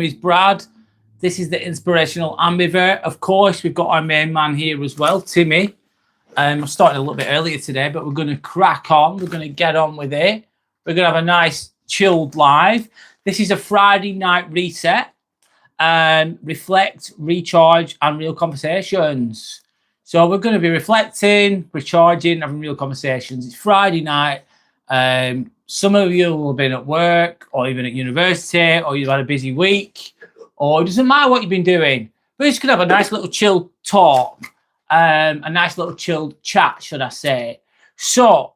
is Brad. This is the inspirational ambivert. Of course, we've got our main man here as well, Timmy. I started a little bit earlier today, but we're going to crack on. We're going to get on with it. We're going to have a nice chilled live. This is a Friday night reset. Reflect, recharge, and real conversations. So we're going to be reflecting, recharging, having real conversations. It's Friday night. Some of you will have been at work or even at university, or you've had a busy week, or it doesn't matter what you've been doing. We're just going to have a nice little chill talk, a nice little chilled chat, should I say. So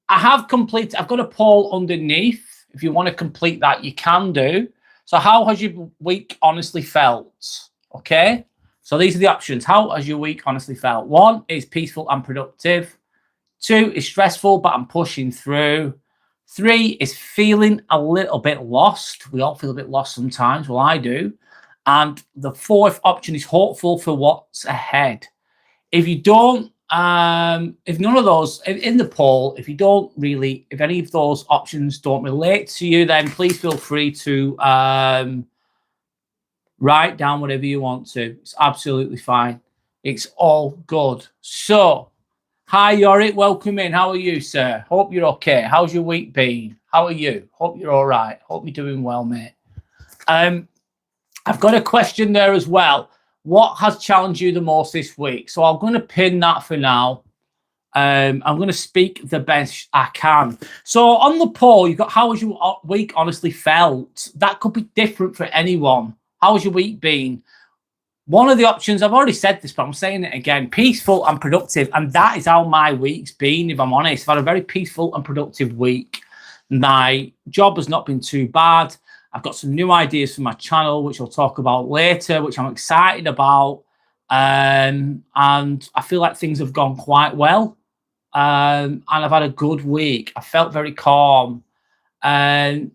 I've got a poll underneath. If you want to complete that, you can do. So how has your week honestly felt? Okay. So these are the options. How has your week honestly felt? 1 is peaceful and productive. 2 is stressful, but I'm pushing through. 3 is feeling a little bit lost. We all feel a bit lost sometimes. Well, I do. And the 4th option is hopeful for what's ahead. If you don't, if none of those in the poll, if any of those options don't relate to you, then please feel free to write down whatever you want to. It's absolutely fine. It's all good. So, hi Yorick, welcome in. How are you, sir? Hope you're okay. How's your week been? How are you? Hope you're all right. Hope you're doing well, mate. I've got a question there as well. What has challenged you the most this week? So I'm going to pin that for now. I'm going to speak the best I can. So on the poll, you've got how has your week honestly felt? That could be different for anyone. How has your week been? One of the options, I've already said this, but I'm saying it again, peaceful and productive. And that is how my week's been, if I'm honest. I've had a very peaceful and productive week. My job has not been too bad. I've got some new ideas for my channel, which I'll talk about later, which I'm excited about. And I feel like things have gone quite well. And I've had a good week. I felt very calm,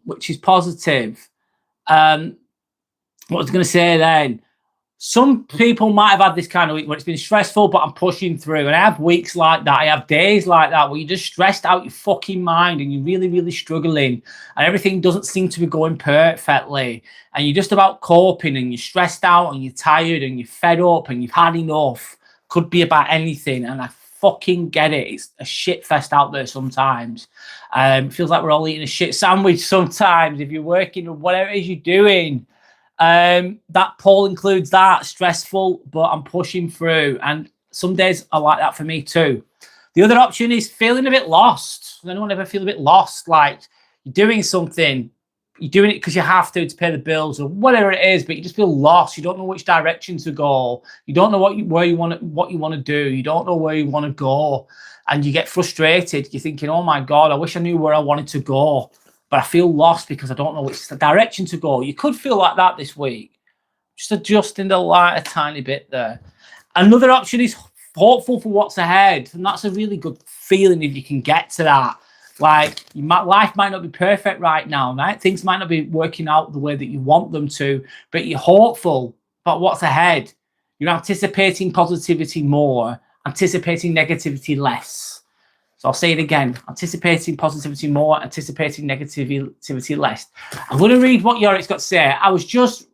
which is positive. What was I going to say then? Some people might have had this kind of week where it's been stressful, but I'm pushing through. And I have weeks like that. I have days like that where you're just stressed out your fucking mind and you're really, really struggling and everything doesn't seem to be going perfectly. And you're just about coping and you're stressed out and you're tired and you're fed up and you've had enough. Could be about anything. And I fucking get it. It's a shit fest out there sometimes. It feels like we're all eating a shit sandwich sometimes if you're working or whatever it is you're doing. That poll includes that, stressful, but I'm pushing through. And some days are like that for me too. The other option is feeling a bit lost. Does anyone ever feel a bit lost? Like you're doing something, you're doing it because you have to pay the bills or whatever it is, but you just feel lost. You don't know which direction to go. You don't know what you want to do. You don't know where you want to go. And you get frustrated. You're thinking, oh my God, I wish I knew where I wanted to go. But I feel lost because I don't know which direction to go. You could feel like that this week. Just adjusting the light a tiny bit there. Another option is hopeful for what's ahead. And that's a really good feeling if you can get to that. Like, life might not be perfect right now, right? Things might not be working out the way that you want them to, but you're hopeful about what's ahead. You're anticipating positivity more, anticipating negativity less. So I'll say it again, anticipating positivity more, anticipating negativity less. I'm going to read what Yorick's got to say. I was just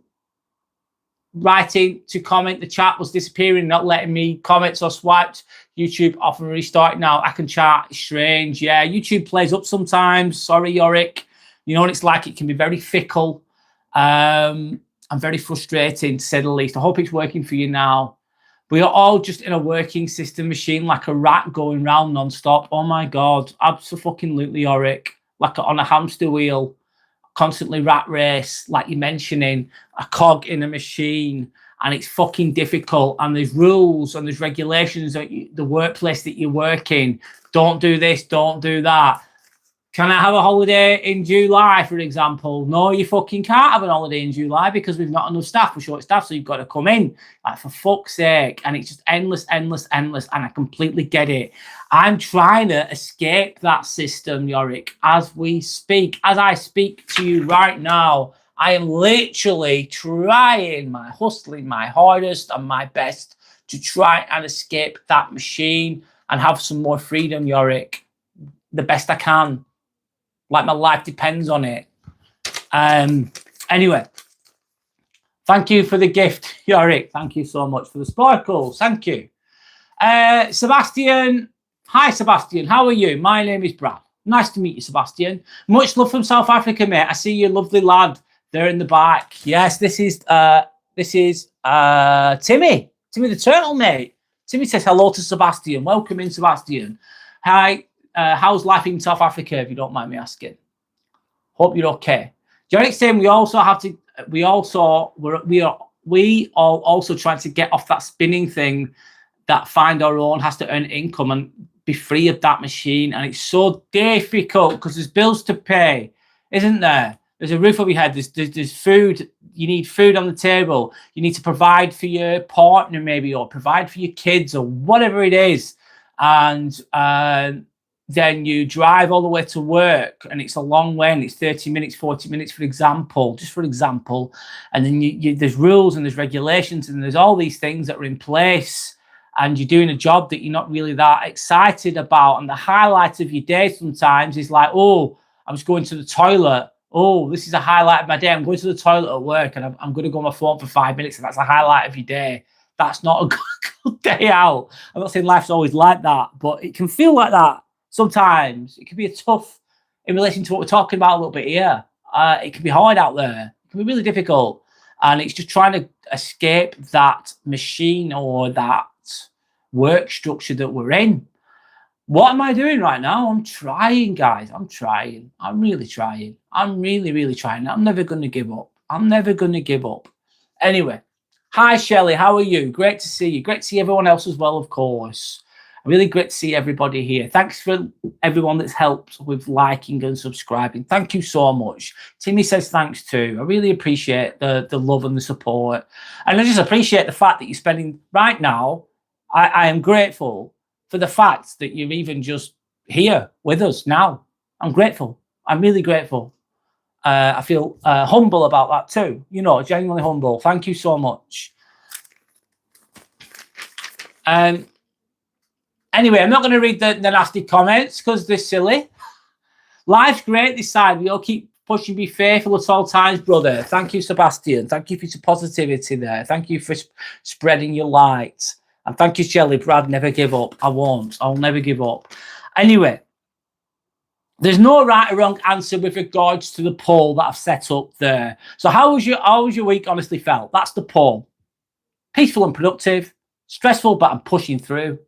writing to comment. The chat was disappearing, not letting me comment. So I swiped YouTube off and restarted now. I can chat. It's strange. Yeah, YouTube plays up sometimes. Sorry, Yorick. You know what it's like. It can be very fickle and very frustrating, to say the least. I hope it's working for you now. We are all just in a working system machine, like a rat going round non-stop. Oh my God, absolutely, Yorick. Like on a hamster wheel, constantly rat race, like you're mentioning, a cog in a machine, and it's fucking difficult. And there's rules and there's regulations at the workplace that you work in. Don't do this, don't do that. Can I have a holiday in July, for example? No, you fucking can't have a holiday in July because we've not enough staff. We're short staff, so you've got to come in. Like, for fuck's sake. And it's just endless. And I completely get it. I'm trying to escape that system, Yorick, as we speak. As I speak to you right now, I am literally hustling my hardest and my best to try and escape that machine and have some more freedom, Yorick. The best I can. Like my life depends on it. Anyway, Thank you for the gift, Yorick. Thank you so much for the sparkles. Thank you. Sebastian. Hi, Sebastian. How are you? My name is Brad. Nice to meet you, Sebastian. Much love from South Africa, mate. I see you, lovely lad, there in the back. Yes, this is Timmy. Timmy the Turtle, mate. Timmy says hello to Sebastian. Welcome in, Sebastian. Hi. How's life in South Africa, if you don't mind me asking? Hope you're okay. Jarek's saying we also have to. We are also trying to get off that spinning thing. That find our own has to earn income and be free of that machine, and it's so difficult because there's bills to pay, isn't there? There's a roof over your head. There's food. You need food on the table. You need to provide for your partner, maybe, or provide for your kids, or whatever it is, and then you drive all the way to work, and it's a long way, and it's 30 minutes, 40 minutes, for example, and then there's rules and there's regulations and there's all these things that are in place, and you're doing a job that you're not really that excited about, and the highlight of your day sometimes is like, oh, I was going to the toilet. Oh, this is a highlight of my day. I'm going to the toilet at work, and I'm going to go on my phone for 5 minutes, and that's a highlight of your day. That's not a good day out. I'm not saying life's always like that, but it can feel like that. Sometimes it can be a tough in relation to what we're talking about a little bit here. It can be hard out there. It can be really difficult. And it's just trying to escape that machine or that work structure that we're in. What am I doing right now? I'm trying, guys. I'm trying. I'm really trying. I'm really, really trying. I'm never going to give up. I'm never going to give up. Anyway, hi, Shelley. How are you? Great to see you. Great to see everyone else as well, of course. Really great to see everybody here. Thanks for everyone that's helped with liking and subscribing. Thank you so much. Timmy says thanks too. I really appreciate the love and the support. And I just appreciate the fact that you're spending right now. I am grateful for the fact that you're even just here with us now. I'm grateful. I'm really grateful. I feel humble about that too. You know, genuinely humble. Thank you so much. Anyway, I'm not going to read the nasty comments because they're silly. Life's great this side. We all keep pushing, be faithful at all times, brother. Thank you, Sebastian. Thank you for your positivity there. Thank you for spreading your light. And thank you, Shelley. Brad, never give up. I won't. I'll never give up. Anyway, there's no right or wrong answer with regards to the poll that I've set up there. So how was your week honestly felt? That's the poll. Peaceful and productive. Stressful, but I'm pushing through.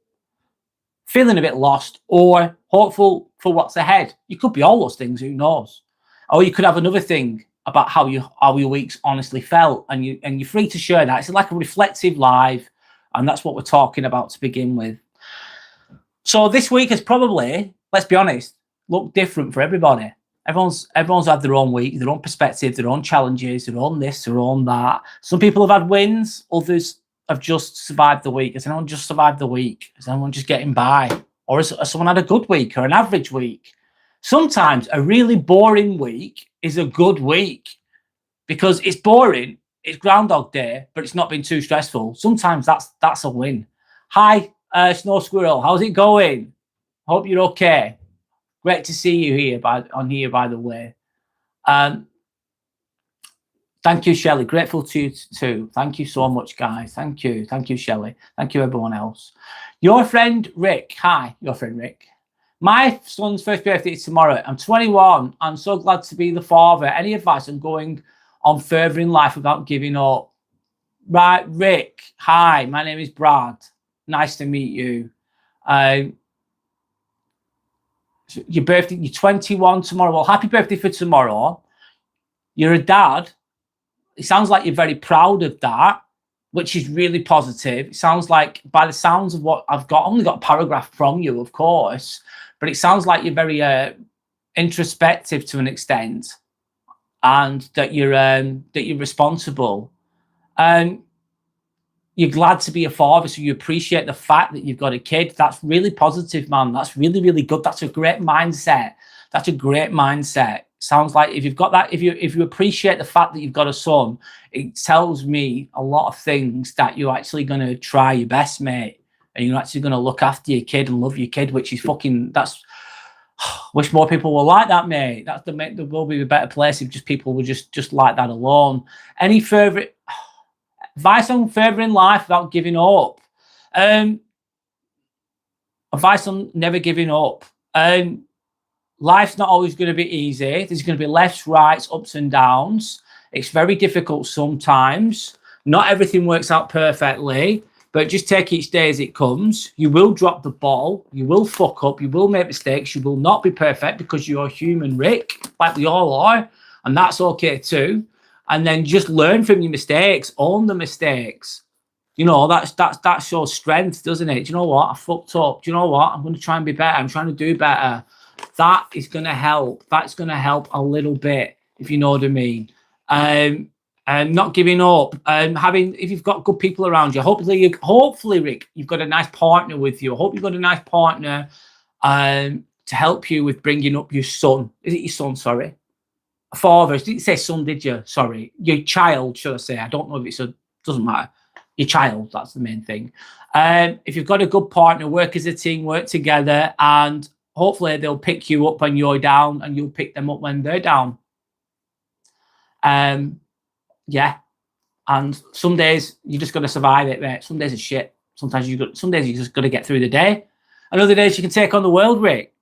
Feeling a bit lost, or hopeful for what's ahead. You could be all those things, who knows? Or you could have another thing about how your week's honestly felt, and you're free to share that. It's like a reflective live, and that's what we're talking about to begin with. So this week has probably, let's be honest, looked different for everybody. Everyone's had their own week, their own perspective, their own challenges, their own this, their own that. Some people have had wins, others have just survived the week. Has anyone just survived the week? Is anyone just getting by? Or has someone had a good week or an average week? Sometimes a really boring week is a good week because it's boring. It's Groundhog Day, but it's not been too stressful. Sometimes that's a win. Hi, Snow Squirrel. How's it going? Hope you're okay. Great to see you here by the way. Thank you, Shelley. Grateful to you too. Thank you so much, guys. Thank you. Thank you, Shelley. Thank you, everyone else. Your friend Rick. Hi, your friend Rick. My son's first birthday is tomorrow. I'm 21. I'm so glad to be the father. Any advice on going on further in life without giving up? Right, Rick. Hi, my name is Brad. Nice to meet you. Your birthday, you're 21 tomorrow. Well, happy birthday for tomorrow. You're a dad. It sounds like you're very proud of that, which is really positive. It sounds like, by the sounds of what I've only got a paragraph from you, of course, but it sounds like you're very introspective to an extent, and that you're responsible, and you're glad to be a father, so you appreciate the fact that you've got a kid. That's really positive, man. That's really, really good. That's a great mindset. That's a great mindset. Sounds like if you've got that, if you appreciate the fact that you've got a son, it tells me a lot of things that you're actually going to try your best, mate, and you're actually going to look after your kid and love your kid, which is that's wish more people were like that, mate. The world would be a better place if just people were just like that alone. Any further? Advice on furthering life without giving up. Advice on never giving up. Life's not always going to be easy. There's going to be lefts, rights, ups and downs. It's very difficult sometimes. Not everything works out perfectly, but just take each day as it comes. You will drop the ball. You will fuck up. You will make mistakes. You will not be perfect because you're human, Rick, like we all are. And that's okay too. And then just learn from your mistakes. Own the mistakes. You know, that shows strength, doesn't it? Do you know what? I fucked up. Do you know what? I'm going to try and be better. I'm trying to do better. That is going to help. That's going to help a little bit, if you know what I mean. And not giving up. If you've got good people around you, hopefully, Rick, you've got a nice partner with you. I hope you've got a nice partner to help you with bringing up your son. Is it your son? Sorry. Father. Didn't say son, did you? Sorry. Your child, should I say. I don't know if it's doesn't matter. Your child, that's the main thing. If you've got a good partner, work as a team, work together, and hopefully they'll pick you up when you're down and you'll pick them up when they're down. Yeah. And some days you just got to survive it, mate. Some days are shit. Some days you just got to get through the day. And other days you can take on the world, Rick.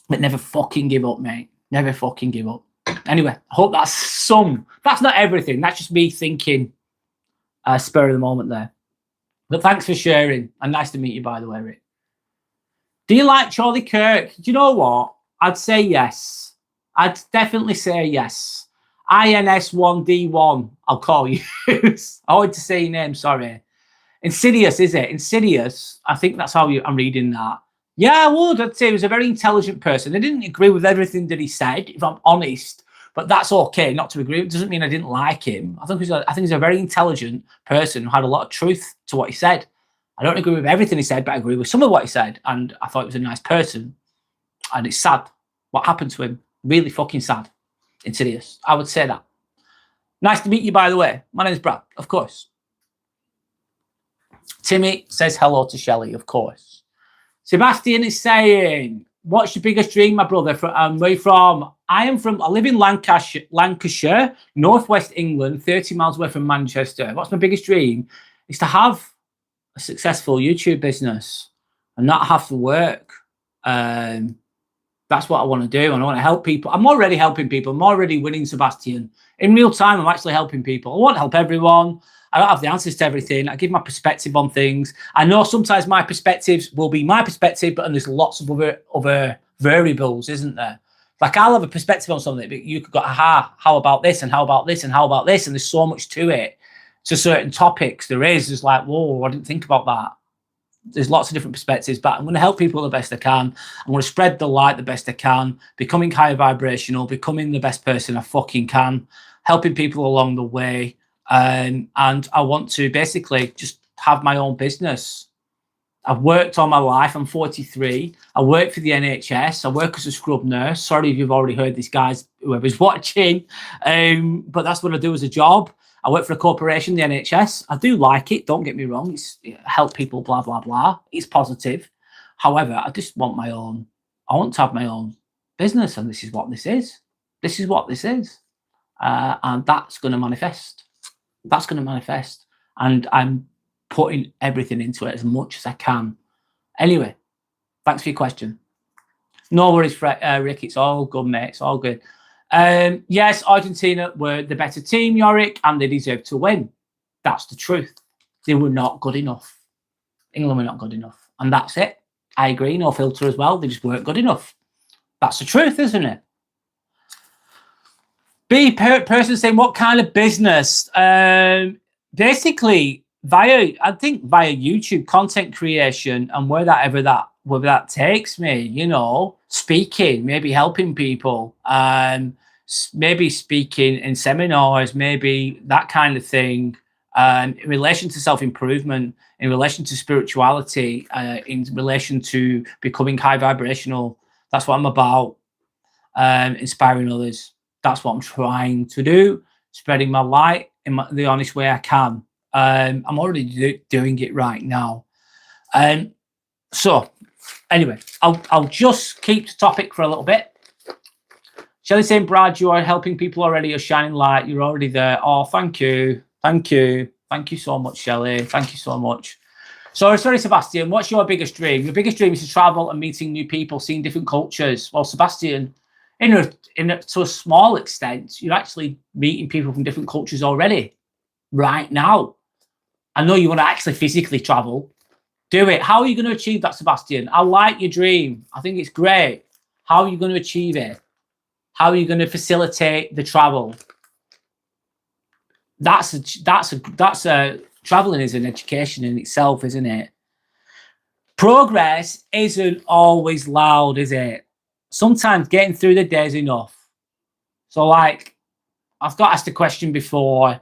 But never fucking give up, mate. Never fucking give up. Anyway, I hope that's not everything. That's just me thinking spur of the moment there. But thanks for sharing. And nice to meet you, by the way, Rick. Do you like Charlie Kirk? Do you know what? I'd say yes. I'd definitely say yes. INS1D1, I'll call you. I wanted to say your name, sorry. Insidious, is it? Insidious. I think that's how I'm reading that. Yeah, I would. I'd say he was a very intelligent person. I didn't agree with everything that he said, if I'm honest. But that's okay, not to agree. It doesn't mean I didn't like him. I think he's a very intelligent person who had a lot of truth to what he said. I don't agree with everything he said, but I agree with some of what he said. And I thought he was a nice person. And it's sad what happened to him. Really fucking sad. Insidious. I would say that. Nice to meet you, by the way. My name is Brad, of course. Timmy says hello to Shelley, of course. Sebastian is saying, what's your biggest dream, my brother? Where are you from? I live in Lancashire, northwest England, 30 miles away from Manchester. What's my biggest dream? Is to have a successful YouTube business and not have to work. That's what I want to do. And I want to help people. I'm already helping people. I'm already winning, Sebastian. In real time, I'm actually helping people. I want to help everyone. I don't have the answers to everything. I give my perspective on things. I know sometimes my perspectives will be my perspective, but there's lots of other variables, isn't there? Like I'll have a perspective on something, but you could go, aha, how about this and how about this and how about this? And there's so much to it, to certain topics. It's like, whoa, I didn't think about that. There's lots of different perspectives, but I'm going to help people the best I can. I'm going to spread the light the best I can, becoming higher vibrational, becoming the best person I fucking can, helping people along the way. And I want to basically just have my own business. I've worked all my life. I'm 43. I work for the NHS. I work as a scrub nurse. Sorry if you've already heard this, guys, whoever's watching. But that's what I do as a job. I work for a corporation, the NHS. I do like it. Don't get me wrong. It's help people, blah, blah, blah. It's positive. However, I just want my own. I want to have my own business. And this is what this is. This is what this is. And that's going to manifest. That's going to manifest. And I'm putting everything into it as much as I can. Anyway, thanks for your question. No worries, Rick. It's all good, mate. It's all good. Yes, Argentina were the better team, Yorick, and they deserved to win. That's the truth. They were not good enough. England were not good enough. And that's it. I agree. No filter as well. They just weren't good enough. That's the truth, isn't it? B person saying, what kind of business? Basically, via YouTube content creation and wherever that takes me, you know, speaking, maybe helping people, maybe speaking in seminars, maybe that kind of thing, in relation to self-improvement, in relation to spirituality, in relation to becoming high vibrational. That's what I'm about, inspiring others. That's what I'm trying to do, spreading my light in the honest way I can. I'm already doing it right now. So anyway, I'll just keep the topic for a little bit. Shelley saying, Brad, you are helping people already. You're shining light. You're already there. Oh, thank you. Thank you. Thank you so much, Shelley. Thank you so much. Sorry, Sebastian. What's your biggest dream? Your biggest dream is to travel and meeting new people, seeing different cultures. Well, Sebastian, to a small extent, you're actually meeting people from different cultures already, right now. I know you want to actually physically travel. Do it. How are you going to achieve that, Sebastian? I like your dream. I think it's great. How are you going to achieve it? How are you going to facilitate the travel? That's a traveling is an education in itself, isn't it? Progress isn't always loud, is it? Sometimes getting through the day is enough. So, like, I've got asked a question before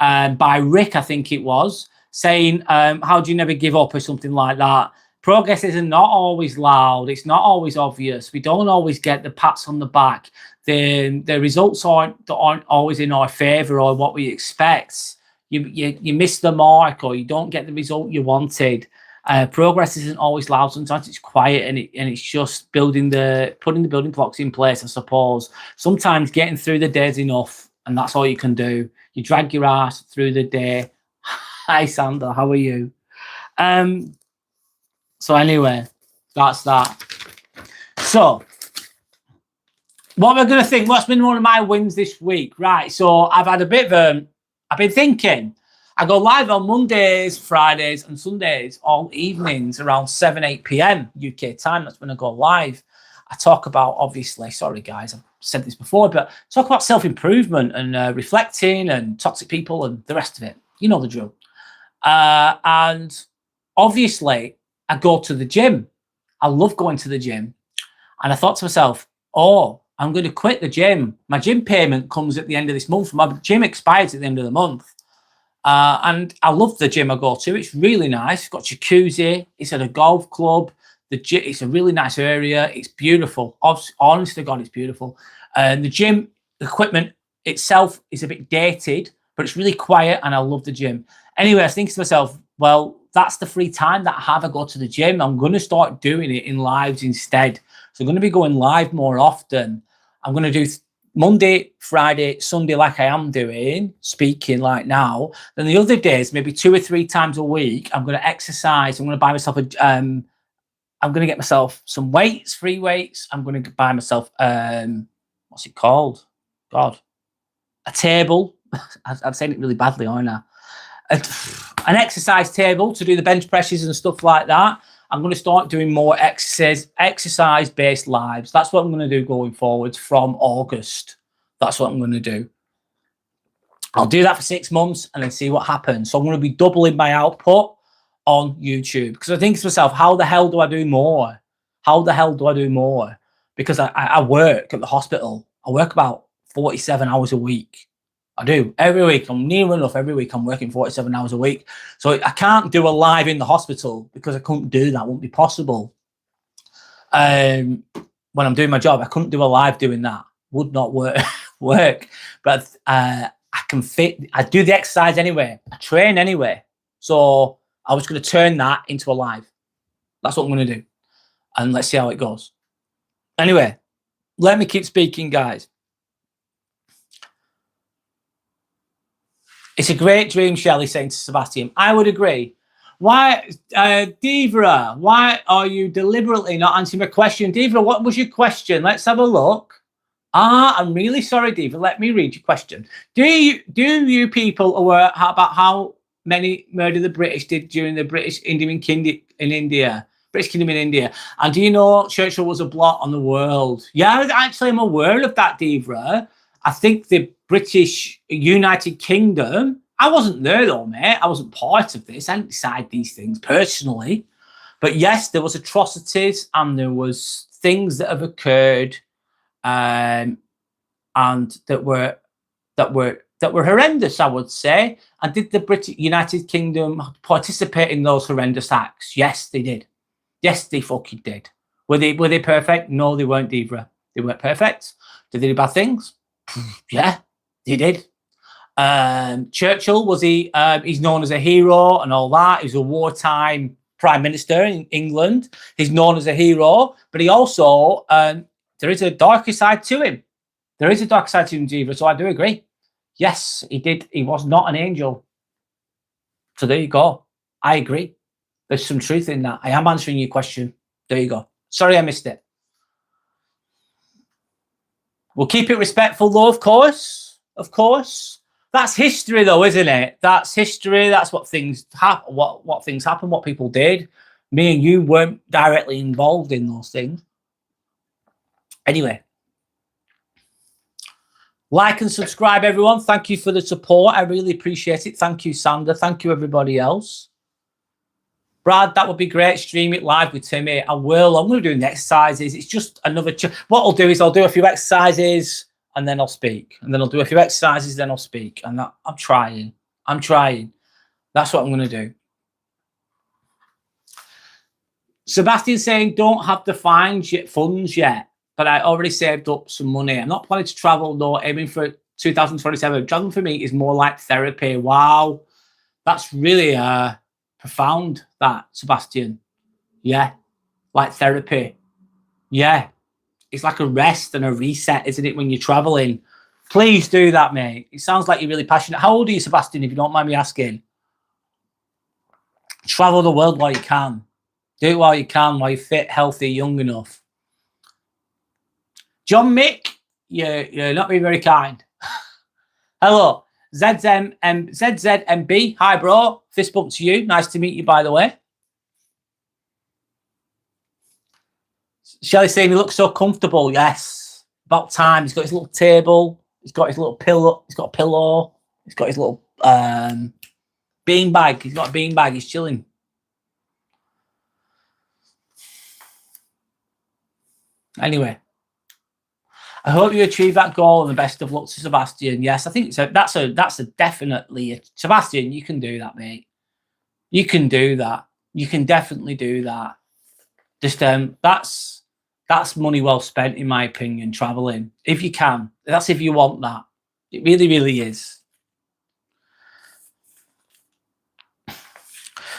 by Rick, I think it was, saying, how do you never give up or something like that? Progress is not always loud. It's not always obvious. We don't always get the pats on the back. The results aren't always in our favor or what we expect. You miss the mark or you don't get the result you wanted. Progress isn't always loud. Sometimes it's quiet and it's just putting the building blocks in place, I suppose. Sometimes getting through the day is enough, and that's all you can do. You drag your ass through the day. Hi, Sandra. How are you? So anyway, that's that. So what we're going to think, what's been one of my wins this week? Right. So I've had a bit of I've been thinking, I go live on Mondays, Fridays and Sundays, all evenings around 7, 8 p.m. UK time. That's when I go live. I talk about, obviously, sorry guys, I've said this before, but talk about self-improvement and reflecting and toxic people and the rest of it. You know the drill. And obviously, I go to the gym. I love going to the gym. And I thought to myself, oh, I'm going to quit the gym. My gym payment comes at the end of this month. My gym expires at the end of the month. And I love the gym I go to. It's really nice. It's got jacuzzi. It's at a golf club. It's a really nice area. It's beautiful. Honest to God, it's beautiful. And the gym equipment itself is a bit dated, but it's really quiet and I love the gym. Anyway, I was thinking to myself, well, that's the free time that I have. I go to the gym. I'm going to start doing it in lives instead. So I'm going to be going live more often. I'm going to do Monday, Friday, Sunday, like I am doing, speaking like now. Then the other days, maybe 2 or 3 times a week, I'm going to exercise. I'm going to buy myself I'm going to get myself some weights, free weights. I'm going to buy myself, what's it called? God, a table. I'm saying it really badly, aren't I? An exercise table to do the bench presses and stuff like that. I'm going to start doing more exercise-based lives. That's what I'm going to do going forwards from August. That's what I'm going to do. I'll do that for 6 months and then see what happens. So I'm going to be doubling my output on YouTube because I think to myself, how the hell do I do more? How the hell do I do more? Because I work at the hospital. I work about 47 hours a week. I do every week. I'm near enough every week. I'm working 47 hours a week. So I can't do a live in the hospital because I couldn't do that. It wouldn't be possible. When I'm doing my job, I couldn't do a live doing that. Would not work. But I can fit. I do the exercise anyway. I train anyway. So I was going to turn that into a live. That's what I'm going to do. And let's see how it goes. Anyway, let me keep speaking, guys. It's a great dream, Shelley saying to Sebastian. I would agree. Why, Devra, why are you deliberately not answering my question? Devra, what was your question? Let's have a look. I'm really sorry, Devra. Let me read your question. Do you people aware about how many murder the British did during the British Indian Kingdom in India? British Kingdom in India. And do you know Churchill was a blot on the world? Yeah, actually, I'm aware of that, Devra. I think the British United Kingdom, I wasn't there though, mate. I wasn't part of this. I didn't decide these things personally. But yes, there was atrocities and there was things that have occurred and that were horrendous, I would say. And did the British United Kingdom participate in those horrendous acts? Yes, they did. Yes, they fucking did. Were they perfect? No, they weren't, Devra. They weren't perfect. Did they do bad things? Yeah, he did. Churchill, was he? He's known as a hero and all that. He's a wartime prime minister in England. He's known as a hero, but he also there is a darker side to him. There is a dark side to him, Jeeva. So I do agree. Yes, he did. He was not an angel. So there you go. I agree. There's some truth in that. I am answering your question. There you go. Sorry I missed it. We'll keep it respectful, though, of course. Of course. That's history, though, isn't it? That's history. That's what things happen. What things happen. What people did. Me and you weren't directly involved in those things. Anyway, like and subscribe, everyone. Thank you for the support. I really appreciate it. Thank you, Sandra. Thank you, everybody else. Brad, that would be great. Stream it live with Timmy. I will. I'm going to do the exercises. It's just another. What I'll do is I'll do a few exercises and then I'll speak. And then I'll do a few exercises, then I'll speak. And I'm trying. I'm trying. That's what I'm going to do. Sebastian saying, don't have the funds yet, but I already saved up some money. I'm not planning to travel, though, aiming for 2027. Traveling for me is more like therapy. Wow. That's really profound, that, Sebastian. Yeah. Like therapy. Yeah. It's like a rest and a reset, isn't it, when you're traveling? Please do that, mate. It sounds like you're really passionate. How old are you, Sebastian, if you don't mind me asking? Travel the world while you can. Do it while you can, while you're fit, healthy, young enough. John Mick, you're not being very kind. Hello. ZZMB. Hi, bro. Fist bump to you. Nice to meet you, by the way. Shelley saying he looks so comfortable. Yes. About time. He's got his little table. He's got his little pillow. He's got a pillow. He's got his little bean bag. He's got a bean bag. He's chilling. Anyway, I hope you achieve that goal and the best of luck to Sebastian. Yes, I think so. That's a definitely Sebastian. You can do that, mate. You can do that. You can definitely do that. Just that's money well spent, in my opinion. Traveling, if you can. That's if you want that. It really, really is.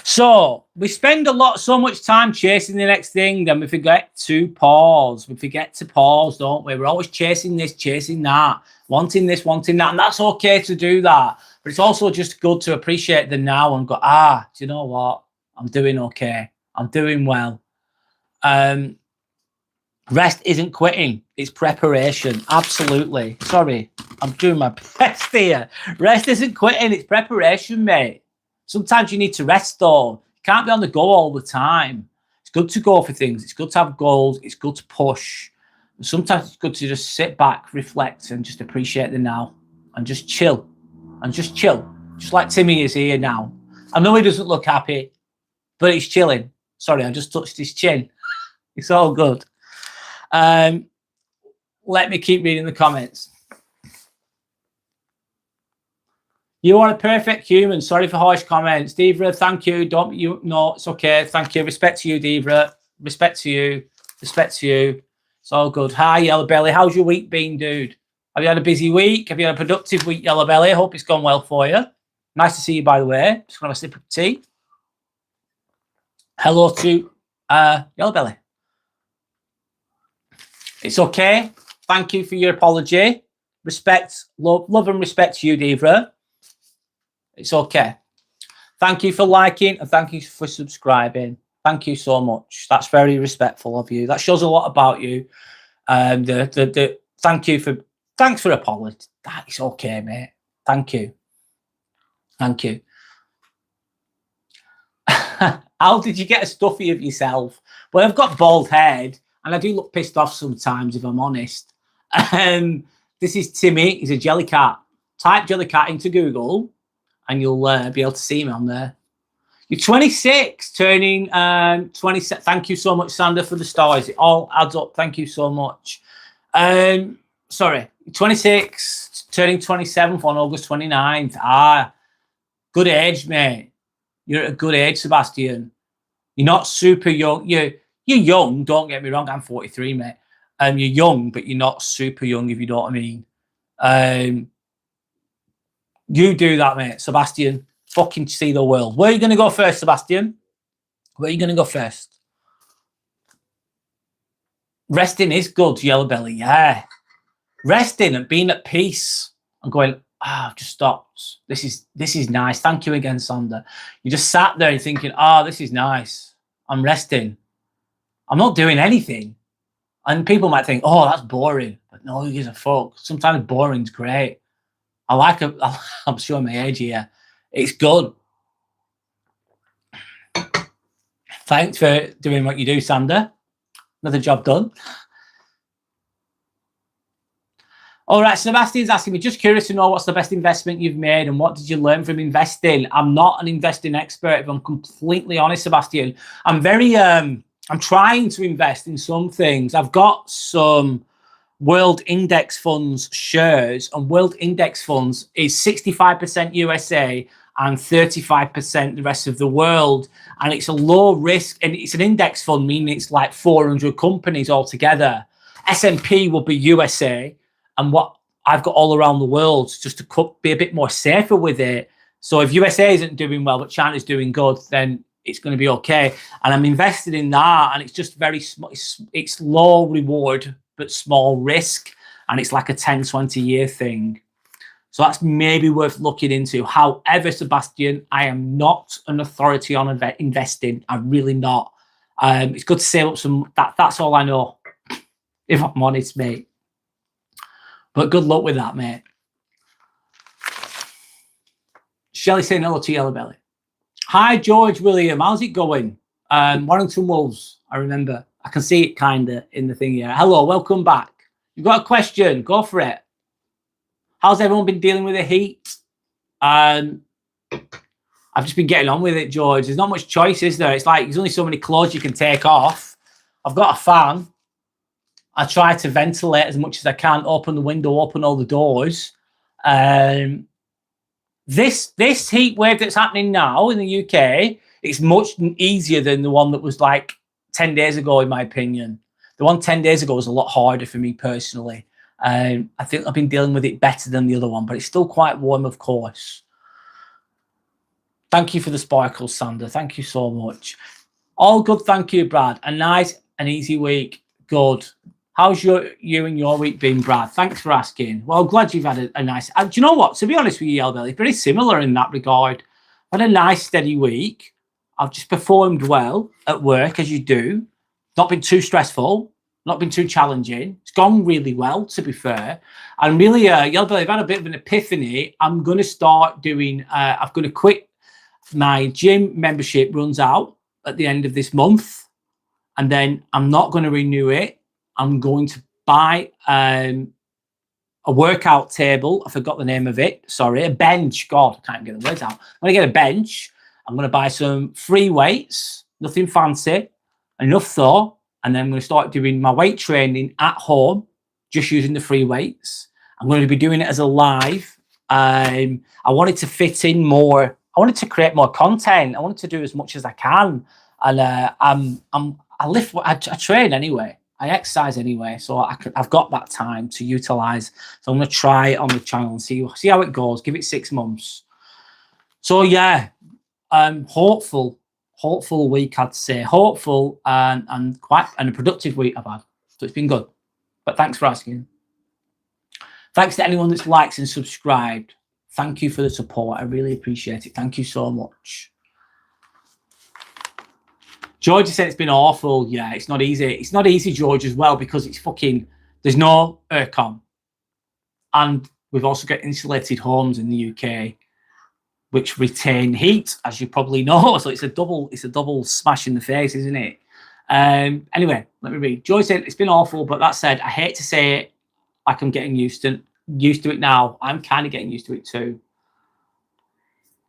So we spend so much time chasing the next thing, then we forget to pause. We forget to pause, don't we? We're always chasing this, chasing that, wanting this, wanting that, and that's okay to do that. But it's also just good to appreciate the now and go, do you know what? I'm doing okay. I'm doing well. Rest isn't quitting. It's preparation. Absolutely. Sorry, I'm doing my best here. Rest isn't quitting. It's preparation, mate. Sometimes you need to rest, though. You can't be on the go all the time. It's good to go for things. It's good to have goals. It's good to push. And sometimes it's good to just sit back, reflect, and just appreciate the now. And just chill. And just chill. Just like Timmy is here now. I know he doesn't look happy, but he's chilling. Sorry, I just touched his chin. It's all good. Let me keep reading the comments. You are a perfect human. Sorry for harsh comments. Devra, thank you. No, it's okay. Thank you. Respect to you, Devra. Respect to you. Respect to you. It's all good. Hi, Yellow Belly. How's your week been, dude? Have you had a busy week? Have you had a productive week, Yellow Belly? I hope it's gone well for you. Nice to see you, by the way. Just going to have a sip of tea. Hello to Yellow Belly. It's okay. Thank you for your apology. Respect, love and respect to you, Devra. It's okay. Thank you for liking and thank you for subscribing. Thank you so much. That's very respectful of you. That shows a lot about you. Thanks for apology. It's okay, mate. Thank you. Thank you. How did you get a stuffy of yourself? Well, I've got bald head and I do look pissed off sometimes, if I'm honest. This is Timmy. He's a jelly cat. Type jelly cat into Google and you'll be able to see me on there. You're 26, turning 27. Thank you so much, Sander, for the stars. It all adds up. Thank you so much. Sorry, 26, turning 27 on August 29th. Good age, mate. You're at a good age, Sebastian. You're not super young. You're young, don't get me wrong. I'm 43, mate. You're young, but you're not super young, if you know what I mean. You do that, mate. Sebastian, fucking see the world. Where are you going to go first, Sebastian? Where are you going to go first? Resting is good, Yellow Belly, yeah. Resting and being at peace and going, I've just stopped. This is nice. Thank you again, Sander. You just sat there and thinking, this is nice. I'm resting. I'm not doing anything. And people might think, that's boring. But no, who gives a fuck? Sometimes boring's great. I like it. I'm showing my age here. It's good. Thanks for doing what you do, Sander. Another job done. All right, Sebastian's asking me, just curious to know what's the best investment you've made and what did you learn from investing? I'm not an investing expert, if I'm completely honest, Sebastian. I'm trying to invest in some things. I've got some World Index Funds shares, and World Index Funds is 65% USA and 35% the rest of the world. And it's a low risk, and it's an index fund, meaning it's like 400 companies altogether. S&P will be USA, and what I've got all around the world just to be a bit more safer with it. So if USA isn't doing well, but China's doing good, then it's going to be okay. And I'm invested in that, and it's just very small. It's low reward, but small risk. And it's like a 10, 20 year thing. So that's maybe worth looking into. However, Sebastian, I am not an authority on investing. I'm really not. It's good to save up some. That's all I know, if I'm honest, mate. But good luck with that, mate. Shelley saying hello to Yellow Belly. Hi, George William. How's it going? Warrington Wolves. I remember. I can see it kind of in the thing here. Hello, welcome back. You've got a question? Go for it. How's everyone been dealing with the heat? I've just been getting on with it, George. There's not much choice, is there? It's like there's only so many clothes you can take off. I've got a fan. I try to ventilate as much as I can, open the window, open all the doors. This heat wave that's happening now in the UK, it's much easier than the one that was like 10 days ago, in my opinion. The one 10 days ago was a lot harder for me personally. I think I've been dealing with it better than the other one, but it's still quite warm, of course. Thank you for the sparkles, Sander. Thank you so much. All good, thank you, Brad. A nice and easy week. Good. How's you and your week been, Brad? Thanks for asking. Well, I'm glad you've had a nice... do you know what? To be honest with you, Yelbell, it's very similar in that regard. I've had a nice, steady week. I've just performed well at work, as you do. Not been too stressful. Not been too challenging. It's gone really well, to be fair. And really, Yelbell, I've had a bit of an epiphany. I'm going to start doing... I'm going to quit. My gym membership runs out at the end of this month. And then I'm not going to renew it. I'm going to buy a workout table. I forgot the name of it. Sorry, a bench. God, I can't get the words out. I'm going to get a bench. I'm going to buy some free weights. Nothing fancy. Enough though. And then I'm going to start doing my weight training at home, just using the free weights. I'm going to be doing it as a live. I wanted to fit in more. I wanted to create more content. I wanted to do as much as I can. And I train anyway. I exercise anyway, so I've got that time to utilize. So I'm going to try it on the channel and see how it goes. Give it 6 months. So yeah, hopeful week, I'd say. Hopeful and quite a productive week I've had. So it's been good. But thanks for asking. Thanks to anyone that's liked and subscribed. Thank you for the support. I really appreciate it. Thank you so much. George said it's been awful. Yeah, it's not easy. It's not easy, George, as well, because it's fucking... There's no aircon. And we've also got insulated homes in the UK, which retain heat, as you probably know. So it's a double smash in the face, isn't it? Anyway, let me read. George said it's been awful, but that said, I hate to say it, like I'm getting used to it now. I'm kind of getting used to it too.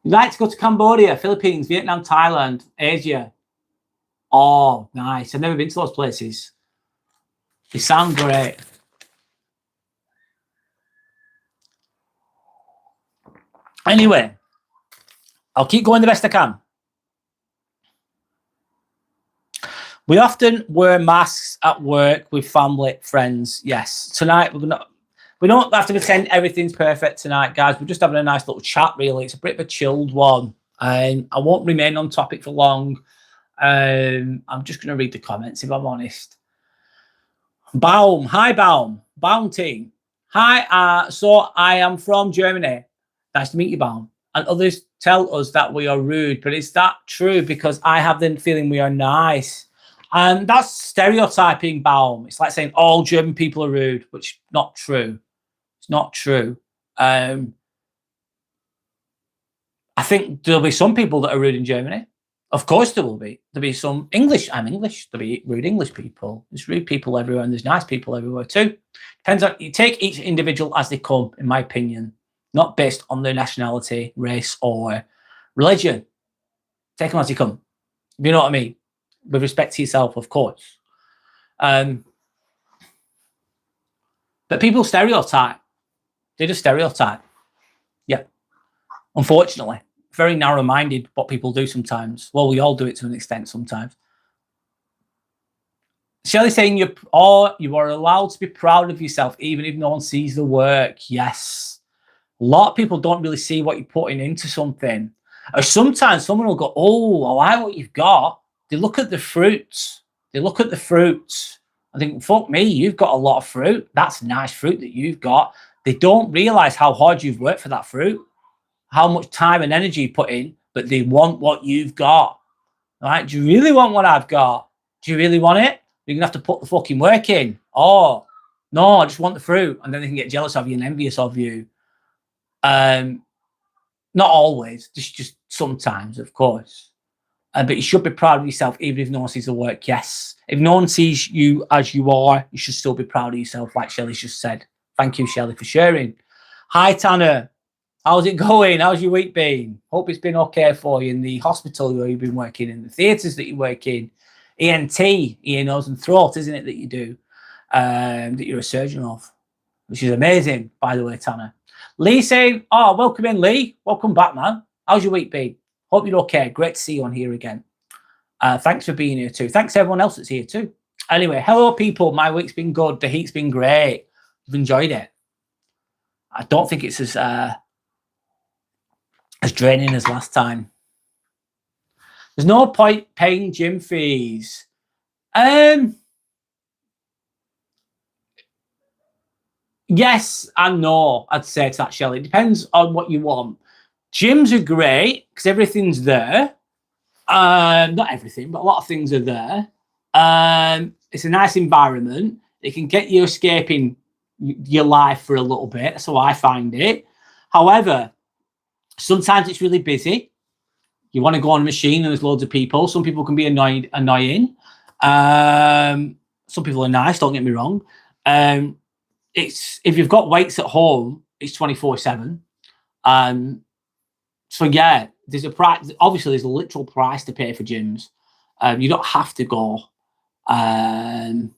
You'd like to go to Cambodia, Philippines, Vietnam, Thailand, Asia. Oh, nice. I've never been to those places. They sound great. Anyway, I'll keep going the best I can. We often wear masks at work with family, friends. Yes. Tonight, we don't have to pretend everything's perfect tonight, guys. We're just having a nice little chat, really. It's a bit of a chilled one. I won't remain on topic for long. I'm just going to read the comments, if I'm honest. Baum. Hi, Baum. Baum team. Hi, so I am from Germany. Nice to meet you, Baum. And others tell us that we are rude, but is that true? Because I have the feeling we are nice. And that's stereotyping, Baum. It's like saying all German people are rude, which is not true. It's not true. I think there'll be some people that are rude in Germany. Of course there will be. There'll be some English. I'm English. There'll be rude English people. There's rude people everywhere, and there's nice people everywhere too. Depends on, you take each individual as they come, in my opinion, not based on their nationality, race, or religion. Take them as they come. You know what I mean? With respect to yourself, of course. But people stereotype. They just stereotype. Yeah. Unfortunately. Very narrow-minded what people do sometimes. Well, we all do it to an extent sometimes. Shelley's saying you are allowed to be proud of yourself even if no one sees the work. Yes. A lot of people don't really see what you're putting into something. Or sometimes someone will go, oh, I like what you've got. They look at the fruits. They look at the fruits. I think, fuck me, you've got a lot of fruit. That's nice fruit that you've got. They don't realize how hard you've worked for that fruit, how much time and energy you put in, but they want what you've got. All right? Do you really want what I've got? Do you really want it? You're going to have to put the fucking work in. Oh, no, I just want the fruit. And then they can get jealous of you and envious of you. Not always, just sometimes, of course. But you should be proud of yourself, even if no one sees the work. Yes. If no one sees you as you are, you should still be proud of yourself, like Shelley's just said. Thank you, Shelley, for sharing. Hi, Tanner. How's it going? How's your week been? Hope it's been okay for you in the hospital where you've been working, in the theatres that you work in. ENT, ear, nose and throat, isn't it, that you do? That you're a surgeon of, which is amazing, by the way, Tanner. Lee saying, oh, welcome in, Lee. Welcome back, man. How's your week been? Hope you're okay. Great to see you on here again. Thanks for being here too. Thanks to everyone else that's here too. Anyway, hello, people. My week's been good. The heat's been great. I've enjoyed it. I don't think it's as draining as last time. There's no point paying gym fees. Yes and no, I'd say to that, Shelley. It depends on what you want. Gyms are great because everything's there. Not everything, but a lot of things are there. It's a nice environment. It can get you escaping your life for a little bit. That's how I find it. However, sometimes it's really busy. You want to go on a machine and there's loads of people. Some people can be annoying. Some people are nice, don't get me wrong. It's if you've got weights at home, it's 24/7. So yeah, there's a price. Obviously, there's a literal price to pay for gyms. You don't have to go. I'm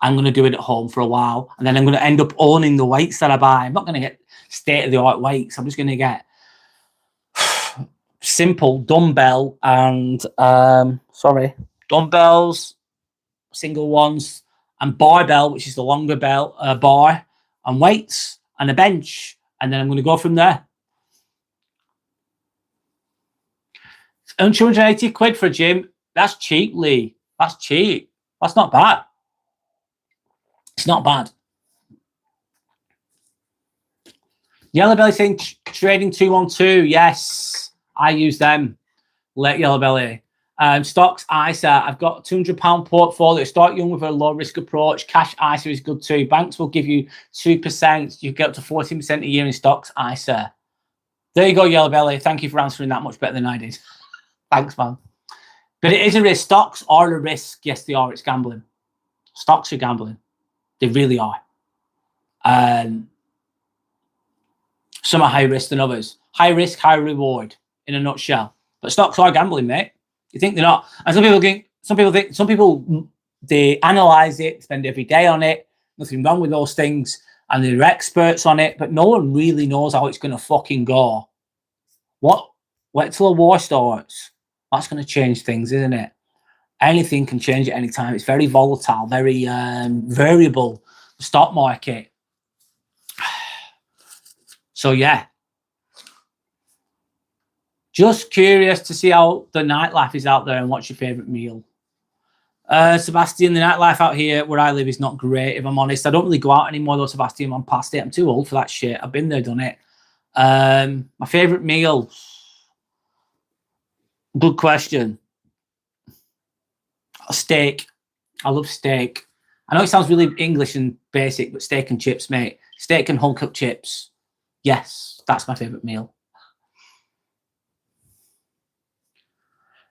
going to do it at home for a while, and then I'm going to end up owning the weights that I buy. I'm not going to get state-of-the-art weights. I'm just going to get simple dumbbell and dumbbells, single ones, and barbell, which is the longer bar, and weights and a bench, and then I'm going to go from there. And 280 quid for a gym, that's cheap, Lee. That's cheap. That's not bad. It's not bad. Yellow Belly saying trading 212. Yes, I use them. Let Yellow Belly. Stocks ISA. I've got £200 portfolio. Start young with a low risk approach. Cash ISA is good too. Banks will give you 2%. You get up to 14% a year in stocks ISA. There you go, Yellow Belly. Thank you for answering that much better than I did. Thanks, man. But it is a risk. Stocks are a risk. Yes, they are. It's gambling. Stocks are gambling. They really are. Some are high risk than others. High risk, high reward, in a nutshell. But stocks are gambling, mate. You think they're not? And some people they analyze it, spend every day on it. Nothing wrong with those things, and they're experts on it. But no one really knows how it's going to fucking go. Wait till a war starts. That's going to change things, isn't it? Anything can change at any time. It's very volatile, very variable, the stock market. So, yeah. Just curious to see how the nightlife is out there and what's your favourite meal. Sebastian, the nightlife out here where I live is not great, if I'm honest. I don't really go out anymore, though, Sebastian. I'm past it. I'm too old for that shit. I've been there, done it. My favourite meal? Good question. A steak. I love steak. I know it sounds really English and basic, but steak and chips, mate. Steak and whole-cooked chips. Yes, that's my favourite meal.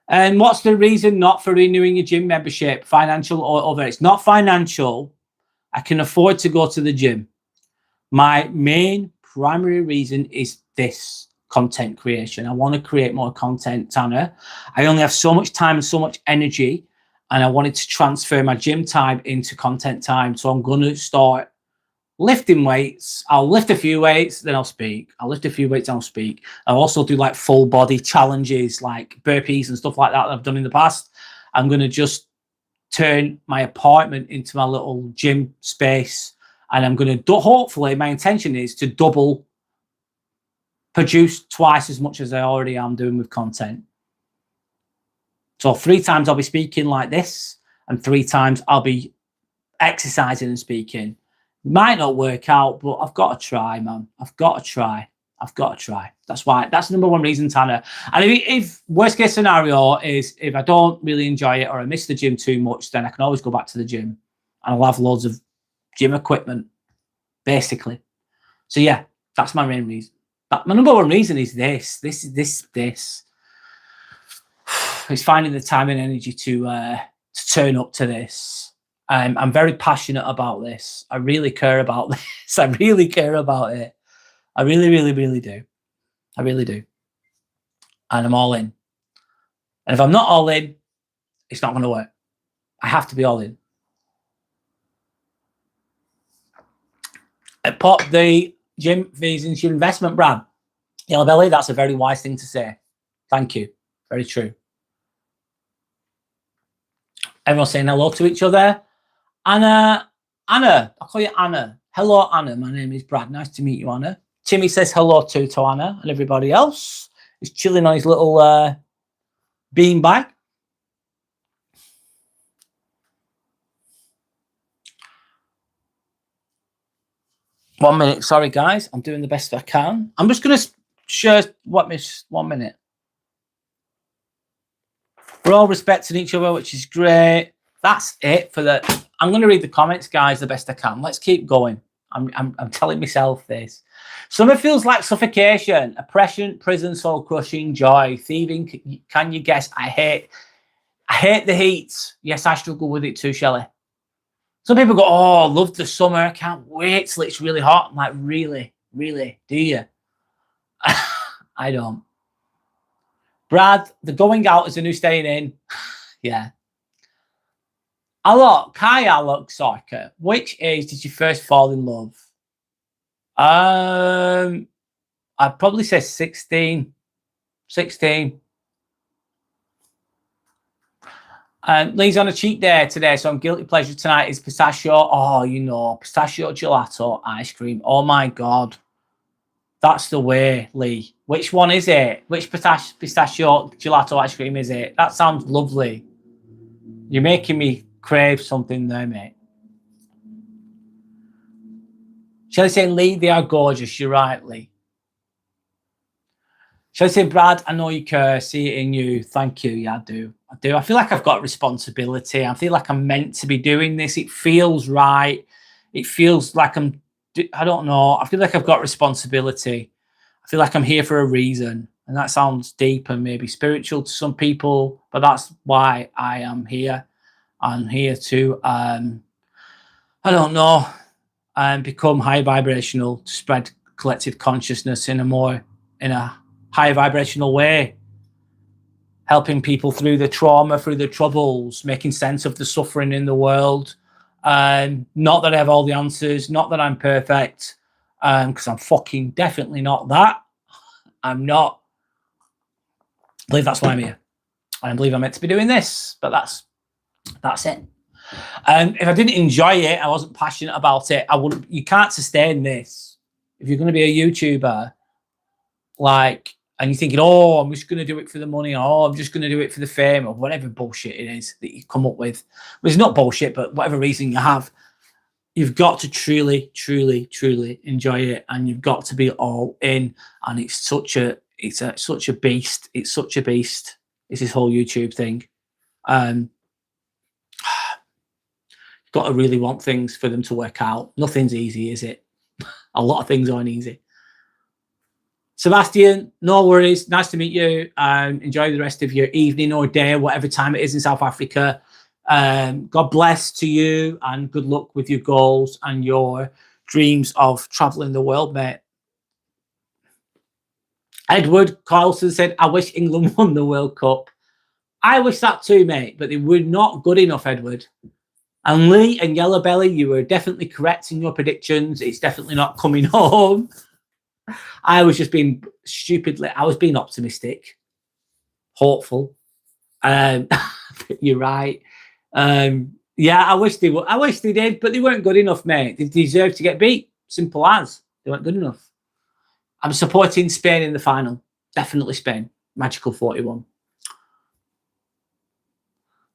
And what's the reason not for renewing your gym membership? Financial or other? It's not financial. I can afford to go to the gym. My main primary reason is this content creation. I want to create more content, Tanner. I only have so much time and so much energy, and I wanted to transfer my gym time into content time. So I'm going to start lifting weights. I'll lift a few weights, then I'll speak. I'll lift a few weights, I'll speak. I'll also do like full body challenges, like burpees and stuff like that I've done in the past. I'm going to just turn my apartment into my little gym space. And I'm going to, hopefully, my intention is to double, produce twice as much as I already am doing with content. So 3 times I'll be speaking like this, and 3 times I'll be exercising and speaking. Might not work out, but I've got to try, man. I've got to try. That's why. That's the number one reason, Tanner. And if worst case scenario is if I don't really enjoy it or I miss the gym too much, then I can always go back to the gym and I'll have loads of gym equipment, basically. So yeah, that's my main reason. But my number one reason is this. It's finding the time and energy to turn up to this. I'm very passionate about this. I really care about this. I really care about it. I really, really, really do. I really do. And I'm all in. And if I'm not all in, it's not going to work. I have to be all in. Pop the gym fees into your investment, Brad. Yellow Belly, that's a very wise thing to say. Thank you. Very true. Everyone's saying hello to each other. Anna, I'll call you Anna. Hello, Anna. My name is Brad. Nice to meet you, Anna. Timmy says hello to Anna, and everybody else is chilling on his little beanbag. One minute. Sorry, guys. I'm doing the best I can. I'm just going to share what miss 1 minute. We're all respecting each other, which is great. That's it for the... I'm going to read the comments, guys, the best I can. Let's keep going. I'm telling myself this. Summer feels like suffocation, oppression, prison, soul-crushing, joy, thieving. Can you guess? I hate the heat. Yes, I struggle with it too, Shelley. Some people go, oh, I love the summer. I can't wait till it's really hot. I'm like, really? Really? Do you? I don't. Brad, the going out is the new staying in. Yeah. Alok Soccer. Which age did you first fall in love? I'd probably say 16. 16. Lee's on a cheat day today, so I'm guilty pleasure tonight is pistachio. Oh, you know, pistachio gelato ice cream. Oh my God. That's the way, Lee. Which one is it? Which pistachio gelato ice cream is it? That sounds lovely. You're making me crave something there, mate. Shall I say, Lee, they are gorgeous. You're right, Lee. Shall I say, Brad, I know you care. See it in you. Thank you. Yeah, I do. I feel like I've got responsibility. I feel like I'm meant to be doing this. It feels right. It feels like I don't know. I feel like I've got responsibility. I feel like I'm here for a reason. And that sounds deep and maybe spiritual to some people, but that's why I am here. I'm here to, I don't know, become high vibrational, to spread collective consciousness in a high vibrational way, helping people through the trauma, through the troubles, making sense of the suffering in the world. Not that I have all the answers, not that I'm perfect, because I'm fucking definitely not that. I'm not. I believe that's why I'm here. I believe I'm meant to be doing this, but that's it. If I didn't enjoy it, I wasn't passionate about it, I wouldn't. You can't sustain this. If you're going to be a YouTuber, like, and you're thinking, oh, I'm just going to do it for the money, or I'm just going to do it for the fame, or whatever bullshit it is that you come up with. Well, it's not bullshit, but whatever reason you have, you've got to truly, truly, truly enjoy it, and you've got to be all in. And it's such a beast. It's such a beast. It's this whole YouTube thing. You've got to really want things for them to work out. Nothing's easy, is it? A lot of things aren't easy. Sebastian, no worries. Nice to meet you. Enjoy the rest of your evening or day, whatever time it is in South Africa. God bless to you, and good luck with your goals and your dreams of traveling the world, mate. Edward Carlson said, I wish England won the World Cup. I wish that too, mate, but they were not good enough, Edward. And Lee and Yellow Belly, you were definitely correct in your predictions. It's definitely not coming home. I was just being stupidly, I was being optimistic, hopeful. You're right. Yeah, I wish they would. I wish they did, but they weren't good enough, mate. They deserved to get beat. Simple as. They weren't good enough. I'm supporting Spain in the final. Definitely Spain. Magical 41.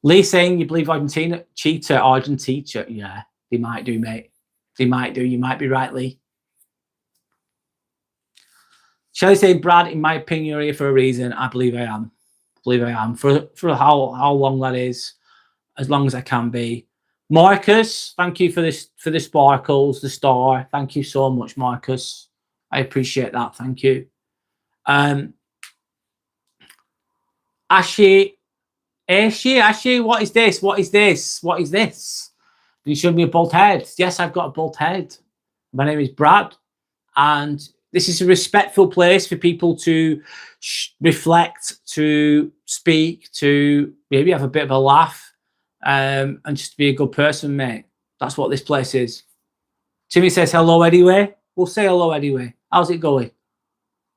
Lee saying you believe Argentina cheater, Argentina. Yeah, they might do, mate. They might do. You might be right, Lee. Shelley saying, Brad, in my opinion, you're here for a reason. I believe I am. I believe I am. For how long that is, as long as I can be. Marcus, thank you for this, for the sparkles, the star. Thank you so much, Marcus. I appreciate that. Thank you. Ashley, what is this? What is this? What is this? You showed me a bald head. Yes, I've got a bald head. My name is Brad, and this is a respectful place for people to reflect, to speak, to maybe have a bit of a laugh, and just be a good person, mate. That's what this place is. Timmy says hello anyway. We'll say hello anyway. How's it going?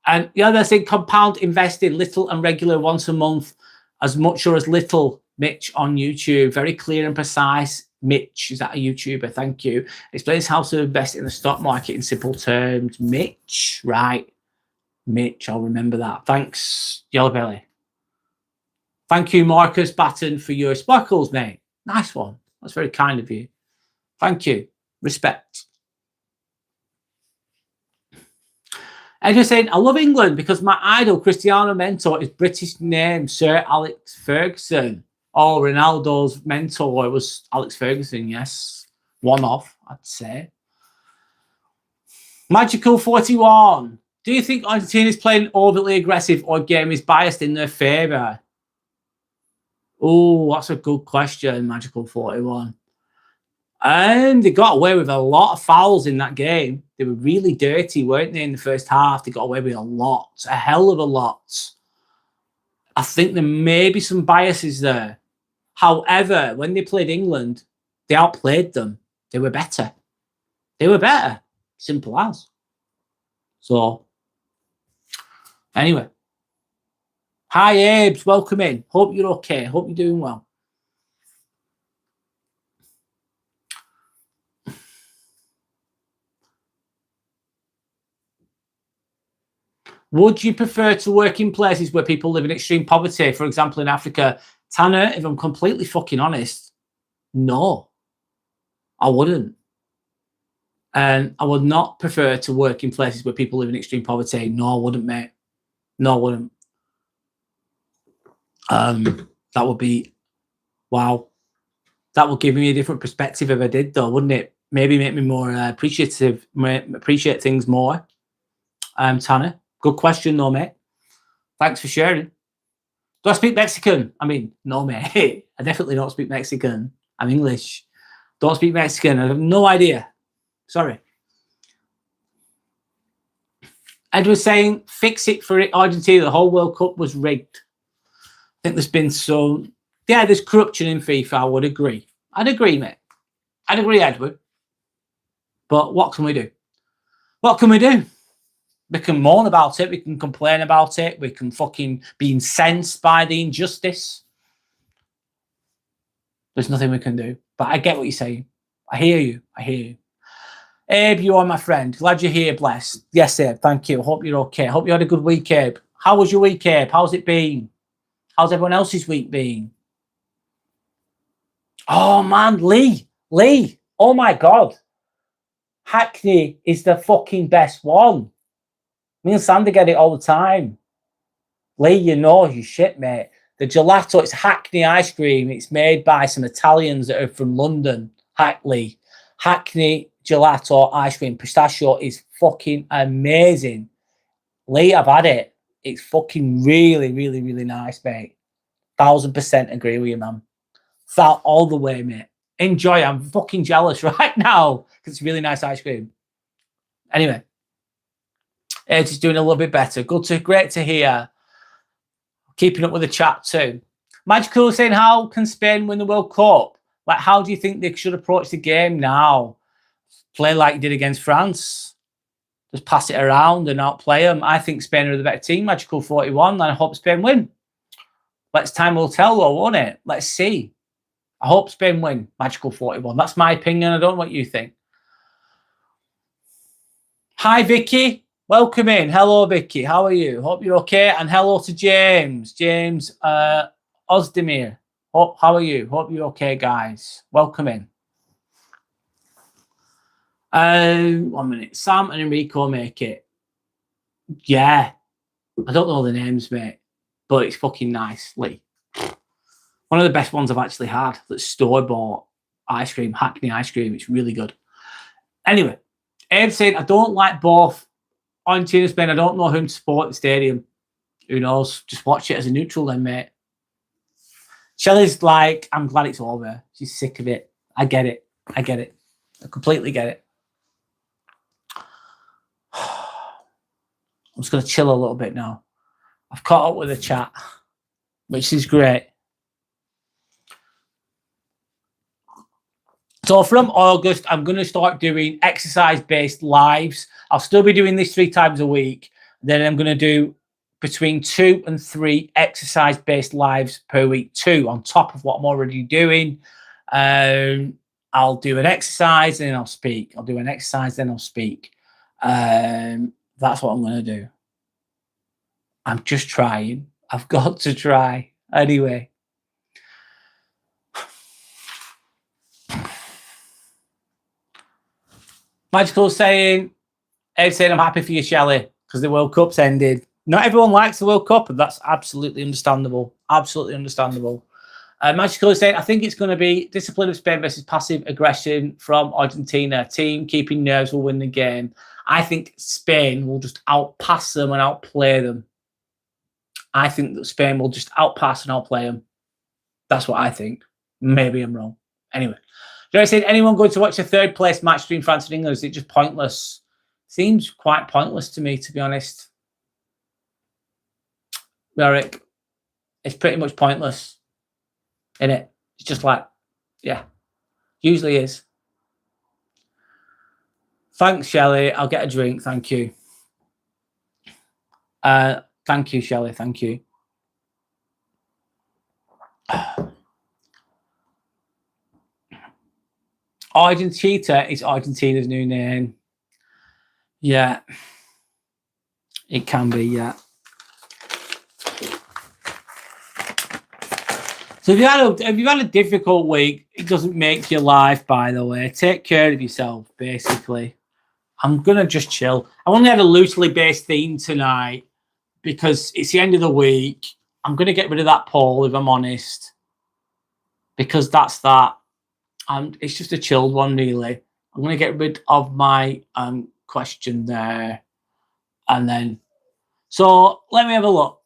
And the other thing, compound invested, little and regular once a month, as much or as little. Mitch on YouTube, very clear and precise. Mitch, is that a YouTuber? Thank you. Explains how to invest in the stock market in simple terms. Mitch, right. Mitch, I'll remember that. Thanks, Yellow Belly. Thank you, Marcus Batten, for your sparkles, mate. Nice one. That's very kind of you. Thank you. Respect. And just saying, I love England because my idol, Cristiano mentor, is British name, Sir Alex Ferguson. Oh, Ronaldo's mentor was Alex Ferguson, yes. One off, I'd say. Magical 41. Do you think Argentina is playing overly aggressive or game is biased in their favour? Oh, that's a good question, Magical 41. And they got away with a lot of fouls in that game. They were really dirty, weren't they, in the first half? They got away with a lot, a hell of a lot. I think there may be some biases there. However, when they played England, they outplayed them. They were better. They were better. Simple as. So, anyway. Hi, Abes. Welcome in. Hope you're okay. Hope you're doing well. Would you prefer to work in places where people live in extreme poverty, for example, in Africa? Tanner, if I'm completely fucking honest, no, I wouldn't. And I would not prefer to work in places where people live in extreme poverty. No, I wouldn't, mate. No, I wouldn't. That would be, wow. That would give me a different perspective if I did, though, wouldn't it? Maybe make me more appreciative, appreciate things more. Tanner, good question, though, mate. Thanks for sharing. Do I speak Mexican? I mean, no, mate. I definitely don't speak Mexican. I'm English. Don't speak Mexican. I have no idea. Sorry. Ed was saying, fix it for Argentina. The whole World Cup was rigged. I think there's been some... Yeah, there's corruption in FIFA. I would agree. I'd agree, mate. I'd agree, Edward. But what can we do? What can we do? We can moan about it. We can complain about it. We can fucking be incensed by the injustice. There's nothing we can do. But I get what you're saying. I hear you. I hear you. Abe, you are my friend. Glad you're here, blessed. Yes, Abe. Thank you. Hope you're okay. Hope you had a good week, Abe. How was your week, Abe? How's it been? How's everyone else's week been? Oh, man, Lee. Oh, my God. Hackney is the fucking best one. Me and Sandy get it all the time. Lee, you know your shit, mate. The gelato, it's Hackney ice cream. It's made by some Italians that are from London. Hackney gelato ice cream. Pistachio is fucking amazing. Lee, I've had it. It's fucking really, really, really nice, mate. 1000% agree with you, man. Felt all the way, mate. Enjoy. I'm fucking jealous right now because it's really nice ice cream. Anyway, it's just doing a little bit better. Great to hear. Keeping up with the chat too. Magical saying, how can Spain win the World Cup? Like, how do you think they should approach the game now? Play like you did against France. Just pass it around and outplay them. I think Spain are the better team, Magical 41, and I hope Spain win. Time will tell, though, won't it? Let's see. I hope Spain win, Magical 41. That's my opinion. I don't know what you think. Hi, Vicky. Welcome in. Hello, Vicky. How are you? Hope you're okay. And hello to James. James Ozdemir. How are you? Hope you're okay, guys. Welcome in. 1 minute. Sam and Enrico make it. Yeah. I don't know the names, mate. But it's fucking nice, Lee. One of the best ones I've actually had. That's store-bought ice cream. Hackney ice cream. It's really good. Anyway. Abe said, I don't like both Argentina and Spain. I don't know whom to support at the stadium. Who knows? Just watch it as a neutral then, mate. Shelley's like, I'm glad it's over. She's sick of it. I get it. I completely get it. I'm just going to chill a little bit now. I've caught up with the chat, which is great. So from August, I'm going to start doing exercise-based lives. I'll still be doing this 3 times a week. Then I'm going to do between 2 and 3 exercise-based lives per week, 2 on top of what I'm already doing. I'll do an exercise and then I'll speak. I'll do an exercise, then I'll speak. That's what I'm going to do. I'm just trying. I've got to try. Anyway. Magical saying, Ed saying, I'm happy for you, Shelley, because the World Cup's ended. Not everyone likes the World Cup, and that's absolutely understandable. Absolutely understandable. Magical is saying, I think it's going to be discipline of Spain versus passive aggression from Argentina. Team keeping nerves will win the game. I think Spain will just outpass them and outplay them. I think that Spain will just outpass and outplay them. That's what I think. Maybe I'm wrong. Anyway. Jerry said, anyone going to watch a 3rd place match between France and England? Is it just pointless? Seems quite pointless to me, to be honest. Eric, it's pretty much pointless, isn't it? It's just like, yeah, usually is. Thanks, Shelley. I'll get a drink. Thank you. Thank you, Shelley. Thank you. Argentina is Argentina's new name. Yeah. It can be, yeah. So if you've had a difficult week, it doesn't make your life, by the way. Take care of yourself, basically. I'm going to just chill. I only had a loosely based theme tonight because it's the end of the week. I'm going to get rid of that poll, if I'm honest, because that's that. And it's just a chilled one, really. I'm going to get rid of my question there. And then, so let me have a look.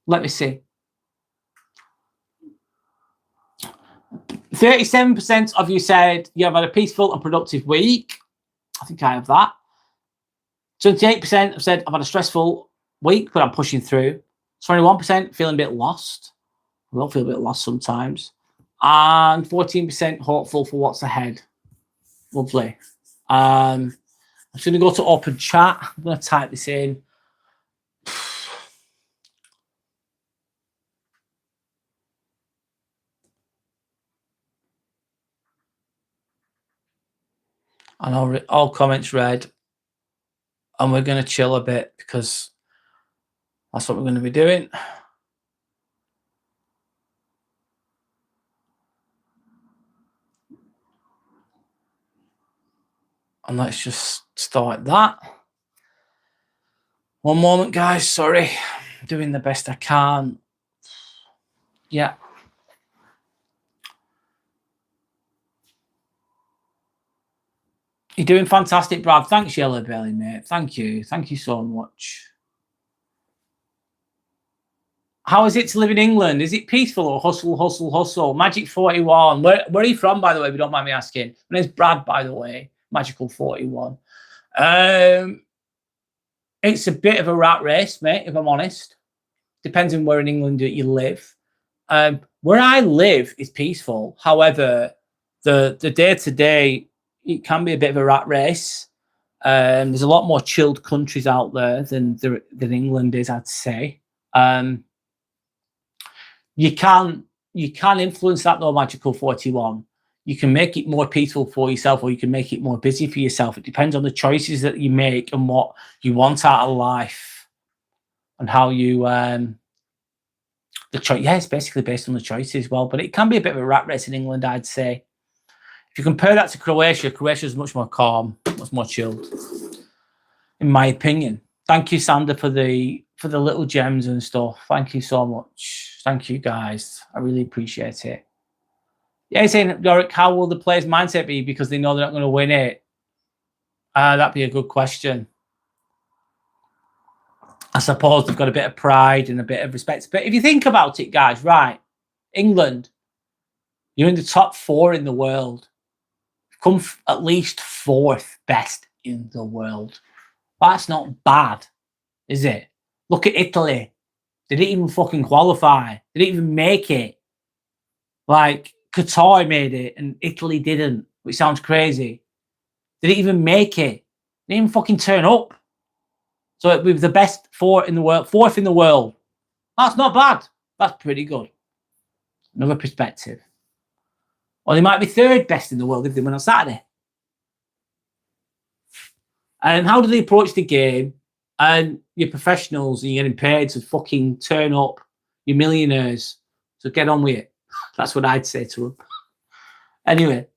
Let me see. 37% of you said you have had a peaceful and productive week. I think I have that. 28% have said I've had a stressful week, but I'm pushing through. 21% feeling a bit lost. I will feel a bit lost sometimes. And 14% hopeful for what's ahead. Lovely. I'm just going to go to open chat. I'm going to type this in. And all comments read. And we're going to chill a bit because that's what we're going to be doing. And let's just start that. One moment, guys. Sorry. I'm doing the best I can. Yeah. You're doing fantastic, Brad. Thanks, Yellow Belly, mate. Thank you. Thank you so much. How is it to live in England? Is it peaceful or hustle, hustle, hustle? Magic 41. Where are you from, by the way, if you don't mind me asking? My name's Brad, by the way. Magical 41. It's a bit of a rat race, mate, if I'm honest. Depends on where in England you live. Where I live is peaceful. However, the day-to-day, it can be a bit of a rat race. There's a lot more chilled countries out there than England is, I'd say. You can influence that though, Magical 41. You can make it more peaceful for yourself, or you can make it more busy for yourself. It depends on the choices that you make and what you want out of life, and how you it's basically based on the choices as well. But it can be a bit of a rat race in England, I'd say. If you compare that to Croatia, Croatia is much more calm, much more chilled, in my opinion. Thank you, Sander, for the little gems and stuff. Thank you so much. Thank you, guys. I really appreciate it. Yeah, he's saying, Yorick, how will the players' mindset be because they know they're not going to win it? That'd be a good question. I suppose they've got a bit of pride and a bit of respect. But if you think about it, guys, right, England, you're in the top 4 in the world. Come at least 4th best in the world. That's not bad, is it? Look at Italy. They didn't even fucking qualify. They didn't even make it. Like, Qatar made it and Italy didn't, which sounds crazy. They didn't even make it. They didn't even fucking turn up. So we were the best 4 in the world, 4th in the world. That's not bad. That's pretty good. Another perspective. Or they might be 3rd best in the world if they win on Saturday. And how do they approach the game? And you're professionals and you're getting paid to fucking turn up. You're millionaires. So get on with it. That's what I'd say to them. Anyway,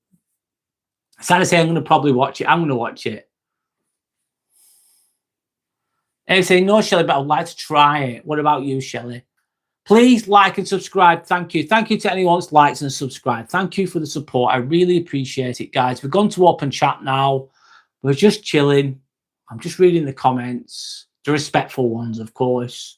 Saturday, I'm going to probably watch it. I'm going to watch it. And they say, no, Shelley, but I'd like to try it. What about you, Shelley? Please like and subscribe. Thank you. Thank you to anyone that's liked and subscribed. Thank you for the support. I really appreciate it, guys. We've gone to open chat now. We're just chilling. I'm just reading the comments. The respectful ones, of course.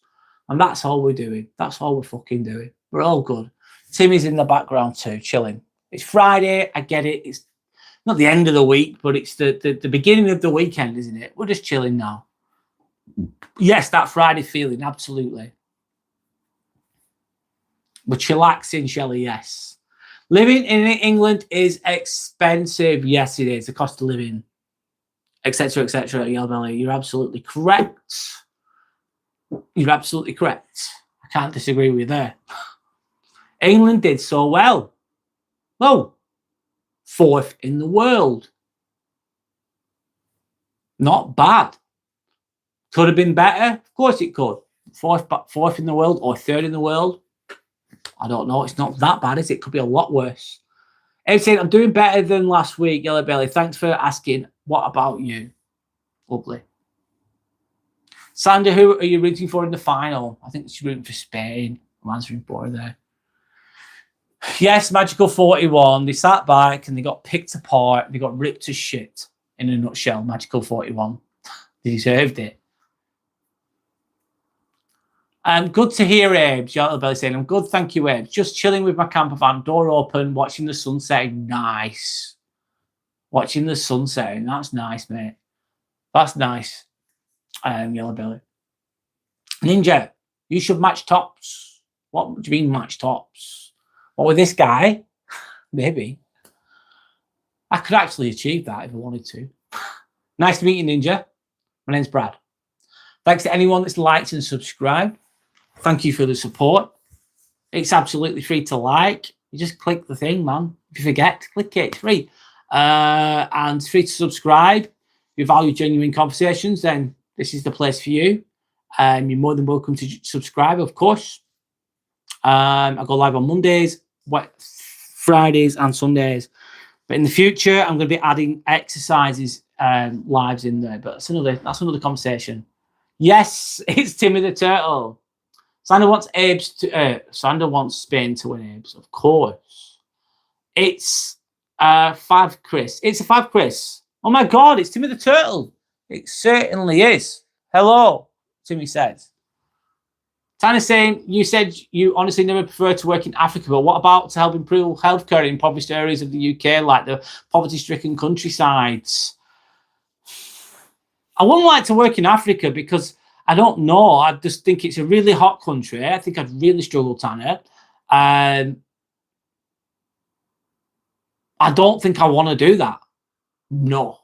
And that's all we're doing. That's all we're fucking doing. We're all good. Timmy's in the background too, chilling. It's Friday. I get it. It's not the end of the week, but it's the beginning of the weekend, isn't it? We're just chilling now. Yes, that Friday feeling, absolutely. We're chillaxing, Shelley, yes. Living in England is expensive. Yes, it is. The cost of living, etc., etc. Yellbelly, you're absolutely correct. You're absolutely correct. I can't disagree with you there. England did so well. Oh, 4th in the world. Not bad. Could have been better. Of course it could. 4th in the world or 3rd in the world. I don't know. It's not that bad, is it? It could be a lot worse. Saying, I'm doing better than last week, Yellow Belly. Thanks for asking. What about you? Lovely. Sander, who are you rooting for in the final? I think she's rooting for Spain. I'm answering for her there. Yes, Magical 41. They sat back and they got picked apart. They got ripped to shit, in a nutshell. Magical 41. They deserved it. Good to hear, Abe. Yellow Belly saying, I'm good, thank you, Abe. Just chilling with my camper van, door open, watching the sun setting. Nice. Watching the sun setting. That's nice, mate. That's nice. Yellow Belly. Ninja, you should match tops. What do you mean match tops? What with this guy? Maybe. I could actually achieve that if I wanted to. Nice to meet you, Ninja. My name's Brad. Thanks to anyone that's liked and subscribed. Thank you for the support. It's absolutely free to like. You just click the thing, man. If you forget, click it. It's free. And it's free to subscribe. you value genuine conversations, then this is the place for you. You're more than welcome to subscribe, of course. I go live on Mondays, Fridays, and Sundays. But in the future, I'm going to be adding exercises lives in there. But that's another conversation. Yes, it's Timmy the Turtle. Sander wants Spain to win Abes, of course. It's 5 Chris. It's a 5 Chris. Oh my God, it's Timmy the Turtle. It certainly is. Hello, Timmy says. Tanya's saying, you said you honestly never prefer to work in Africa, but what about to help improve healthcare in impoverished areas of the UK, like the poverty-stricken countrysides? I wouldn't like to work in Africa because I don't know. I just think it's a really hot country. I think I'd really struggle, Tanya. I don't think I want to do that. No.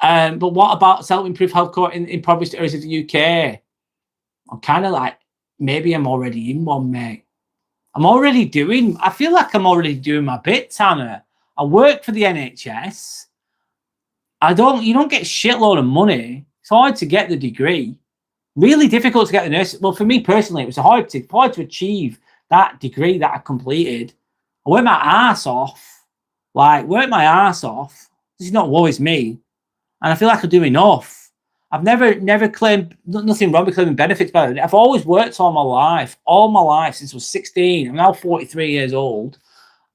But what about self-improve healthcare in impoverished areas of the UK? I'm kind of like, maybe I'm already in one, mate. I feel like I'm already doing my bit, Tanner. I work for the NHS. You don't get a shitload of money. It's hard to get the degree. Really difficult to get the nurse. Well, for me personally, it was hard to achieve that degree that I completed. I worked my ass off. This is not always me. And I feel like I do enough. I've never claimed, nothing wrong with claiming benefits, but I've always worked all my life since I was 16. I'm now 43 years old.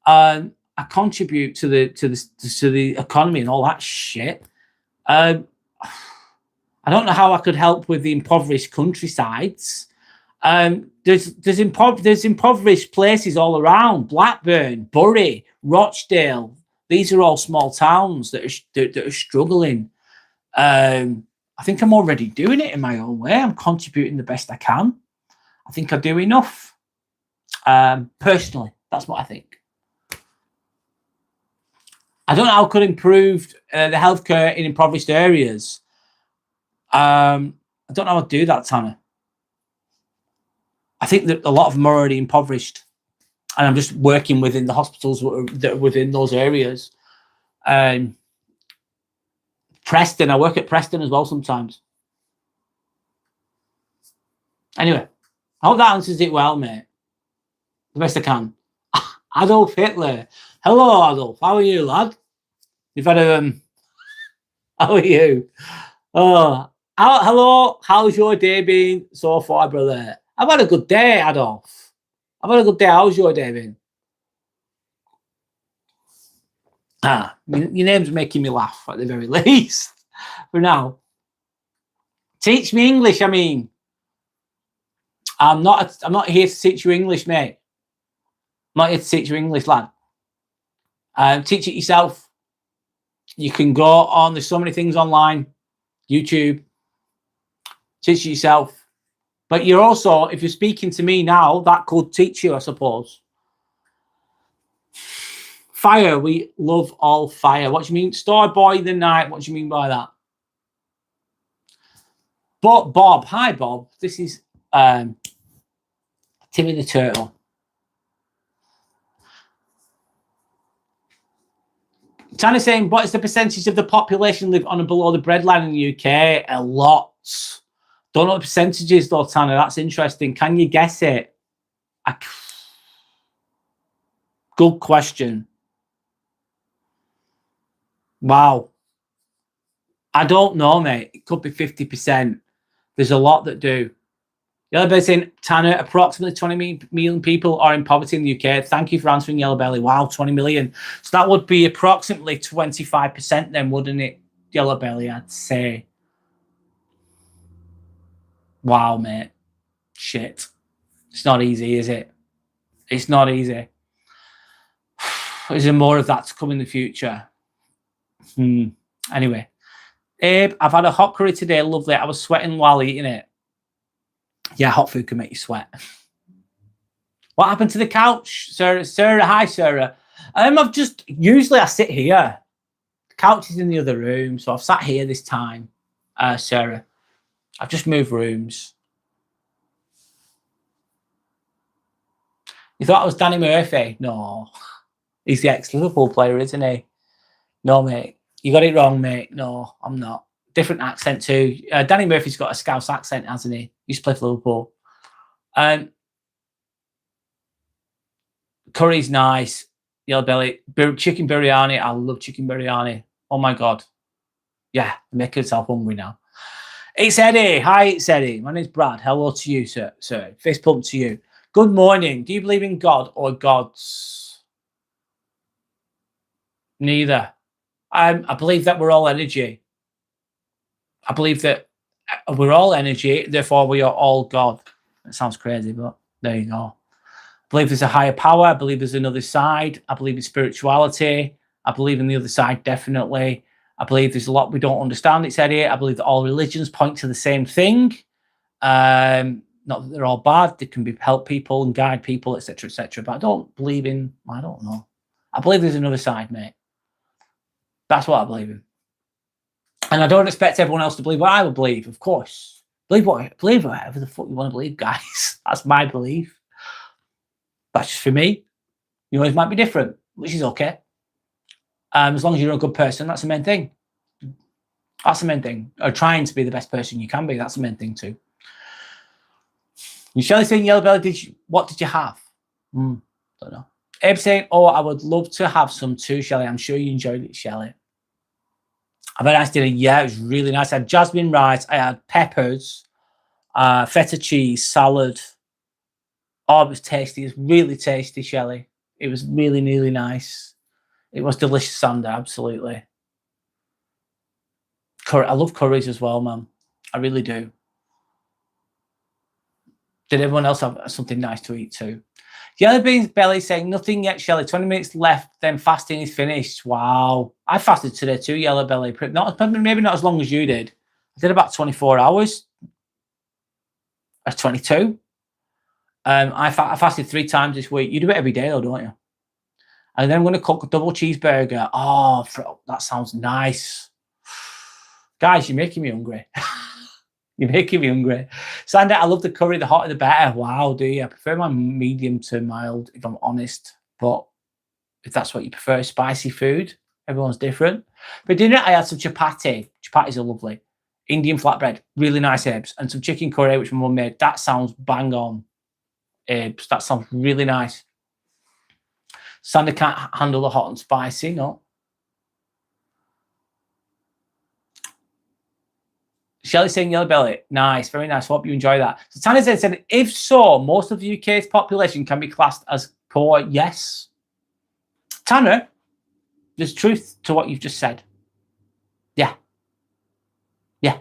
I contribute to the economy and all that shit. I don't know how I could help with the impoverished countrysides. There's impoverished places all around. Blackburn, Bury, Rochdale. These are all small towns that are struggling. I think I'm already doing it in my own way. I'm contributing the best I can. I think I do enough. Personally, that's what I think. I don't know how I could improve the healthcare in impoverished areas. I don't know how to do that, Tanner. I think that a lot of them are already impoverished. And I'm just working within the hospitals that are within those areas. Preston, I work at Preston as well sometimes. Anyway, I hope that answers it well, mate. The best I can. Adolf Hitler. Hello, Adolf. How are you, lad? You've had how are you? Oh, hello. How's your day been so far, brother? I've had a good day, Adolf. I've had a good day. How's your day been? Your name's making me laugh at the very least. For now, teach me English. I mean, I'm not here to teach you English, mate. I'm not here to teach you English, lad. Teach it yourself. You can go on. There's so many things online, YouTube. Teach it yourself. But you're also, if you're speaking to me now, that could teach you, I suppose. Fire, we love all fire. What do you mean? Star boy the night. What do you mean by that? But Bob, hi Bob. This is Timmy the Turtle. Tanya saying, what is the percentage of the population live on and below the breadline in the UK? A lot. Don't know what percentages though, Tanya. That's interesting. Can you guess it? Good question. Wow. I don't know, mate. It could be 50%. There's a lot that do. Yellow Belly saying, Tanner, approximately 20 million people are in poverty in the UK. Thank you for answering, Yellow Belly. Wow, 20 million. So that would be approximately 25% then, wouldn't it, Yellow Belly, I'd say. Wow, mate. Shit. It's not easy, is it? It's not easy. Is there more of that to come in the future? Anyway. Abe, I've had a hot curry today. Lovely. I was sweating while eating it. Yeah, hot food can make you sweat. What happened to the couch, Sarah? Sarah, hi, Sarah. Usually I sit here. The couch is in the other room, so I've sat here this time, Sarah. I've just moved rooms. You thought I was Danny Murphy? No. He's the ex-Liverpool player, isn't he? No, mate. You got it wrong, mate. No, I'm not. Different accent too. Danny Murphy's got a Scouse accent, hasn't he? He used to play for Liverpool. Curry's nice. Yellow belly. Chicken biryani. I love chicken biryani. Oh my God. Yeah, making myself hungry now. It's Eddie. Hi, it's Eddie. My name's Brad. Hello to you, sir. Fist pump to you. Good morning. Do you believe in God or gods? Neither. I believe that we're all energy. I believe that we're all energy, therefore we are all God. That sounds crazy, but there you go. I believe there's a higher power. I believe there's another side. I believe in spirituality. I believe in the other side, definitely. I believe there's a lot we don't understand. It's Eddie. I believe that all religions point to the same thing. Not that they're all bad. They can help people and guide people, etc., etc. But I don't believe in, I don't know. I believe there's another side, mate. That's what I believe in. And I don't expect everyone else to believe what I would believe, of course. Believe whatever the fuck you want to believe, guys. That's my belief. That's just for me. Yours might be different, which is okay. As long as you're a good person, that's the main thing. That's the main thing. Or trying to be the best person you can be. That's the main thing too. Shelley saying, Yellow Belly, what did you have? Don't know. Abe saying, oh, I would love to have some too, Shelley. I'm sure you enjoyed it, Shelley. I've had a nice dinner. Yeah, it was really nice. I had jasmine rice. I had peppers, feta cheese, salad. Oh, it was tasty. It was really tasty, Shelley. It was really, really nice. It was delicious, Sander, absolutely. Curry. I love curries as well, man. I really do. Did everyone else have something nice to eat too? Yellow Beans Belly saying, nothing yet, Shelley. 20 minutes left, then fasting is finished. Wow. I fasted today too, Yellow Belly. Maybe not as long as you did. I did about 24 hours. Or 22. I fasted 3 times this week. You do it every day though, don't you? And then I'm going to cook a double cheeseburger. Oh, that sounds nice. Guys, you're making me hungry. You're making me hungry. Sander, I love the curry. The hotter the better. Wow, do you? I prefer my medium to mild, if I'm honest. But if that's what you prefer, spicy food, everyone's different. For dinner, I had some chapati. Chapatis are lovely. Indian flatbread, really nice herbs. And some chicken curry, which my mum made. That sounds bang on. Herbs, that sounds really nice. Sander can't handle the hot and spicy, no. Shelley saying Yellow Belly, nice, very nice. Hope you enjoy that. So Tanner said, if so, most of the UK's population can be classed as poor. Yes. Tanner, there's truth to what you've just said. Yeah. Yeah.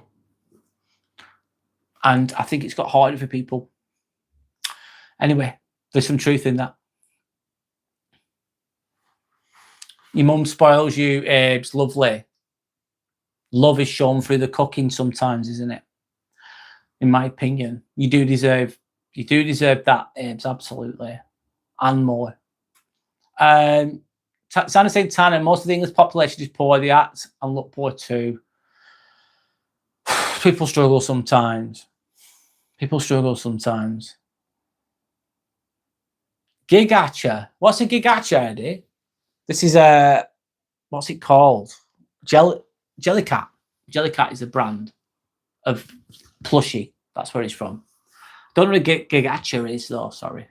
And I think it's got harder for people. Anyway, there's some truth in that. Your mum spoils you, it's lovely. Love is shown through the cooking sometimes, isn't it? In my opinion, you do deserve that, Abe's, absolutely, and more. Santa saying, Tanner, most of the English population is poor. They act and look poor too. People struggle sometimes. People struggle sometimes. Gigacha. What's a gigacha, Eddie? This is a, what's it called? Jellycat. Jellycat is a brand of plushie. That's where it's from. Don't know what a gigacha is though, sorry.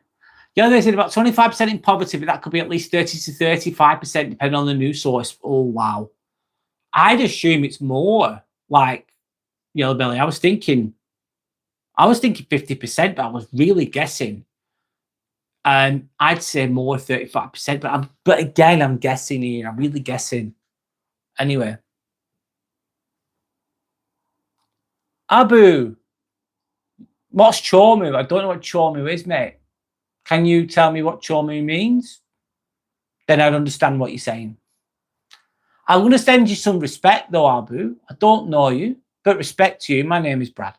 Yeah, they said about 25% in poverty, but that could be at least 30 to 35% depending on the news source. Oh, wow. I'd assume it's more like Yellow Belly. I was thinking 50%, but I was really guessing. And I'd say more 35%, but again, I'm guessing here. I'm really guessing. Anyway. Abu, what's chomu? I don't know what chomu is, mate. Can you tell me what chomu means? Then I'd understand what you're saying. I'm going to send you some respect, though, Abu. I don't know you, but respect to you. My name is Brad.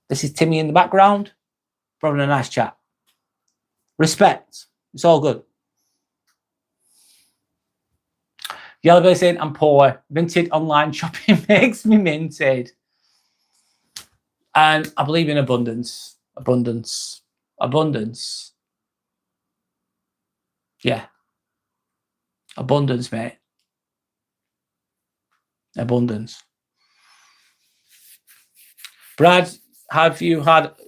This is Timmy in the background. We're having a nice chat. Respect. It's all good. Yellow Belly saying, I'm poor. Vinted online shopping makes me minted. And I believe in abundance. Abundance. Abundance. Yeah. Abundance, mate. Abundance. Brad, have you got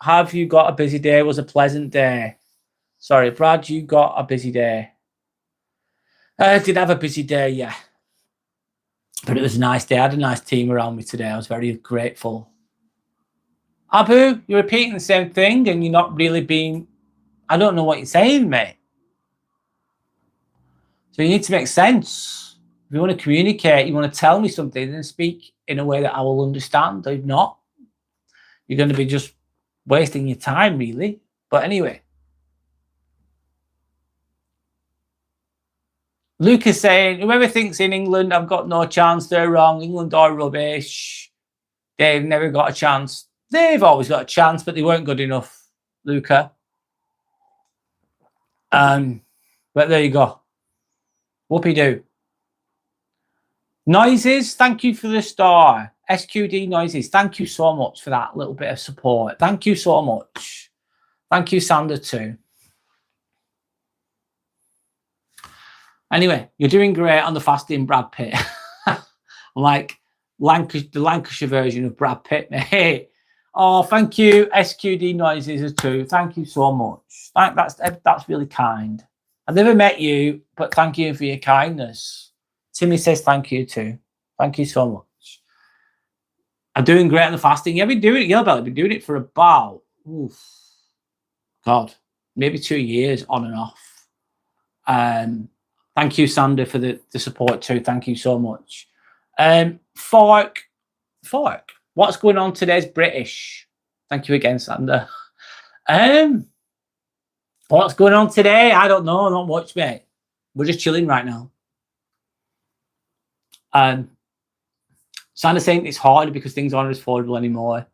a busy day? It was a pleasant day. Sorry, Brad, you got a busy day. I did have a busy day, yeah. But it was a nice day. I had a nice team around me today. I was very grateful. Abu, you're repeating the same thing and you're not really being... I don't know what you're saying, mate. So you need to make sense. If you want to communicate, you want to tell me something, then speak in a way that I will understand. If not, you're going to be just wasting your time, really. But anyway. Luke is saying, whoever thinks in England I've got no chance, they're wrong. England are rubbish. They've never got a chance. They've always got a chance, but they weren't good enough, Luca. But there you go. Whoopie-doo. Noises, thank you for the star. SQD Noises, thank you so much for that little bit of support. Thank you so much. Thank you, Sander, too. Anyway, you're doing great on the fasting Brad Pitt. Like the Lancashire version of Brad Pitt. Hey, oh, thank you, SQD Noises too. Thank you so much. That's really kind. I've never met you, but thank you for your kindness. Timmy says thank you too. Thank you so much. I'm doing great on the fasting. Yeah, I've been doing it, Yellowbelly. I've been doing it for about, God, maybe 2 years on and off. Thank you, Sander, for the support too. Thank you so much. Fork. What's going on today's British? Thank you again, Sander. What's going on today? I don't know. Not much, mate. We're just chilling right now. Sander's saying it's hard because things aren't as affordable anymore.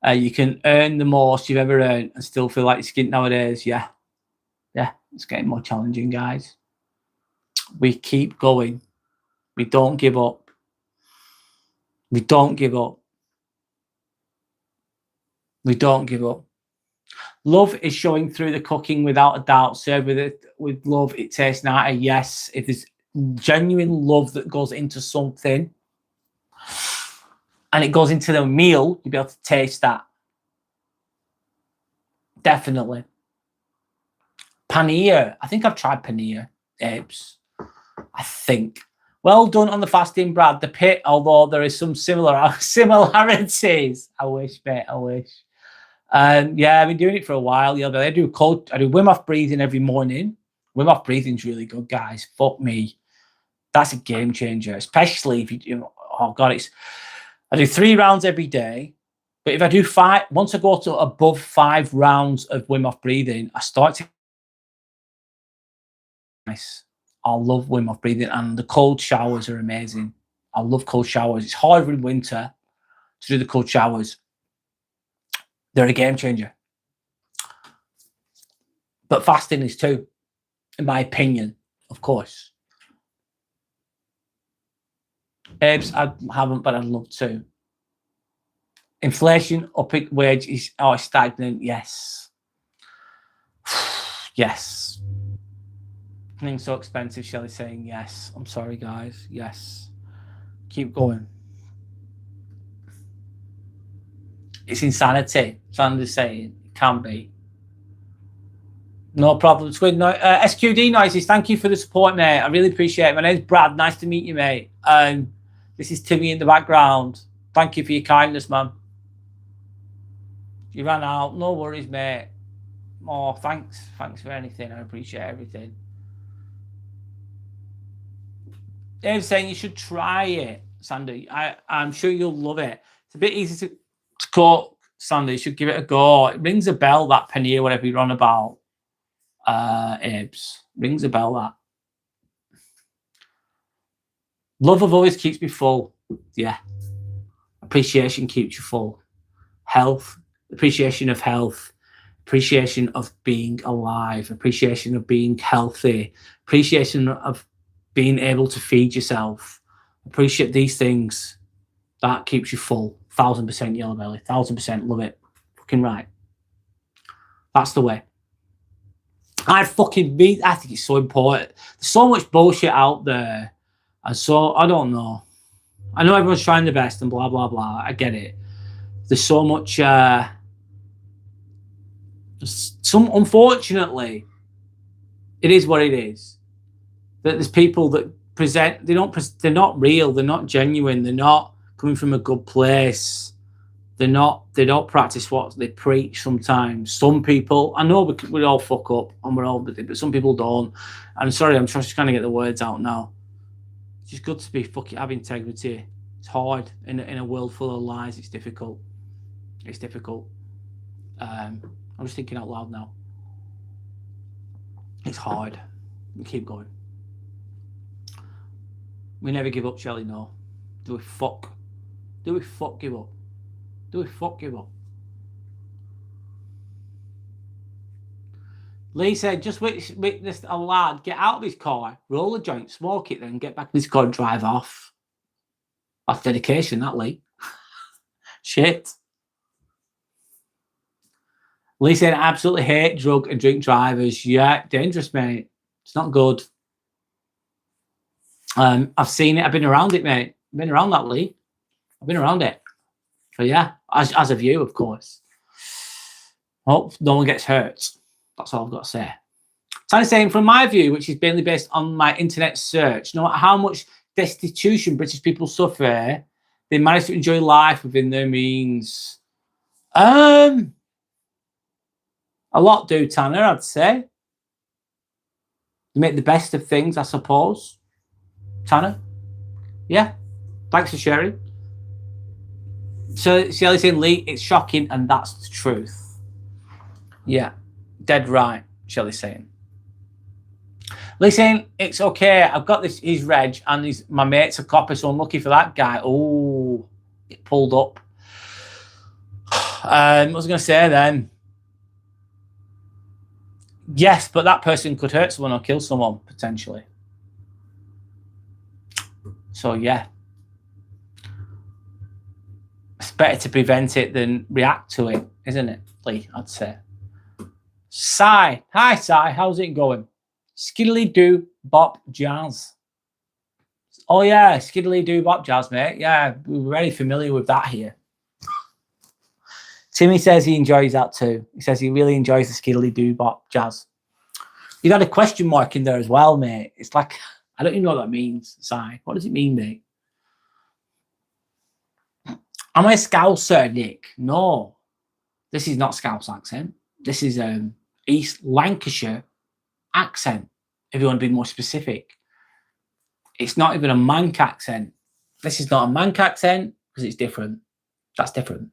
You can earn the most you've ever earned and still feel like you're skint nowadays. Yeah, it's getting more challenging, guys. We keep going. We don't give up. We don't give up. We don't give up. Love is showing through the cooking without a doubt. Serve with love, it tastes nicer. Yes, if there's genuine love that goes into something and it goes into the meal, you'll be able to taste that. Definitely. Paneer. I think I've tried paneer, Abes. I think. Well done on the fasting, Brad. The Pit, although there is some similarities. I wish, mate. I wish. Yeah, I've been doing it for a while. Yeah, I do Wim Hof breathing every morning. Wim Hof breathing's really good, guys. Fuck me. That's a game changer, especially if you know, oh God, I do 3 rounds every day. But if I do 5, once I go to above 5 rounds of Wim Hof breathing, I start to nice. I love Wim Hof breathing, and the cold showers are amazing. I love cold showers. It's harder in winter to do the cold showers. They're a game changer. But fasting is too, in my opinion, of course. Abes, I haven't, but I'd love to. Inflation, upping wage is stagnant. Yes. Yes. Things so expensive, Shelley's saying yes. I'm sorry, guys. Yes. Keep going. It's insanity. Sander's saying it can be. No problem. Squid. No, SQD Noises, thank you for the support, mate. I really appreciate it. My name's Brad. Nice to meet you, mate. This is Timmy in the background. Thank you for your kindness, man. You ran out. No worries, mate. Oh, thanks. Thanks for anything. I appreciate everything. Dave's saying you should try it, Sandy. I'm sure you'll love it. It's a bit easy to cook, Sandy. You should give it a go. It rings a bell, that paneer, whatever you're on about. Abes. Rings a bell, that. Love of always keeps me full. Yeah. Appreciation keeps you full. Health. Appreciation of health. Appreciation of being alive. Appreciation of being healthy. Appreciation of being able to feed yourself. Appreciate these things. That keeps you full. 1000% Yellow Belly. 1000% love it. Fucking right. That's the way. I think it's so important. There's so much bullshit out there. And so, I don't know. I know everyone's trying their best and blah, blah, blah. I get it. There's so much, unfortunately, it is what it is. That there's people that present, they're not real, they're not genuine, they're not coming from a good place. They don't practice what they preach sometimes. Some people, I know we all fuck up and but some people don't. And sorry, I'm just trying to get the words out now. It's just good to be have integrity. It's hard in a world full of lies. It's difficult. It's difficult. I'm just thinking out loud now. It's hard. We keep going. We never give up, Shelley. No. Do we fuck give up? Do we fuck give up? Lee said, just witnessed a lad get out of his car, roll a joint, smoke it, then get back in his car and drive off. That's dedication, that, Lee. Shit. Lee said, I absolutely hate drug and drink drivers. Yeah, dangerous, mate. It's not good. I've seen it. I've been around it, mate. I've been around that, Lee. I've been around it. So yeah, as have you, of course. Hope no one gets hurt. That's all I've got to say. Tiny saying, from my view, which is mainly based on my internet search, no matter how much destitution British people suffer, they manage to enjoy life within their means. A lot do, Tanner, I'd say. They make the best of things, I suppose. Tanner? Yeah. Thanks for sharing. So Shelley's saying, Lee, it's shocking, and that's the truth. Yeah, dead right, Shelley's saying. Lee's saying, it's okay, I've got this, he's reg, and my mate's a copper, so I'm lucky for that guy. Oh, it pulled up. I was going to say then, yes, but that person could hurt someone or kill someone, potentially. So, yeah. It's better to prevent it than react to it, isn't it, Lee? I'd say. Sai. Hi, Sai. How's it going? Skiddly doo bop jazz. Oh, yeah. Skiddly doo bop jazz, mate. Yeah, we're very familiar with that here. Timmy says he enjoys that too. He says he really enjoys the skiddly doo bop jazz. You've had a question mark in there as well, mate. It's like, I don't even know what that means, Sai. What does it mean, mate? Am I a Scouser, Nick? No. This is not Scouse accent. This is East Lancashire accent, if you want to be more specific. It's not even a Manc accent. This is not a Manc accent because it's different. That's different.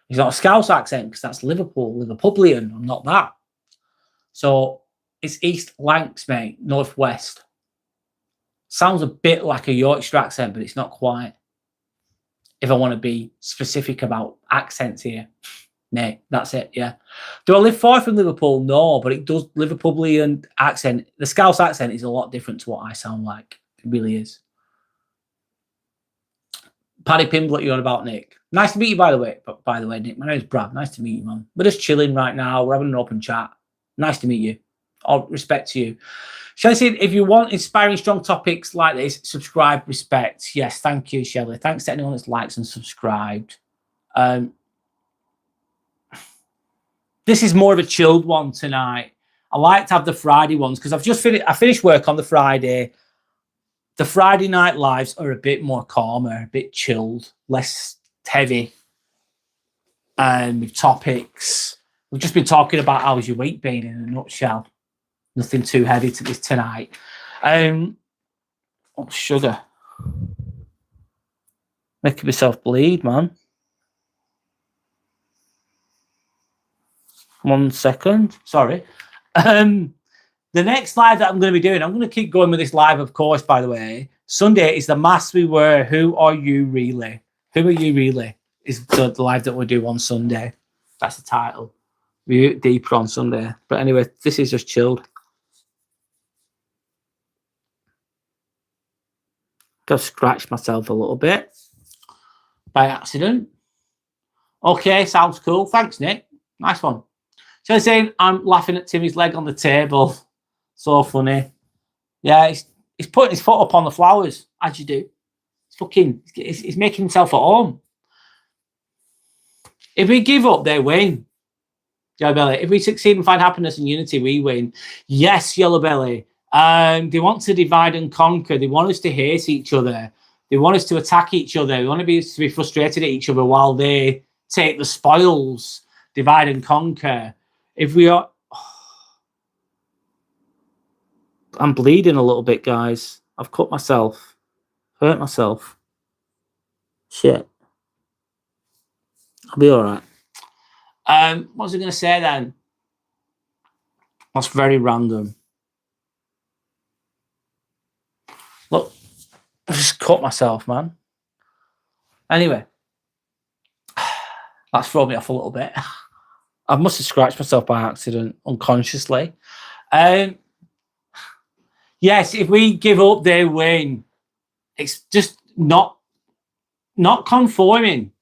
It's not a Scouse accent because that's Liverpool, Liverpudlian. I'm not that. So it's East Lancs, mate, northwest. Sounds a bit like a Yorkshire accent, but it's not quite. If I want to be specific about accents here. Mate, that's it, yeah. Do I live far from Liverpool? No, but it does. Liverpudlian accent, the Scouse accent is a lot different to what I sound like. It really is. Paddy Pimblett, you're on about, Nick. Nice to meet you, by the way. Nick, my name's Brad. Nice to meet you, man. We're just chilling right now. We're having an open chat. Nice to meet you. All respect to you. Shelley said, if you want inspiring, strong topics like this, subscribe, respect. Yes, thank you, Shelley. Thanks to anyone that's liked and subscribed. This is more of a chilled one tonight. I like to have the Friday ones because I finished work on the Friday. The Friday night lives are a bit more calmer, a bit chilled, less heavy. With topics. We've just been talking about how's your week been in a nutshell. Nothing too heavy to this tonight. Oh, sugar. Making myself bleed, man. 1 second. Sorry. The next live that I'm going to be doing, I'm going to keep going with this live, of course, by the way. Sunday is the Mass We Were. Who Are You Really? Who Are You Really? Is the live that we'll do on Sunday. That's the title. We're deeper on Sunday. But anyway, this is just chilled. Just scratched myself a little bit by accident. Okay, sounds cool. Thanks, Nick. Nice one. So I'm saying I'm laughing at Timmy's leg on the table. So funny. Yeah, he's putting his foot up on the flowers, as you do. He's he's making himself at home. If we give up, they win. Yellow Belly. If we succeed and find happiness and unity, we win. Yes, Yellow Belly. They want to divide and conquer. They want us to hate each other. They want us to attack each other. They want to be frustrated at each other while they take the spoils. Divide and conquer. If we are... I'm bleeding a little bit, guys. I've cut myself. Hurt myself. Shit. I'll be all right. What was I going to say then? That's very random. Look, I just cut myself, man. Anyway, that's thrown me off a little bit. I must have scratched myself by accident, unconsciously. Yes, if we give up, they win. It's just not conforming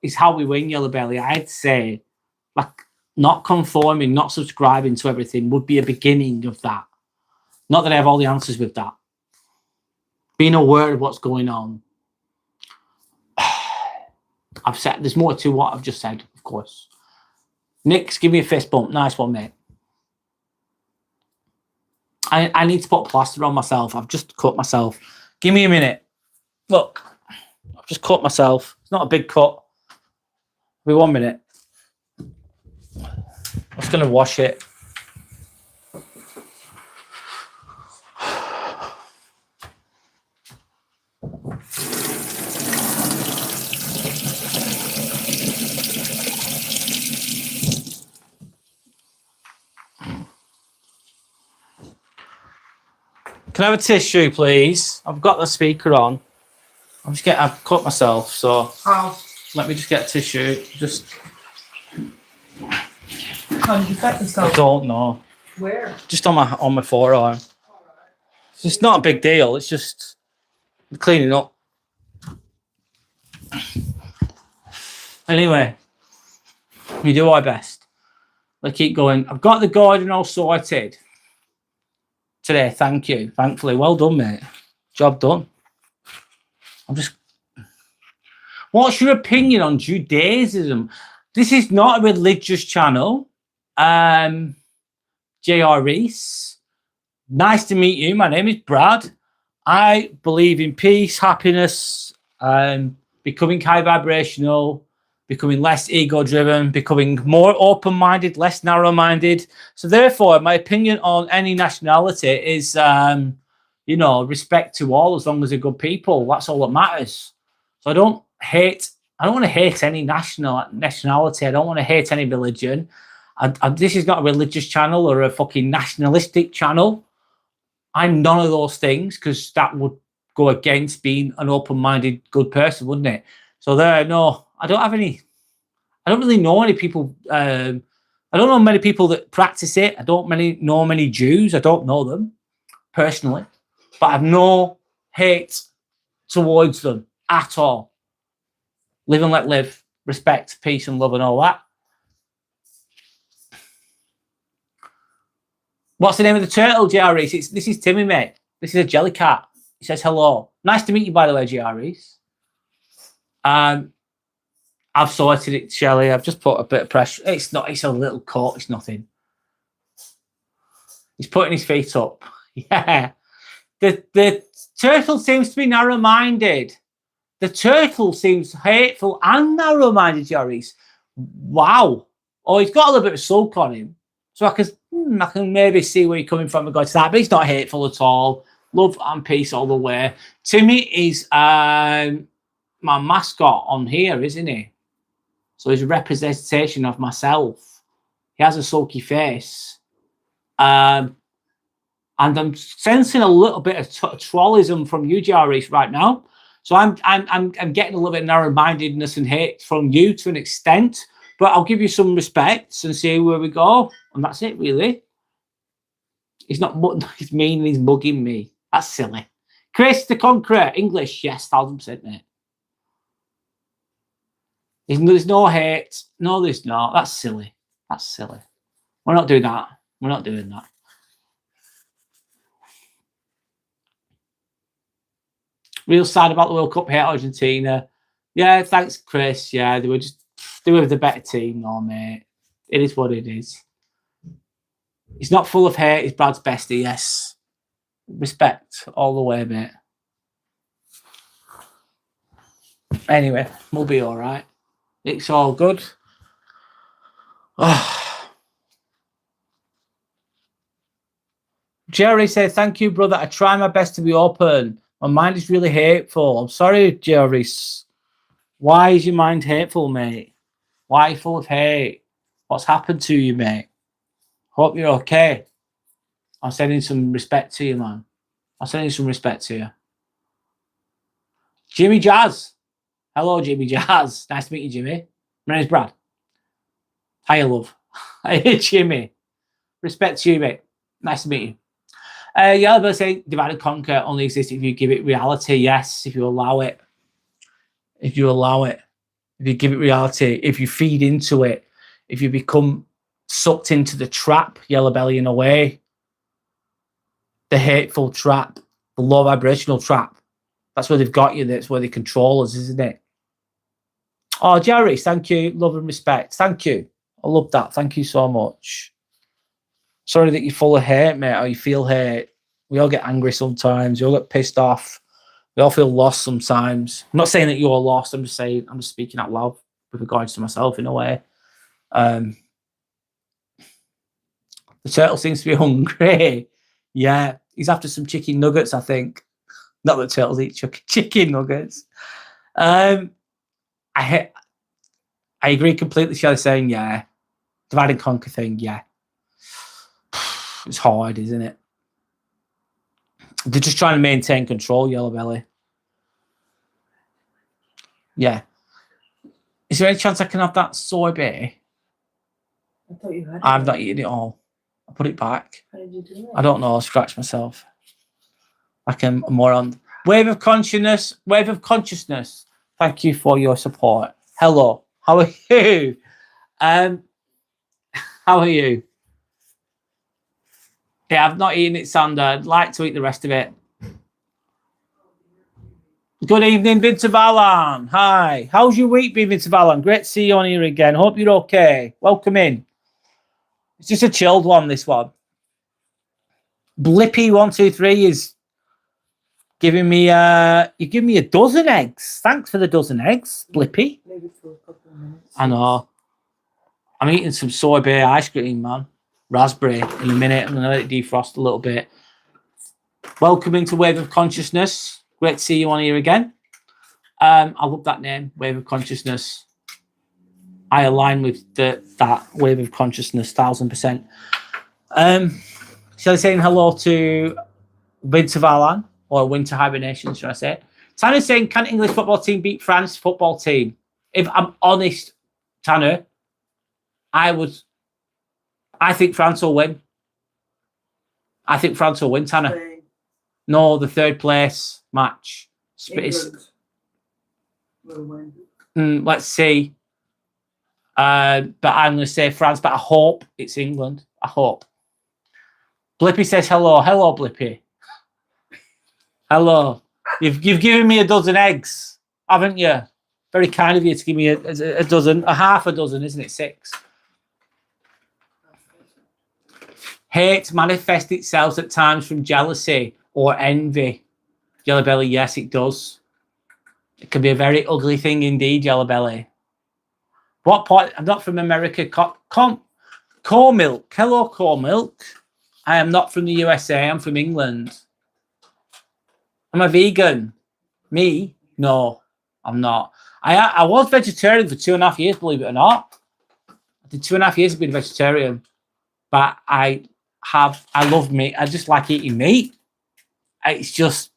is how we win, Yellow Belly. I'd say, like, not conforming, not subscribing to everything would be a beginning of that. Not that I have all the answers with that. Being aware of what's going on. I've said there's more to what I've just said, of course. Nick's give me a fist bump. Nice one, mate. I need to put plaster on myself. I've just cut myself. Give me a minute. Look, I've just cut myself. It's not a big cut. Be 1 minute. I'm just going to wash it. Can I have a tissue, please? I've got the speaker on. I've cut myself, so let me just get a tissue. Just. How did you cut yourself? I don't know. Where? Just on my forearm. It's not a big deal. It's just cleaning up. Anyway, we do our best. Let's keep going. I've got the garden all sorted today. Thank you. Thankfully, well done, mate. Job done. What's your opinion on Judaism? This is not a religious channel. J.R. Reese. Nice to meet you. My name is Brad. I believe in peace, happiness, becoming high vibrational, becoming less ego-driven, becoming more open-minded, less narrow-minded. So therefore, my opinion on any nationality is, respect to all as long as they're good people. That's all that matters. So I don't want to hate any nationality. I don't want to hate any religion. This is not a religious channel or a fucking nationalistic channel. I'm none of those things because that would go against being an open-minded, good person, wouldn't it? So I don't really know any people. I don't know many people that practice it. I don't know many Jews. I don't know them personally, but I've no hate towards them at all. Live and let live. Respect, peace, and love, and all that. What's the name of the turtle, JRE? This is Timmy, mate. This is a jellycat. He says hello. Nice to meet you, by the way, JRE. I've sorted it, Shelley. I've just put a bit of pressure. It's a little cut. It's nothing. He's putting his feet up. Yeah. The turtle seems to be narrow-minded. The turtle seems hateful and narrow-minded, Joris. Wow. Oh, he's got a little bit of sulk on him. So I can maybe see where you're coming from and go to that. But he's not hateful at all. Love and peace all the way. Timmy is my mascot on here, isn't he? So he's a representation of myself. He has a sulky face. And I'm sensing a little bit of trollism from you, Jaris, right now. So I'm getting a little bit of narrow-mindedness and hate from you to an extent, but I'll give you some respect and see where we go. And that's it, really. He's mean and he's mugging me. That's silly. Chris the Conqueror, English, yes, 1000%, mate. There's no hate. No, there's not. That's silly. That's silly. We're not doing that. We're not doing that. Real sad about the World Cup here, Argentina. Yeah, thanks, Chris. Yeah, they were the better team, no, mate. It is what it is. He's not full of hate. He's Brad's bestie, yes. Respect all the way, mate. Anyway, we'll be all right. It's all good. Oh. Jerry said, thank you, brother. I try my best to be open. My mind is really hateful. I'm sorry, Jerry. Why is your mind hateful, mate? Why are you full of hate? What's happened to you, mate? Hope you're okay. I'm sending some respect to you, man. I'm sending some respect to you. Jimmy Jazz. Hello, Jimmy Jazz. Nice to meet you, Jimmy. My name's Brad. Hiya, love. Hey, Jimmy. Respect to you, mate. Nice to meet you. Yellow saying divide and conquer only exists if you give it reality. Yes, if you allow it. If you allow it. If you give it reality. If you feed into it. If you become sucked into the trap, yellow belly in a way. The hateful trap. The low vibrational trap. That's where they've got you. That's where they control us, isn't it? Oh, Jerry, thank you. Love and respect. Thank you. I love that. Thank you so much. Sorry that you're full of hate, mate, or you feel hate. We all get angry sometimes. We all get pissed off. We all feel lost sometimes. I'm not saying that you're lost. I'm just speaking out loud with regards to myself in a way. The turtle seems to be hungry. Yeah, he's after some chicken nuggets, I think. Not that turtles eat chicken nuggets. I agree completely. Shelley saying, yeah. Divide and conquer thing, yeah. It's hard, isn't it? They're just trying to maintain control, yellow belly. Yeah. Is there any chance I can have that sorbet? I thought you had it. I've not eaten it all. I put it back. How did you do it? I don't know. I scratched myself. Like a moron. Wave of consciousness. Wave of consciousness. Thank you for your support. Hello. How are you? How are you? Yeah, I've not eaten it, Sander. I'd like to eat the rest of it. Good evening, Vince Vallan. Hi. How's your week been, Vince Vallan? Great to see you on here again. Hope you're okay. Welcome in. It's just a chilled one, this one. Blippy123 is giving me you give me a dozen eggs. Thanks for the dozen eggs, Blippy. Leave it for a couple of minutes. I know. I'm eating some sorbet ice cream, man. Raspberry in a minute. I'm going to let it defrost a little bit. Welcome into Wave of Consciousness. Great to see you on here again. I love that name, Wave of Consciousness. I align with that Wave of Consciousness, 1000%. Shall I say hello to Winter Vallan, or Winter Hibernation, should I say? Tanner's saying, can English football team beat France football team? If I'm honest, Tanner, I think France will win. I think France will win, Tanner. Spain. No, the third place match. England will win. Let's see. But I'm going to say France, but I hope it's England. I hope. Blippy says hello. Hello, Blippy. Hello. You've given me a dozen eggs, haven't you? Very kind of you to give me a dozen, a half a dozen, isn't it? 6. Hate manifests itself at times from jealousy or envy. Yellow belly, yes, it does. It can be a very ugly thing indeed, yellow belly. What part? I'm not from America. Core milk. Hello, core milk. I am not from the USA. I'm from England. I'm a vegan. Me? No, I'm not. I was vegetarian for 2.5 years, believe it or not. I did 2.5 years of being vegetarian. But I love meat. I just like eating meat. It's just,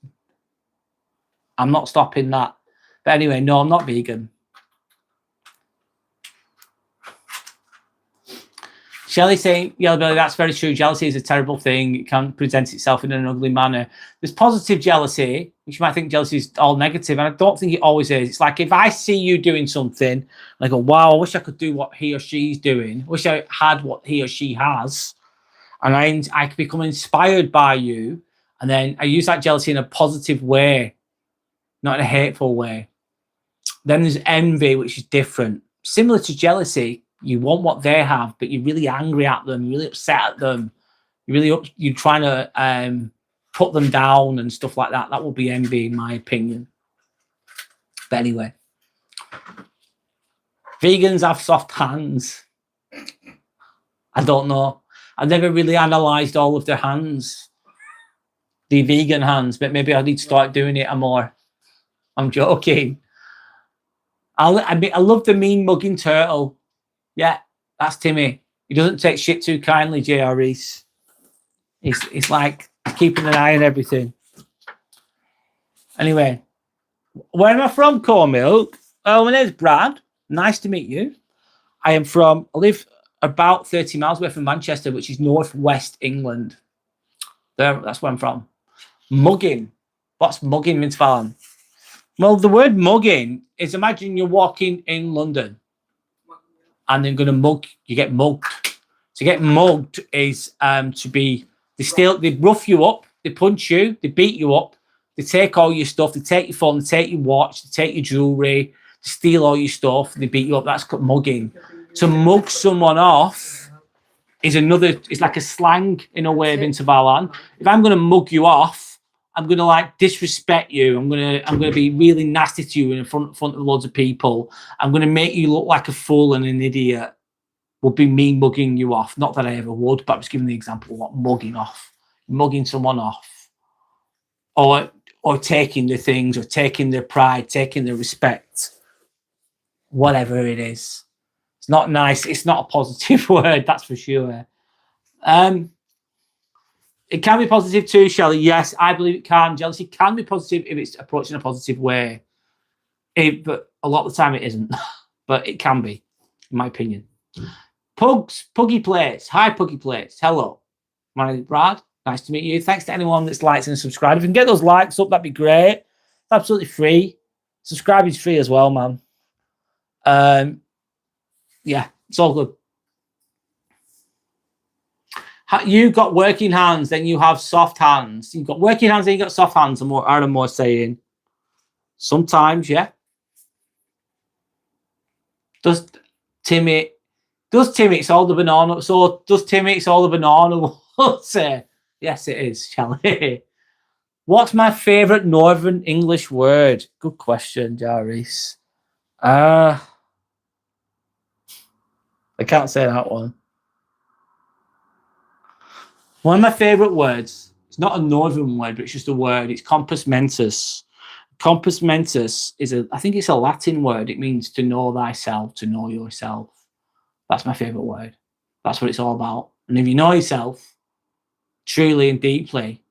I'm not stopping that. But anyway, no, I'm not vegan. Shelley saying, Yellow Belly, that's very true. Jealousy is a terrible thing. It can present itself in an ugly manner. There's positive jealousy, which you might think jealousy is all negative, and I don't think it always is. It's like if I see you doing something, and I go, wow, I wish I could do what he or she's doing. I wish I had what he or she has. And I could become inspired by you. And then I use that jealousy in a positive way. not in a hateful way. Then there's envy, which is different. Similar to jealousy, you want what they have, but you're really angry at them, you're really upset at them, you're trying to put them down and stuff like that. That will be envy, in my opinion. But anyway, vegans have soft hands. I don't know. I've never really analysed all of their hands, the vegan hands, but maybe I need to start doing it more. I'm joking. I love the mean mugging turtle. Yeah, that's Timmy. He doesn't take shit too kindly, J.R. Reese. He's like keeping an eye on everything. Anyway, where am I from, Cornmilk? Oh, my name's Brad. Nice to meet you. I live about 30 miles away from Manchester, which is northwest England. That's where I'm from. Mugging. What's mugging means, Fallon? Well, the word mugging is, imagine you're walking in London and they're going to mug, you get mugged. To get mugged is they rough you up, they punch you, they beat you up, they take all your stuff, they take your phone, they take your watch, they take your jewellery, they steal all your stuff, they beat you up. That's called mugging. To mug someone off is it's like a slang in a way of Intervalan. If I'm going to mug you off, I'm going to like disrespect you. I'm going to be really nasty to you in front of loads of people. I'm going to make you look like a fool and an idiot. Would be me mugging you off. Not that I ever would, but I was giving the example of what mugging off. Mugging someone off. Or taking their things, or taking their pride, taking their respect. Whatever it is. It's not nice. It's not a positive word, that's for sure. It can be positive too, Shelley. Yes, I believe it can. Jealousy can be positive if it's approached in a positive way. But a lot of the time it isn't. But it can be, in my opinion. Puggy Plates. Hi, Puggy Plates. Hello. My name is Brad. Nice to meet you. Thanks to anyone that's liked and subscribed. If you can get those likes up, that'd be great. It's absolutely free. Subscribing is free as well, man. Yeah, it's all good. You got working hands, then you have soft hands. You've got working hands, then you got soft hands. I'm more saying. Sometimes, yeah. Does Timmy it's all the banana? So does Timmy it's all the banana? Say yes, it is, Shelley. What's my favourite Northern English word? Good question, Jarvis. I can't say that one. One of my favourite words, it's not a northern word, but it's just a word. It's compos mentis. Compos mentis I think it's a Latin word. It means to know thyself, to know yourself. That's my favourite word. That's what it's all about. And if you know yourself truly and deeply,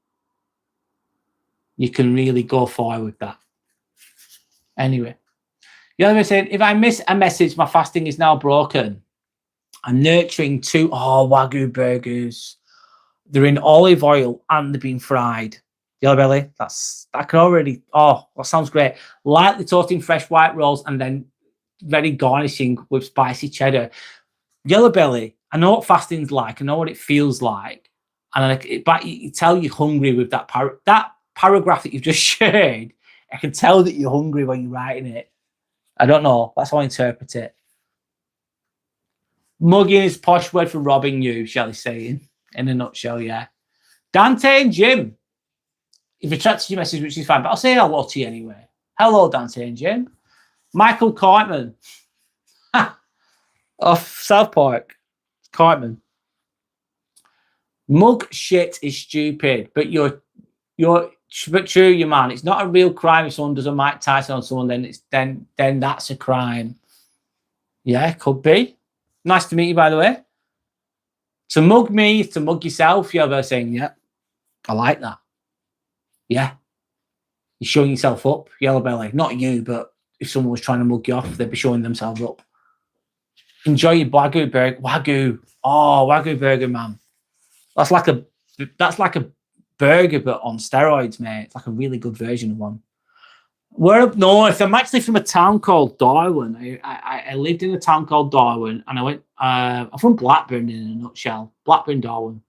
you can really go forward with that. Anyway, the other way saying, if I miss a message, my fasting is now broken. I'm nurturing 2 Wagyu burgers. They're in olive oil and they've been fried. Yellow belly, that sounds great. Lightly toasting fresh white rolls and then very garnishing with spicy cheddar. Yellow belly, I know what fasting's like. I know what it feels like. And you tell you're hungry with that paragraph that you've just shared. I can tell that you're hungry when you're writing it. I don't know. That's how I interpret it. Mugging is posh word for robbing you, Shelley's saying. In a nutshell, yeah. Dante and Jim. You've retracted your message, which is fine, but I'll say hello to you anyway. Hello, Dante and Jim. Michael Cartman. Of South Park. Cartman. Mug shit is stupid, but but true, you man. It's not a real crime if someone does a Mike Tyson on someone, then that's a crime. Yeah, could be. Nice to meet you, by the way. To mug me is to mug yourself. You're saying, yeah, I like that. Yeah. You're showing yourself up, yellow belly. Not you, but if someone was trying to mug you off, they'd be showing themselves up. Enjoy your Wagyu burger. Wagyu. Oh, Wagyu burger, man. That's like a burger, but on steroids, mate. It's like a really good version of one. We're up north. I'm actually from a town called Darwin. I lived in a town called Darwin, and I went. I'm from Blackburn in a nutshell. Blackburn, Darwin.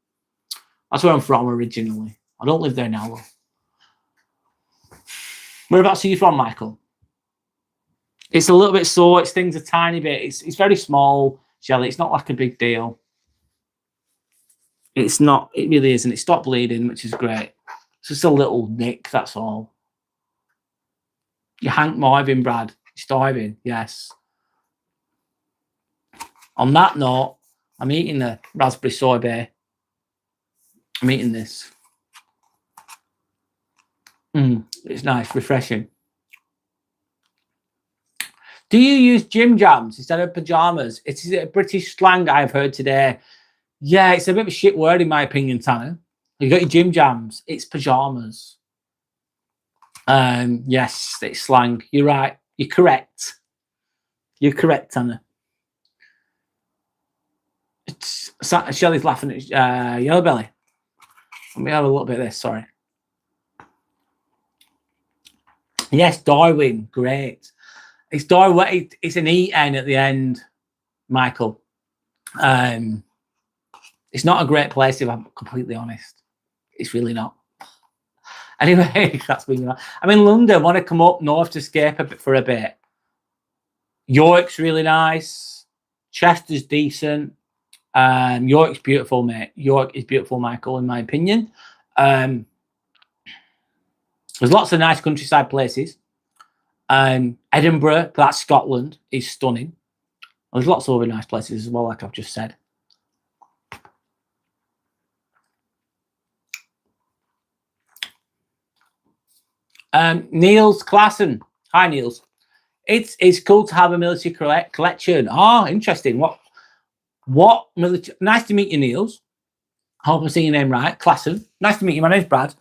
That's where I'm from originally. I don't live there now, though. Whereabouts are you from, Michael? It's a little bit sore. It stings a tiny bit. It's very small, Shelley. It's not like a big deal. It's not. It really isn't. It stopped bleeding, which is great. It's just a little nick, that's all. You're Hank Moivin, Brad. You're diving, yes. On that note, I'm eating the raspberry sorbet. I'm eating this. It's nice, refreshing. Do you use gym jams instead of pajamas? It is a British slang I've heard today. Yeah, it's a bit of a shit word in my opinion, Tanner. You got your gym jams. It's pajamas. Yes, it's slang. You're right. You're correct. You're correct, Tanner. Shelley's laughing at Yellow Belly. Let me have a little bit of this. Sorry. Yes, Darwin. Great. It's Darwin. It's an E-N at the end, Michael. It's not a great place if I'm completely honest. It's really not. Anyway, that's me. I'm in London. Want to come up north to escape for a bit. York's really nice. Chester's decent. York's beautiful, mate. York is beautiful, Michael, in my opinion. There's lots of nice countryside places. Edinburgh, that's Scotland, is stunning. There's lots of other nice places as well, like I've just said. Niels Klassen. Hi, Niels. It's cool to have a military collection. Oh, interesting. What military? Nice to meet you, Niels. Hope I'm saying your name right. Klassen. Nice to meet you. My name's Brad.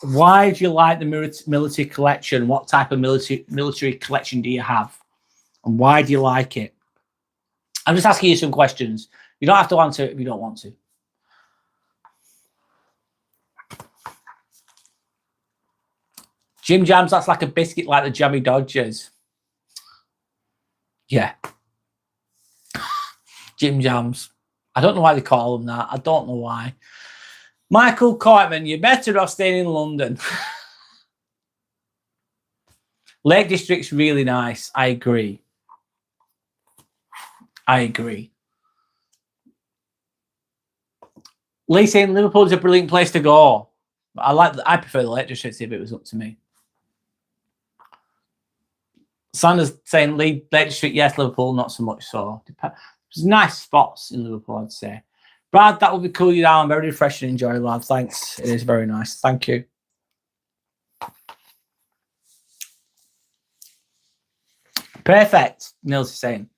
Why do you like the military collection? What type of military collection do you have? And why do you like it? I'm just asking you some questions. You don't have to answer it if you don't want to. Jim Jams, that's like a biscuit like the Jammy Dodgers. Yeah. Jim Jams. I don't know why they call them that. I don't know why. Michael Cartman, you're better off staying in London. Lake District's really nice. I agree. I agree. Lee saying Liverpool is a brilliant place to go. I prefer the Lake District if it was up to me. Sanders saying Lake District, yes, Liverpool, not so much so. There's nice spots in Liverpool, I'd say. Brad, that will be cool you down. Very refreshing and enjoyable, lad. Thanks. It is very nice. Thank you. Perfect, Nils is saying.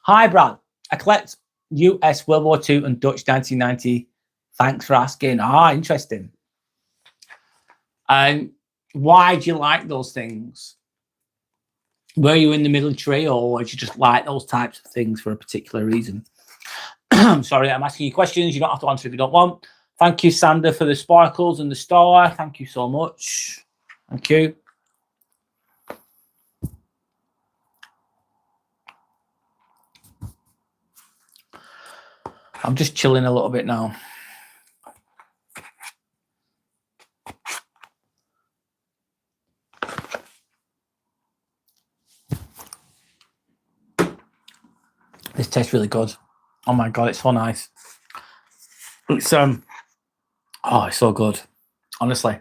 Hi, Brad. I collect US World War II and Dutch 1990. Thanks for asking. Interesting. Why do you like those things? Were you in the military or did you just like those types of things for a particular reason? Sorry, I'm asking you questions. You don't have to answer if you don't want. Thank you, Sander, for the sparkles and the star. Thank you so much. Thank you. I'm just chilling a little bit now. This tastes really good. Oh my God, it's so nice. It's it's so good. Honestly.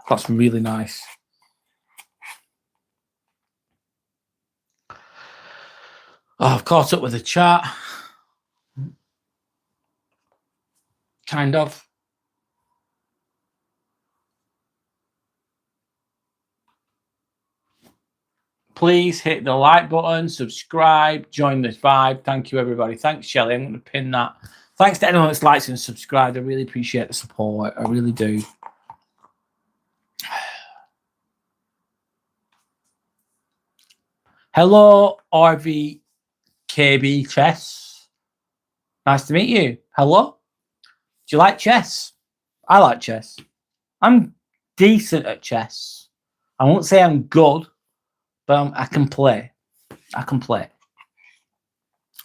That's really nice. I've caught up with the chat. Kind of. Please hit the like button, subscribe, join this vibe. Thank you, everybody. Thanks, Shelley. I'm going to pin that. Thanks to anyone that's liked and subscribed. I really appreciate the support. I really do. Hello, RVKB Chess. Nice to meet you. Hello. Do you like chess? I like chess. I'm decent at chess. I won't say I'm good, but I can play. I can play.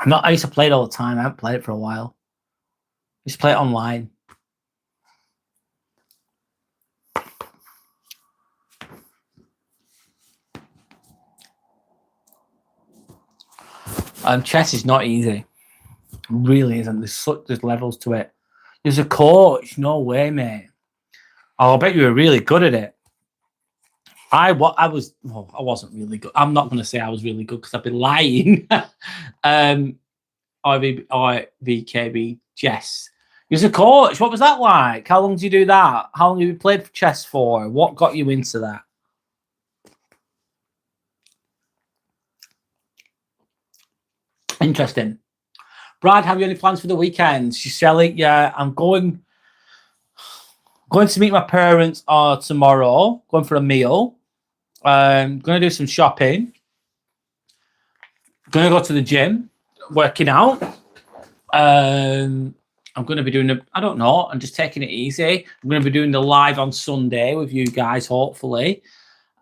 I used to play it all the time. I haven't played it for a while. I used to play it online. Chess is not easy. It really isn't. There's levels to it. There's a coach. No way, mate. Oh, I bet you were really good at it. I wasn't really good. I'm not going to say I was really good because I've been lying. IVKB chess. He was a coach. What was that like? How long did you do that? How long have you played chess for? What got you into that? Interesting. Brad, have you any plans for the weekend? Shelley, yeah, I'm going to meet my parents tomorrow, going for a meal. Going to do some shopping. Going to go to the gym, working out. I'm going to be doing I don't know, I'm just taking it easy. I'm going to be doing the live on Sunday with you guys, hopefully.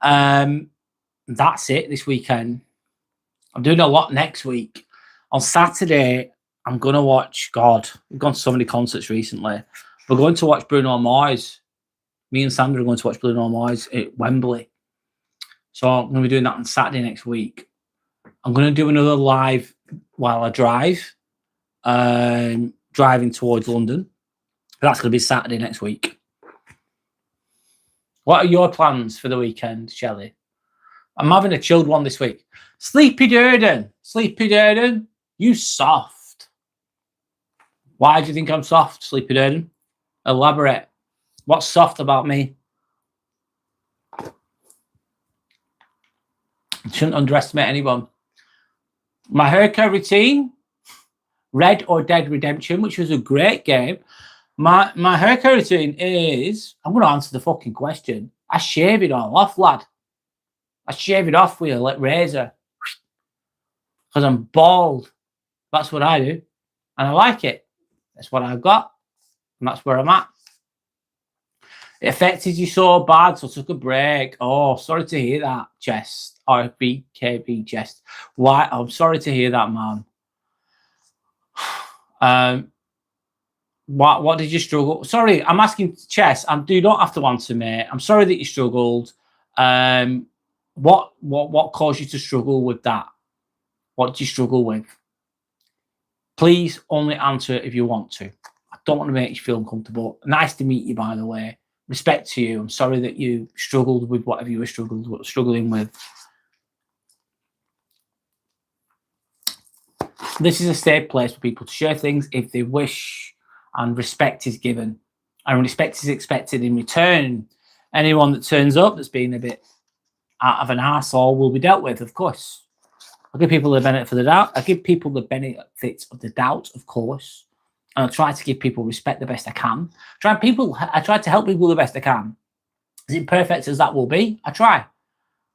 That's it this weekend. I'm doing a lot next week. On Saturday, I'm going to watch, God, we've gone to so many concerts recently. We're going to watch Bruno Mars. Me and Sandra are going to watch Bruno Mars at Wembley. So I'm going to be doing that on Saturday next week. I'm going to do another live while I drive, driving towards London. That's going to be Saturday next week. What are your plans for the weekend, Shelley? I'm having a chilled one this week. Sleepy Durden, you soft. Why do you think I'm soft, Sleepy Durden? Elaborate. What's soft about me? Shouldn't underestimate anyone. My haircut routine, Red or Dead Redemption, which was a great game. My haircut routine is, I'm going to answer the fucking question. I shave it all off, lad. I shave it off with a razor because I'm bald. That's what I do. And I like it. That's what I've got. And that's where I'm at. It affected you so bad, so I took a break. Oh, sorry to hear that, Chest. Or BKB Chest. Why? I'm sorry to hear that, man. What did you struggle? Sorry, I'm asking Chess. You don't have to answer, mate. I'm sorry that you struggled. What caused you to struggle with that? What did you struggle with? Please only answer if you want to. I don't want to make you feel uncomfortable. Nice to meet you, by the way. Respect to you. I'm sorry that you struggled with whatever you were struggling with. This is a safe place for people to share things if they wish, and respect is given. And respect is expected in return. Anyone that turns up that's been a bit out of an arsehole will be dealt with, of course. I'll give people the benefit of the doubt. I give people the benefit of the doubt, of course. And I try to give people respect the best I can. I try to help people the best I can. As imperfect as that will be, I try.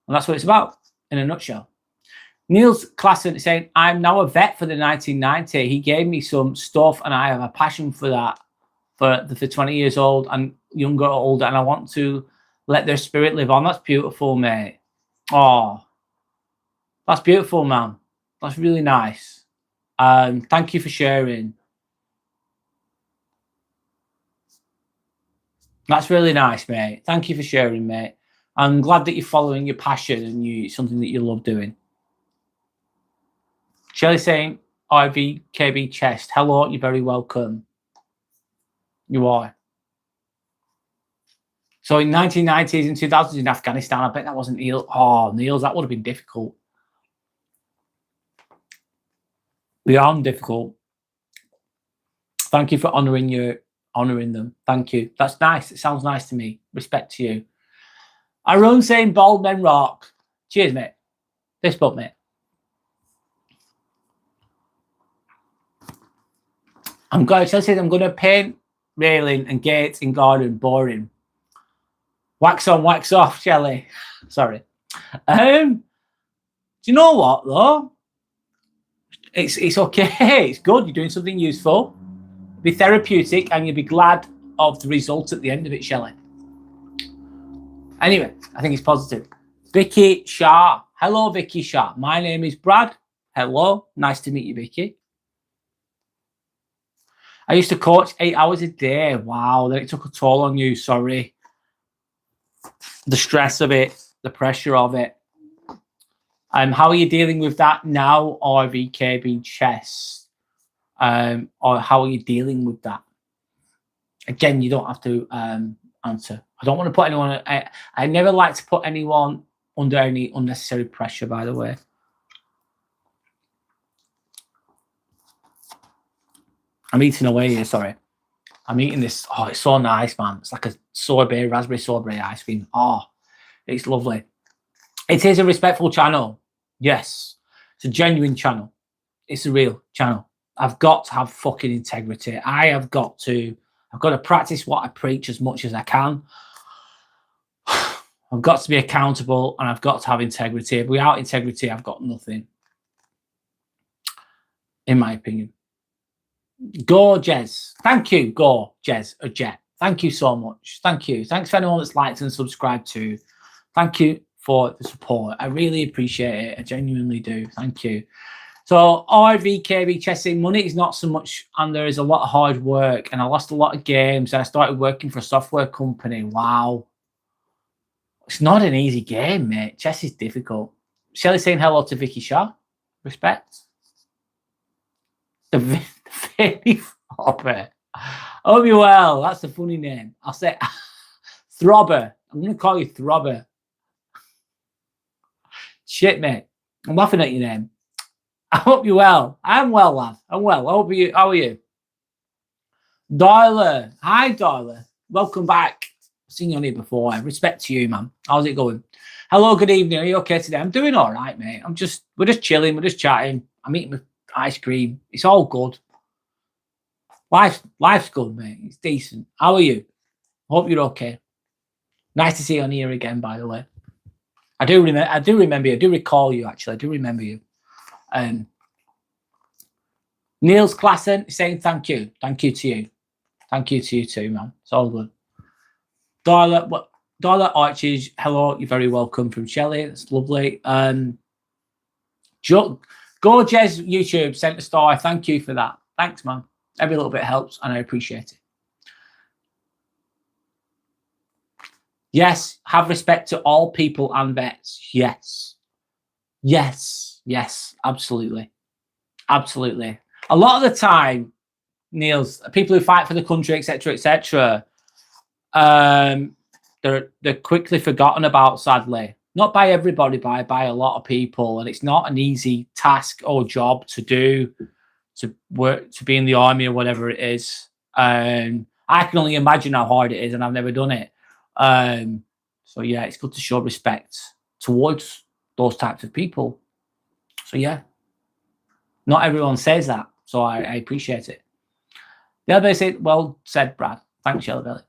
And that's what it's about, in a nutshell. Neil's Klassen is saying, I'm now a vet for the 1990. He gave me some stuff and I have a passion for that, for 20 years old and younger or older, and I want to let their spirit live on. That's beautiful, mate. Oh, that's beautiful, man. That's really nice. Thank you for sharing. That's really nice, mate. Thank you for sharing, mate. I'm glad that you're following your passion and something that you love doing. Shelley saying, IVKB Chest. Hello, you're very welcome. You are. So in 1990s and 2000s in Afghanistan, I bet that wasn't Neil. Oh, Neil's, that would have been difficult. Beyond difficult. Thank you for honouring them. Thank you. That's nice. It sounds nice to me. Respect to you. Aaron saying bald men rock. Cheers, mate. This book, mate. I'm going to paint railing and gates in garden. Boring. Wax on, wax off, Shelley. Sorry. Do you know what though? It's okay. It's good. You're doing something useful. Be therapeutic, and you'll be glad of the result at the end of it, Shelley. Anyway, I think it's positive. Vicky Shah. Hello, Vicky Shah. My name is Brad. Hello. Nice to meet you, Vicky. I used to coach 8 hours a day. Wow, then it took a toll on you. Sorry. The stress of it, the pressure of it. How are you dealing with that now, RVKB chess? Or how are you dealing with that? Again, you don't have to answer. I don't want to put anyone. I never like to put anyone under any unnecessary pressure. By the way, I'm eating away here. Sorry, I'm eating this. Oh, it's so nice, man. It's like a sorbet, raspberry sorbet ice cream. Oh, it's lovely. It is a respectful channel. Yes, it's a genuine channel. It's a real channel. I've got to have fucking integrity. I've got to practice what I preach as much as I can. I've got to be accountable and I've got to have integrity. Without integrity, I've got nothing. In my opinion. Go, Jez. Thank you, Go, Jez, or Jet. Thank you so much. Thank you. Thanks for anyone that's liked and subscribed too. Thank you for the support. I really appreciate it. I genuinely do. Thank you. So RVKB chessing, money is not so much, and there is a lot of hard work, and I lost a lot of games. I started working for a software company. Wow. It's not an easy game, mate. Chess is difficult. Shelley saying hello to Vicky Shaw. Respect. The very Throbber. Hope you well. That's a funny name. I'll say Throbber. I'm going to call you Throbber. Shit, mate. I'm laughing at your name. I hope you're well. I'm well, lad. I'm well. I hope you. How are you? Darla. Hi, Darla. Welcome back. I've seen you on here before. Respect to you, man. How's it going? Hello, good evening. Are you okay today? I'm doing all right, mate. We're just chilling. We're just chatting. I'm eating with ice cream. It's all good. Life's good, mate. It's decent. How are you? Hope you're okay. Nice to see you on here again, by the way. I do remember you. I do recall you, actually. I do remember you. Niels Klassen saying thank you. Thank you to you. Thank you to you too, man. It's all good. Darla Arches, hello. You're very welcome from Shelley. It's lovely. Gorgeous YouTube sent a star. Thank you for that. Thanks, man. Every little bit helps, and I appreciate it. Yes, have respect to all people and vets. Yes. Yes. Yes, absolutely. Absolutely. A lot of the time, Niels, people who fight for the country, etc., they're quickly forgotten about, sadly. Not by everybody, by a lot of people. And it's not an easy task or job to do, to work, to be in the army or whatever it is. I can only imagine how hard it is, and I've never done it. So yeah, it's good to show respect towards those types of people. So yeah, not everyone says that, so I appreciate it. The other said, well said, Brad. Thanks, Shelley Belly.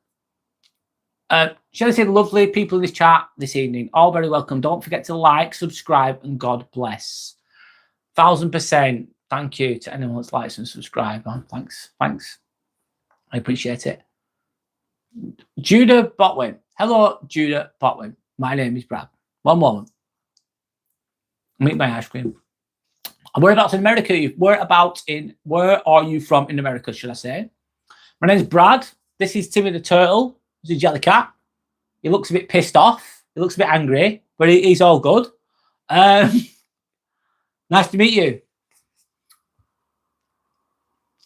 Shelley said, lovely people in this chat this evening. All very welcome. Don't forget to like, subscribe, and God bless. 1000%. Thank you to anyone that's likes and subscribed, man. Thanks. I appreciate it. Judah Botwin. Hello, Judah Botwin. My name is Brad. One moment. I'll eat my ice cream. Whereabouts in America? Where are you from in America, should I say? My name is Brad. This is Timmy the Turtle. He's a jelly cat. He looks a bit pissed off. He looks a bit angry, but he's all good. Nice to meet you.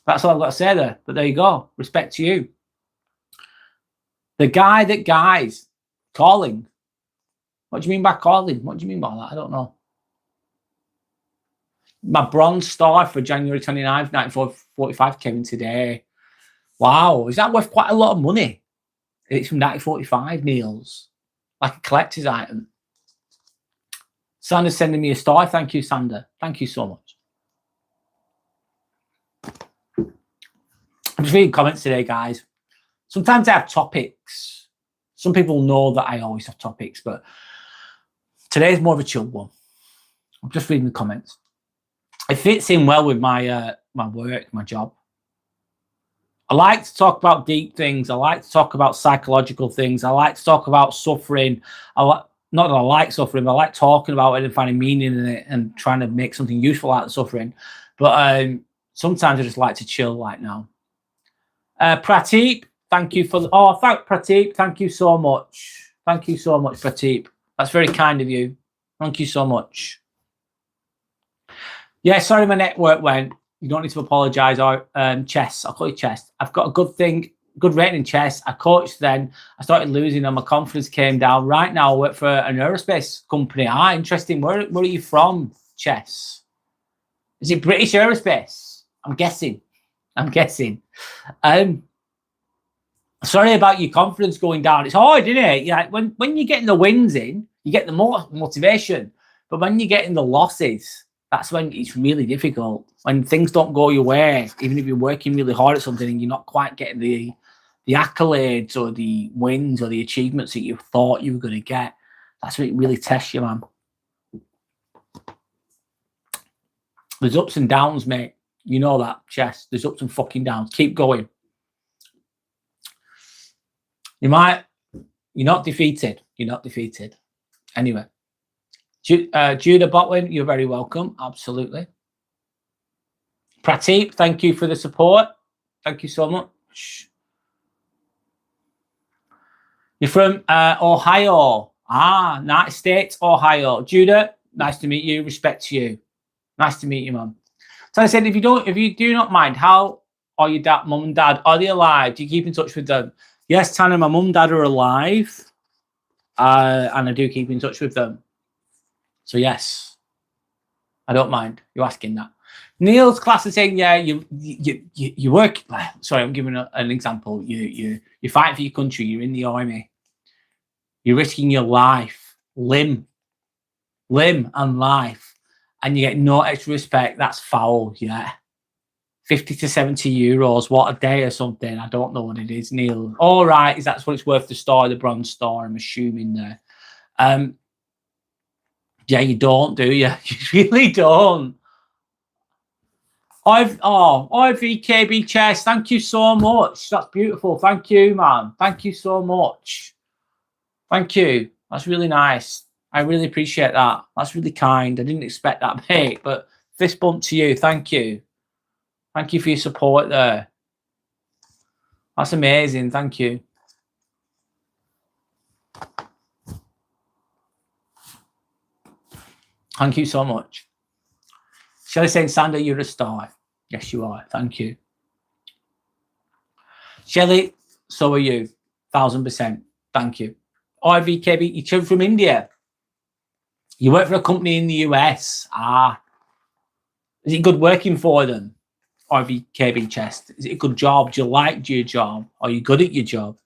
That's all I've got to say there. But there you go. Respect to you. The guy that guys calling. What do you mean by calling? What do you mean by that? I don't know. My bronze star for January 29th, 1945 came in today. Wow. Is that worth quite a lot of money? It's from 1945, Niels. Like a collector's item. Sander's sending me a star. Thank you, Sander. Thank you so much. I'm just reading comments today, guys. Sometimes I have topics. Some people know that I always have topics, but today's more of a chilled one. I'm just reading the comments. It fits in well with my my work, my job. I like to talk about deep things. I like to talk about psychological things. I like to talk about suffering. Not that I like suffering, but I like talking about it and finding meaning in it and trying to make something useful out of suffering. But sometimes I just like to chill right now. Prateep, thank you for the... Oh, Prateep. Thank you so much. Thank you so much, Prateep. That's very kind of you. Thank you so much. Yeah, sorry, my network went. You don't need to apologise. Or chess, I'll call you chess. I've got a good rating in chess. I coached then. I started losing, and my confidence came down. Right now, I work for an aerospace company. Interesting. Where are you from, chess? Is it British Aerospace? I'm guessing. Sorry about your confidence going down. It's hard, isn't it? Yeah, when you're getting the wins in, you get the more motivation. But when you're getting the losses, that's when it's really difficult. When things don't go your way, even if you're working really hard at something and you're not quite getting the accolades or the wins or the achievements that you thought you were going to get, that's when it really tests you, man. There's ups and downs, mate. You know that, chess. There's ups and fucking downs. Keep going. You're not defeated. You're not defeated. Anyway. Judah Botwin, you're very welcome. Absolutely. Prateep, thank you for the support. Thank you so much. You're from Ohio. United States, Ohio. Judah, nice to meet you. Respect to you. Nice to meet you, man. So I said, if you do not mind, how are your mum and dad? Are they alive? Do you keep in touch with them? Yes, Tanner, my mum and dad are alive. And I do keep in touch with them. So yes, I don't mind you asking that. Neil's class is saying, yeah, you work. Sorry, I'm giving an example. You fight for your country. You're in the army. You're risking your life, limb and life, and you get no extra respect. That's foul. Yeah, 50 to 70 euros. What a day or something. I don't know what it is, Neil. All right, is that's what it's worth? The bronze star. I'm assuming there. Yeah, you don't, do you? You really don't. IVKB Chess, thank you so much. That's beautiful. Thank you, man. Thank you so much. Thank you. That's really nice. I really appreciate that. That's really kind. I didn't expect that, mate, but fist bump to you. Thank you. Thank you for your support there. That's amazing. Thank you. Thank you so much. Shelley saying, Sander, you're a star. Yes, you are. Thank you. Shelley, so are you. 1000%. Thank you. IVKB, you're from India. You work for a company in the US. Is it good working for them? IVKB Chest. Is it a good job? Do you like your job? Are you good at your job?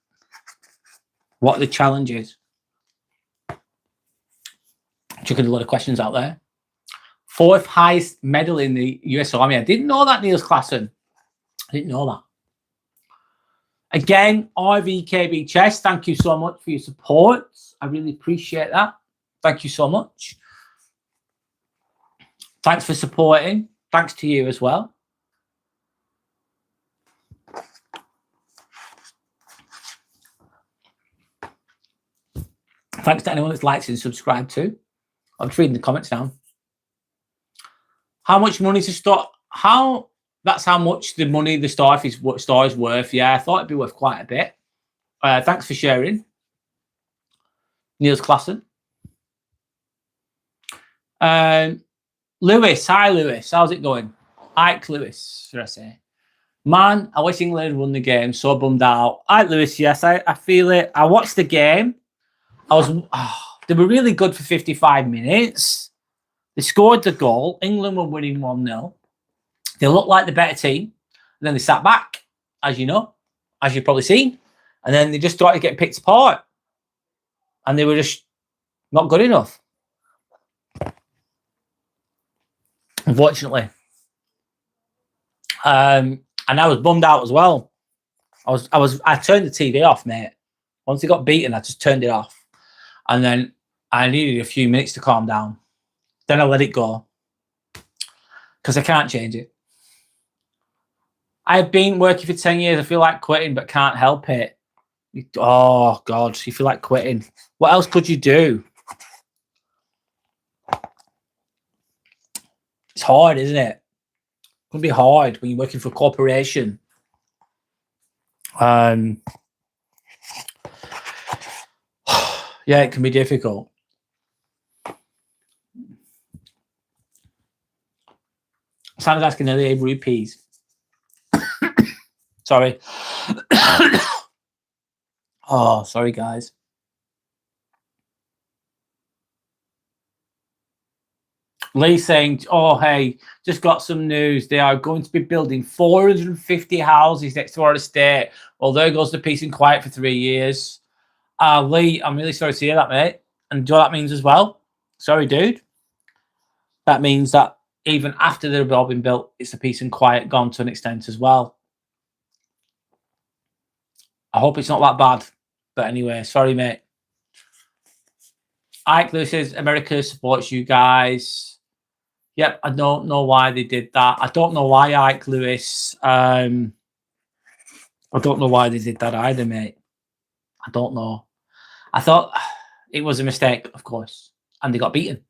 What are the challenges? Chucking a lot of questions out there. 4th highest medal in the US Army. I didn't know that, Niels Klassen. I didn't know that. Again, IVKB Chess, thank you so much for your support. I really appreciate that. Thank you so much. Thanks for supporting. Thanks to you as well. Thanks to anyone that's liked and subscribed too. I'm just reading the comments now. How much money to start? That's how much the money the star is worth. Yeah, I thought it'd be worth quite a bit. Thanks for sharing. Niels Klassen. Lewis, hi Lewis. How's it going? Ike Lewis, should I say? Man, I wish England had won the game. So bummed out. Ike Lewis, yes, I feel it. I watched the game. They were really good for 55 minutes. They scored the goal. England were winning 1-0. They looked like the better team. And then they sat back, as you know, as you've probably seen. And then they just started getting picked apart. And they were just not good enough. Unfortunately. And I was bummed out as well. I turned the TV off, mate. Once they got beaten, I just turned it off. And then I needed a few minutes to calm down. Then I let it go. Because I can't change it. I've been working for 10 years. I feel like quitting, but can't help it. Oh, God. You feel like quitting. What else could you do? It's hard, isn't it? It can be hard when you're working for a corporation. Yeah, it can be difficult. Santa's asking, are they rupees? Sorry. Oh, sorry, guys. Lee saying, oh, hey, just got some news. They are going to be building 450 houses next to our estate. Well, there goes the peace and quiet for 3 years. Lee, I'm really sorry to hear that, mate. And do you know what that means as well? Sorry, dude. That means that even after they've all been built, it's the peace and quiet gone to an extent as well. I hope it's not that bad. But anyway, sorry, mate. Ike Lewis says, America supports you guys. Yep, I don't know why they did that. I don't know why, Ike Lewis. I don't know why they did that either, mate. I don't know. I thought it was a mistake, of course. And they got beaten.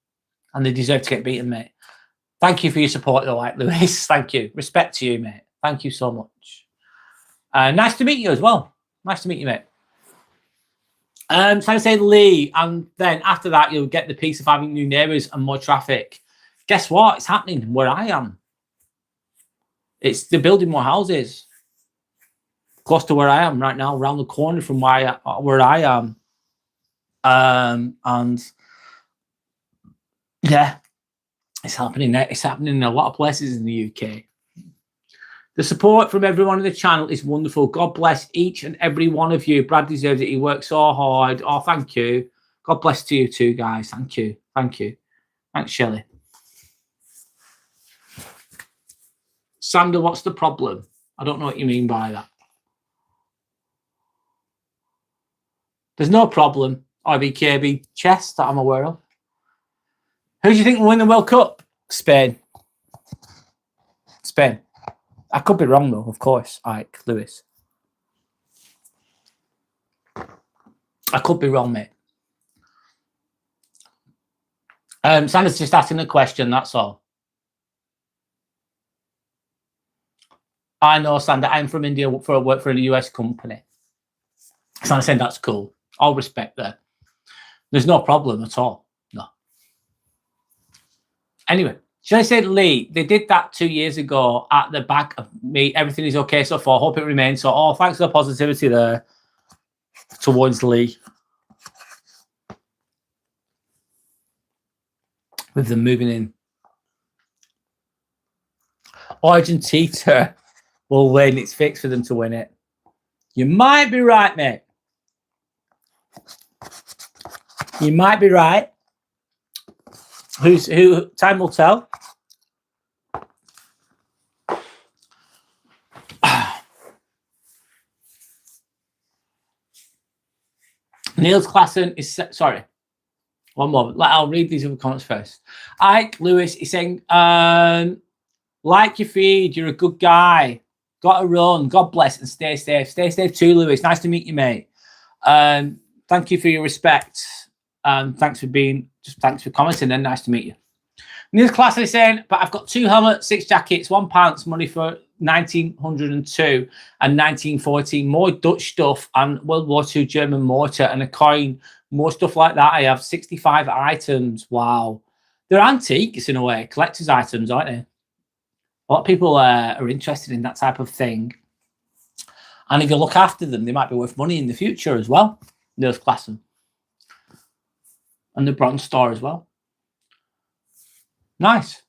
And they deserve to get beaten, mate. Thank you for your support, though, Ike Lewis. Thank you. Respect to you, mate. Thank you so much. Nice to meet you as well. Nice to meet you, mate. So I say Lee, and then after that, you'll get the piece of having new neighbours and more traffic. Guess what? It's happening where I am. They're building more houses close to where I am right now, around the corner from where I am. And yeah, it's happening. It's happening in a lot of places in the UK. The support from everyone on the channel is wonderful. God bless each and every one of you. Brad deserves it. He works so hard. Oh, thank you. God bless to you too, guys. Thank you. Thank you. Thanks, Shelley. Sander, what's the problem? I don't know what you mean by that. There's no problem. IBKB chess that I'm aware of. Who do you think will win the World Cup? Spain. Spain. I could be wrong, though, of course, Ike Lewis. I could be wrong, mate. Sander's just asking a question, that's all. I know, Sander. I'm from India for a work for a US company. Sander saying that's cool. All respect there. There's no problem at all. No. Anyway. Should I say, Lee, they did that 2 years ago at the back of me. Everything is okay so far. Hope it remains so. Oh, thanks for the positivity there towards Lee. With them moving in. Argentina will win. It's fixed for them to win it. You might be right, mate. You might be right. Who? Time will tell. Neil's Klassen is sorry. One moment. I'll read these other comments first. Ike Lewis is saying, like your feed, you're a good guy. Got to run. God bless and stay safe. Stay safe too, Lewis. Nice to meet you, mate. Thank you for your respect. Thanks for commenting and nice to meet you. Neil's Class is saying, but I've got 2 helmets, 6 jackets, 1 pants, money for 1902 and 1914, more Dutch stuff and World War II German mortar and a coin, more stuff like that. I have 65 items. Wow. They're antiques in a way, collector's items, aren't they? A lot of people are interested in that type of thing. And if you look after them, they might be worth money in the future as well. Neil's Class. And the bronze store as well. Nice.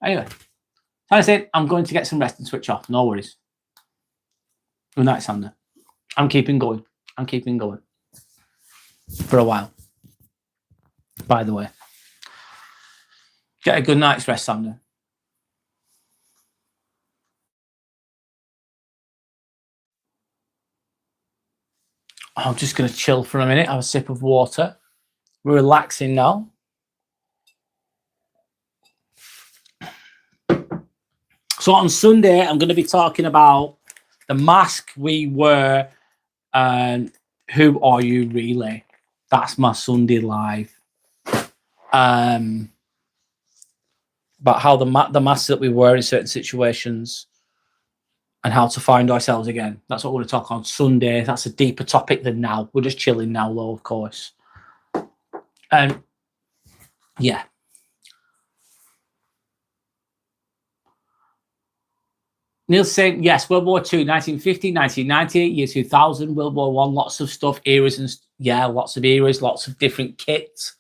Anyway, so I said, I'm going to get some rest and switch off. No worries. Good night, Sander. I'm keeping going. I'm keeping going. For a while. By the way. Get a good night's rest, Sander. I'm just going to chill for a minute, have a sip of water. We're relaxing now. So on Sunday, I'm going to be talking about the mask we wear and who are you really? That's my Sunday live. About how the masks that we wear in certain situations and how to find ourselves again. That's what we're going to talk on Sunday. That's a deeper topic than now. We're just chilling now, though, of course. Yeah. Neil's saying, yes, World War II, 1950, 1990, year 2000, World War One, lots of stuff, eras, and yeah, lots of eras, lots of different kits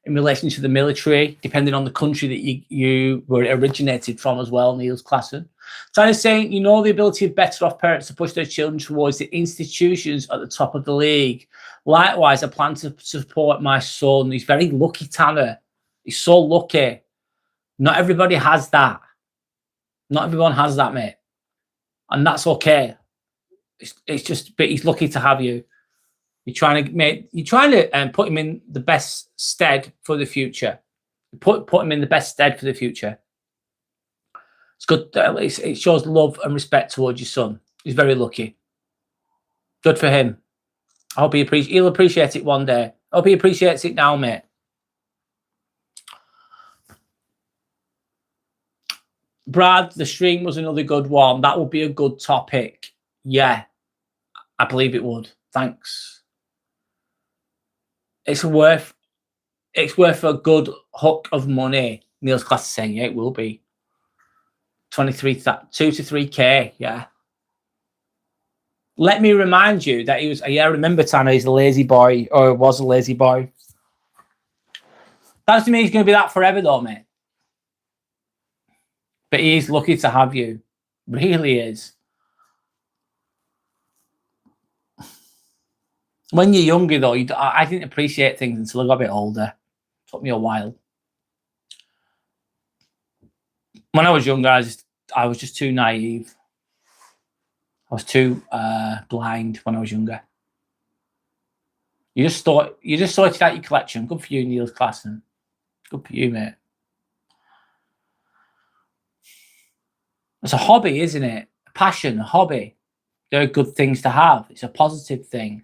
in relation to the military, depending on the country that you were originated from as well, Neil's classing. Tana's saying, you know, the ability of better off parents to push their children towards the institutions at the top of the league. Likewise, I plan to support my son. He's very lucky, Tanner. He's so lucky. Not everybody has that. Not everyone has that, mate. And that's okay. It's just, but he's lucky to have you. You're trying to put him in the best stead for the future. Put him in the best stead for the future. It's good. It shows love and respect towards your son. He's very lucky. Good for him. I hope he'll appreciate it one day. I hope he appreciates it now, mate. Brad, the stream was another good one. That would be a good topic. Yeah, I believe it would. Thanks. It's worth a good hook of money. Neil's class is saying, yeah, it will be. 2 to 3K, yeah. Let me remind you that he was, yeah, remember Tanner, he's a lazy boy, or was a lazy boy. That doesn't mean he's going to be that forever though, mate. But he's lucky to have you. Really is. When you're younger, though, I didn't appreciate things until I got a bit older. It took me a while. When I was younger, I was just too naive. I was too blind when I was younger. You just sorted out your collection. Good for you, Neil's class. Good for you, mate. It's a hobby, isn't it? A passion, a hobby. They're good things to have. It's a positive thing.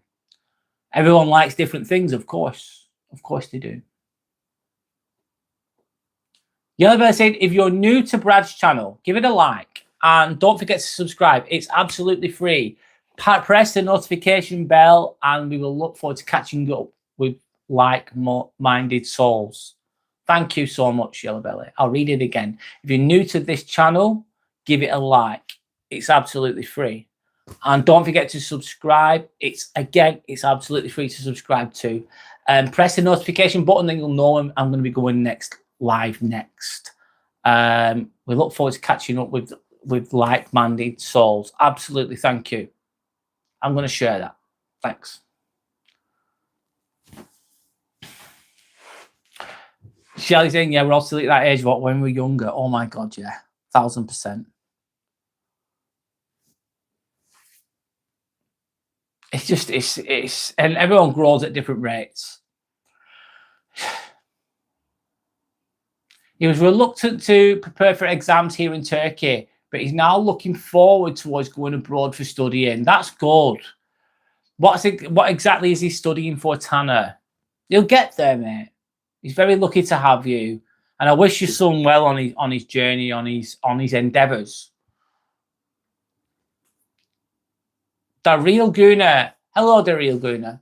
Everyone likes different things, of course. Of course they do. Yellowbird said, if you're new to Brad's channel, give it a like. And don't forget to subscribe. It's absolutely free. Press the notification bell and we will look forward to catching up with like-minded souls. Thank you so much, Yellowbelly. I'll read it again. If you're new to this channel, give it a like. It's absolutely free. And don't forget to subscribe. It's absolutely free to subscribe to. Press the notification button, then you'll know I'm going to be going live next. We look forward to catching up with like-minded souls. Absolutely, thank you. I'm going to share that. Thanks. Shelley's saying, yeah, we're all still at that age, what, when we were younger. Oh my God, yeah, 1000%. It's just, and everyone grows at different rates. He was reluctant to prepare for exams here in Turkey, but he's now looking forward towards going abroad for studying. That's good. What exactly is he studying for, Tanner? He'll get there, mate. He's very lucky to have you, and I wish your son well on his journey, on his endeavours. The Real Gooner. Hello, The Real Gooner.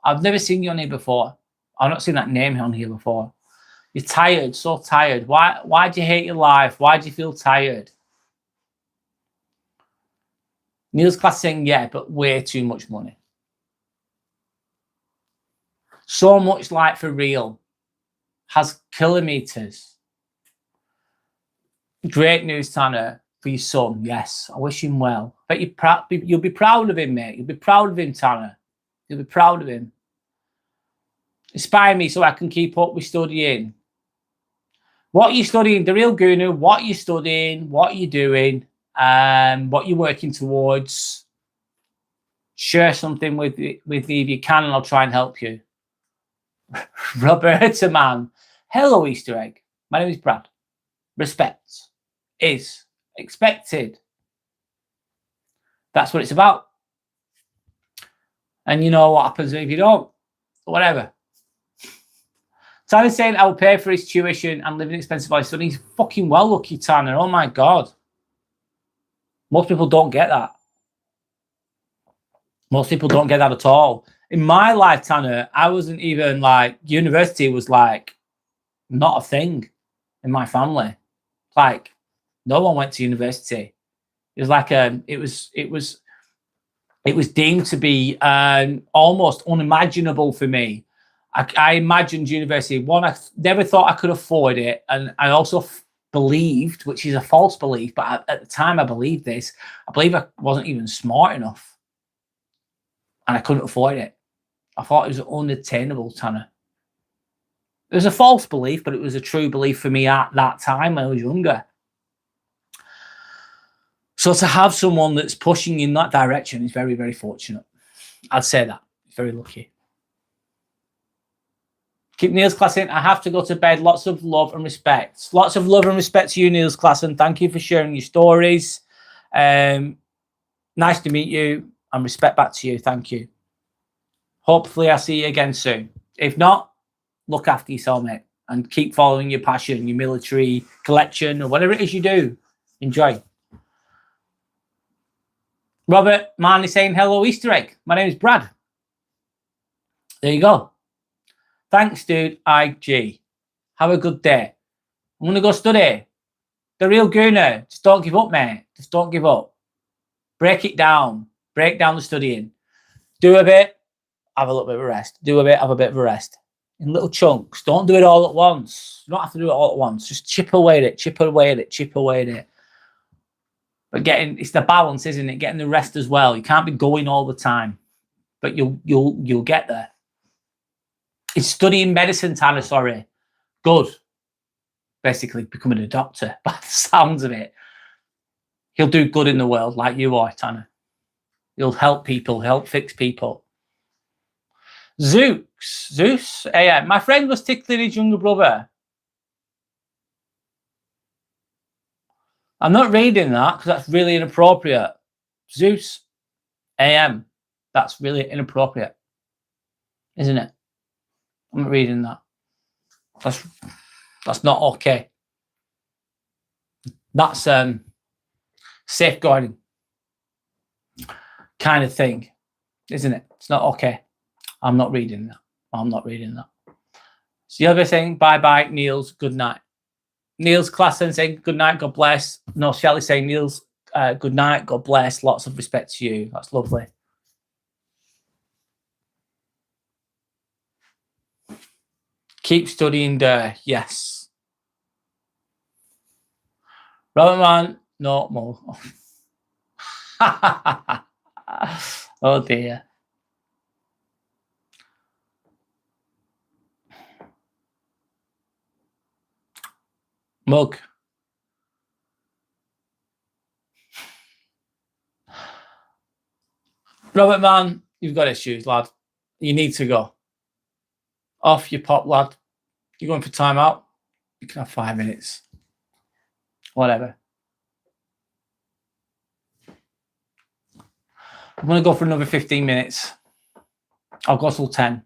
I've never seen you on here before. I've not seen that name on here before. You're tired, so tired. Why do you hate your life? Why do you feel tired? Neil's class saying, yeah, but way too much money. So much like for real. Has kilometres. Great news, Tanner, for your son. Yes, I wish him well. But you'll be proud of him, mate. You'll be proud of him, Tanner. You'll be proud of him. Inspire me so I can keep up with studying. What are you studying? The Real Gooner, what are you studying? What are you doing? What you're working towards? Share something with me if you can, and I'll try and help you. Roberta, man. Hello, Easter egg. My name is Brad. Respect is expected. That's what it's about. And you know what happens if you don't. Whatever. Tanner's saying I will pay for his tuition and living expenses while he's studying. He's fucking well lucky, Tanner. Oh my God. Most people don't get that. Most people don't get that at all. In my life, Tanner, I wasn't even like, university was like not a thing in my family. Like, no one went to university. It was like it was deemed to be almost unimaginable for me. I imagined university. One, I never thought I could afford it, and I also believed, which is a false belief, but at the time I believed this. I believe I wasn't even smart enough, and I couldn't afford it. I thought it was unattainable, Tanner. It was a false belief, but it was a true belief for me at that time when I was younger. So to have someone that's pushing in that direction is very, very fortunate. I'd say that. Very lucky. Keep Neil's class in. I have to go to bed. Lots of love and respect. Lots of love and respect to you, Neil's class, and thank you for sharing your stories. Nice to meet you, and respect back to you. Thank you. Hopefully, I'll see you again soon. If not, look after yourself, mate, and keep following your passion, your military collection, or whatever it is you do. Enjoy. Robert Marley saying hello, Easter egg. My name is Brad. There you go. Thanks, dude. IG. Have a good day. I'm going to go study. The real gooner. Just don't give up, mate. Just don't give up. Break it down. Break down the studying. Do a bit. Have a little bit of a rest. Do a bit. Have a bit of a rest. In little chunks. Don't do it all at once. You don't have to do it all at once. Just chip away at it. Chip away at it. Chip away at it. But it's the balance, isn't it? Getting the rest as well. You can't be going all the time. But you'll get there. It's studying medicine, Tanner, sorry. Good. Basically becoming a doctor by the sounds of it. He'll do good in the world like you are, Tanner. He'll help people, help fix people. Zeus. Yeah, my friend was tickling his younger brother. I'm not reading that because that's really inappropriate. Zeus AM. That's really inappropriate. Isn't it? I'm not reading that. That's not okay. That's safeguarding kind of thing, isn't it? It's not okay. I'm not reading that. I'm not reading that. So the other thing, bye-bye, Niels, good night. Niels Klassen saying good night, God bless. No, Shelley saying Niels, good night, God bless. Lots of respect to you. That's lovely. Keep studying there. Yes. Robert Man, no more. Oh dear. Mug. Robert Man, you've got issues, lad. You need to go. Off your pop, lad. You're going for timeout. You can have 5 minutes. Whatever. I'm going to go for another 15 minutes. I'll go till 10.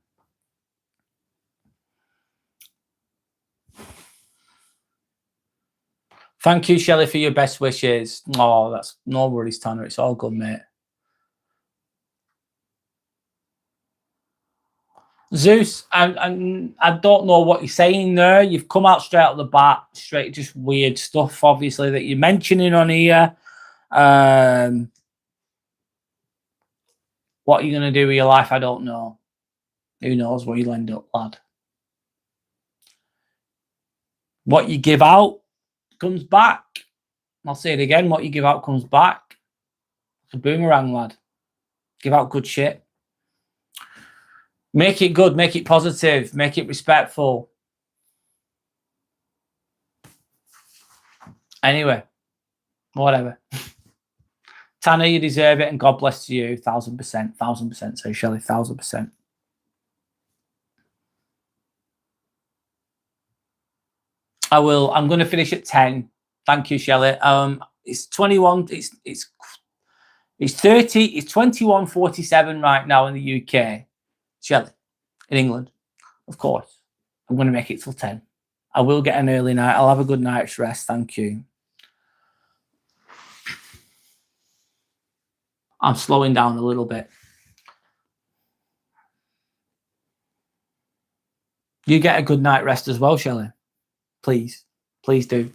Thank you, Shelley, for your best wishes. Oh, that's no worries, Tanner. It's all good, mate. Zeus, I don't know what you're saying there. You've come out straight out the bat, straight just weird stuff, obviously, that you're mentioning on here. What are you going to do with your life? I don't know. Who knows where you'll end up, lad. What you give out comes back. I'll say it again. What you give out comes back. It's a boomerang, lad. Give out good shit. Make it good. Make it positive. Make it respectful. Anyway, whatever. Tanner, you deserve it, and God bless you. 1000%. 1000%. So, Shelley, 1000%. I will. I'm going to finish at 10. Thank you, Shelley. It's 21. It's 30. It's 21:47 right now in the UK. Shelley, in England, of course. I'm going to make it till 10. I will get an early night. I'll have a good night's rest. Thank you. I'm slowing down a little bit. You get a good night rest as well, Shelley. Please. Please do.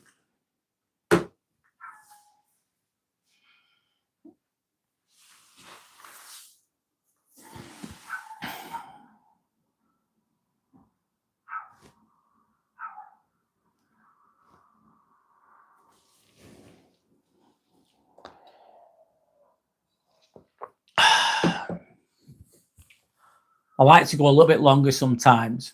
I like to go a little bit longer sometimes.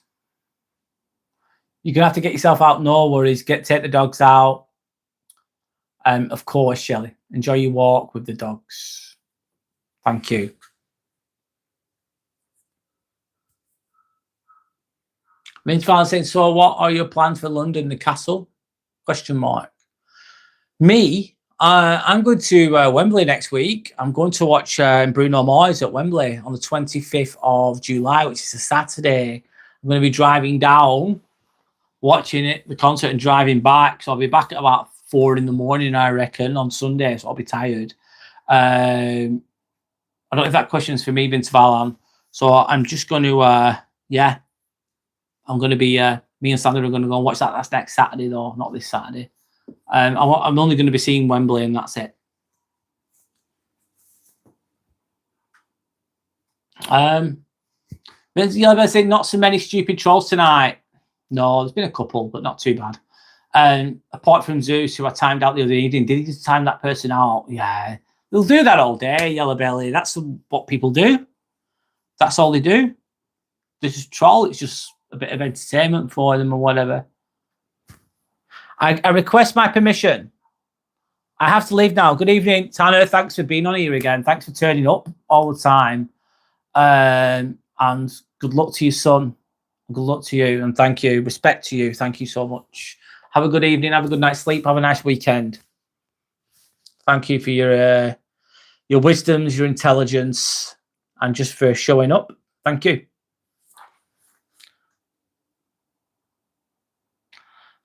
You're going to have to get yourself out, no worries. Take the dogs out. Of course, Shelley. Enjoy your walk with the dogs. Thank you. Vince Van saying, so what are your plans for London, the castle? Question mark. Me, I'm going to Wembley next week. I'm going to watch Bruno Mars at Wembley on the 25th of July, which is a Saturday. I'm going to be driving down, watching the concert and driving back. So I'll be back at about 4 in the morning, I reckon, on Sunday. So I'll be tired. I don't know if that question's for me, Vince Vallan. So I'm just going to, I'm going to be, me and Sandra are going to go and watch that. That's next Saturday, though, not this Saturday. I'm only going to be seeing Wembley, and that's it. Vince, you're saying not so many stupid trolls tonight. No, there's been a couple, but not too bad. Apart from Zeus, who I timed out the other evening, did he just time that person out? Yeah, they'll do that all day, Yellow Belly. That's what people do. That's all they do. They just troll. It's just a bit of entertainment for them or whatever. I request my permission. I have to leave now. Good evening, Tanner. Thanks for being on here again. Thanks for turning up all the time. And good luck to your son. Good luck to you, and thank you. Respect to you. Thank you so much. Have a good evening. Have a good night's sleep. Have a nice weekend. Thank you for your wisdoms, your intelligence, and just for showing up. Thank you.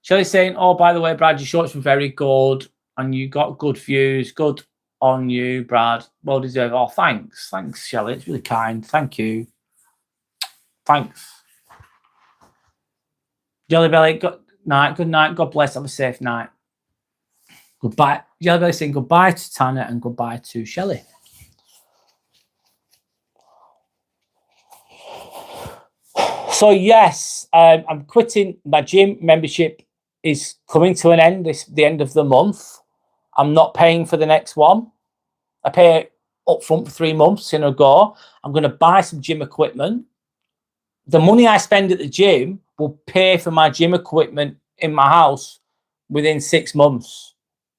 Shelley's saying, oh, by the way, Brad, your shorts were very good and you got good views. Good on you, Brad. Well deserved. Oh, thanks. Thanks, Shelley. It's really kind. Thank you. Thanks. Jelly Belly, good night. Good night. God bless. Have a safe night. Goodbye. Jelly Belly saying goodbye to Tanner and goodbye to Shelley. So, yes, I'm quitting. My gym membership is coming to an end the end of the month. I'm not paying for the next one. I pay up front for 3 months in a go. I'm going to buy some gym equipment. The money I spend at the gym will pay for my gym equipment in my house within 6 months.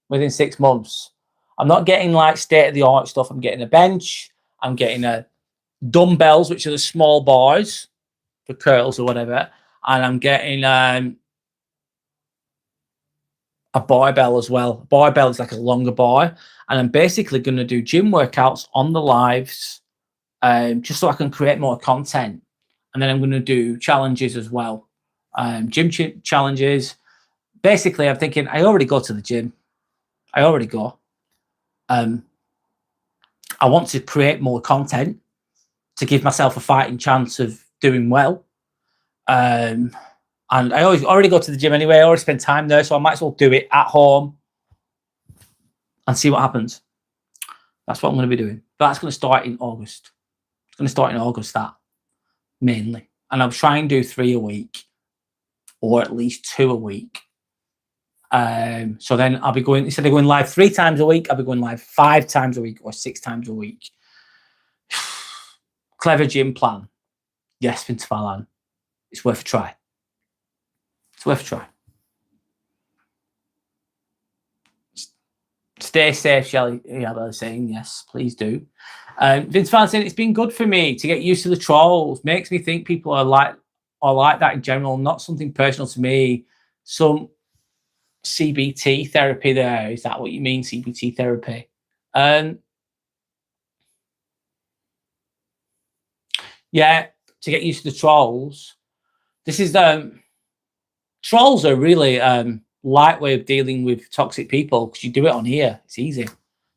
Within 6 months. I'm not getting like state-of-the-art stuff. I'm getting a bench. I'm getting a dumbbells, which are the small bars for curls or whatever. And I'm getting a barbell as well. A barbell is like a longer bar. And I'm basically going to do gym workouts on the lives just so I can create more content. And then I'm going to do challenges as well. Gym challenges. Basically, I'm thinking I already go to the gym. I already go. I want to create more content to give myself a fighting chance of doing well. And I already go to the gym anyway. I already spend time there, so I might as well do it at home and see what happens. That's what I'm going to be doing. That's going to start in August. It's going to start in August, that mainly. And I'll try and do 3 a week or at least 2 a week. So then I'll be going, instead of going live 3 times a week, I'll be going live 5 times a week or 6 times a week. Clever gym plan. Yes, Vince Vallan. It's worth a try. It's worth a try. Stay safe, Shelley. Yeah, they're saying yes, please do. Vince Vallan saying it's been good for me to get used to the trolls. Makes me think people are like that in general, not something personal to me. Some CBT therapy there. Is that what you mean, CBT therapy? Yeah, to get used to the trolls. This is trolls are really light way of dealing with toxic people because you do it on here. It's easy,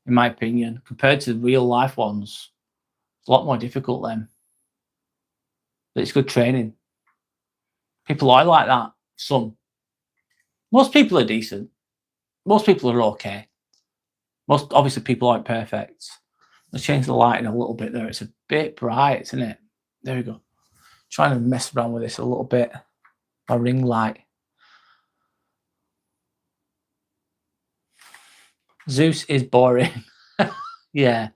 in my opinion, compared to real life ones. It's a lot more difficult then. But it's good training. People are like that. Some. Most people are decent. Most people are okay. Most obviously people aren't perfect. Let's change the lighting a little bit there. It's a bit bright, isn't it? There we go. Trying to mess around with this a little bit. My ring light. Zeus is boring. Yeah.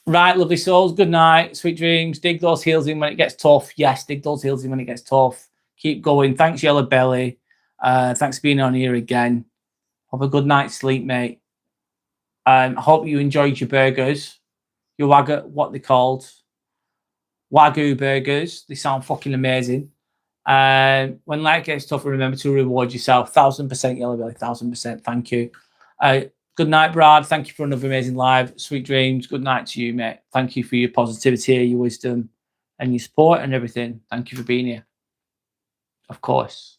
Right, lovely souls. Good night. Sweet dreams. Dig those heels in when it gets tough. Yes, dig those heels in when it gets tough. Keep going. Thanks, Yellow Belly. Thanks for being on here again. Have a good night's sleep, mate. I hope you enjoyed your burgers. Your Wagyu, what they called? Wagyu burgers. They sound fucking amazing. When life gets tougher, remember to reward yourself. 1000% Yellow Belly. 1000%. Thank you. Good night, Brad. Thank you for another amazing live. Sweet dreams. Good night to you, mate. Thank you for your positivity, your wisdom, and your support and everything. Thank you for being here. Of course.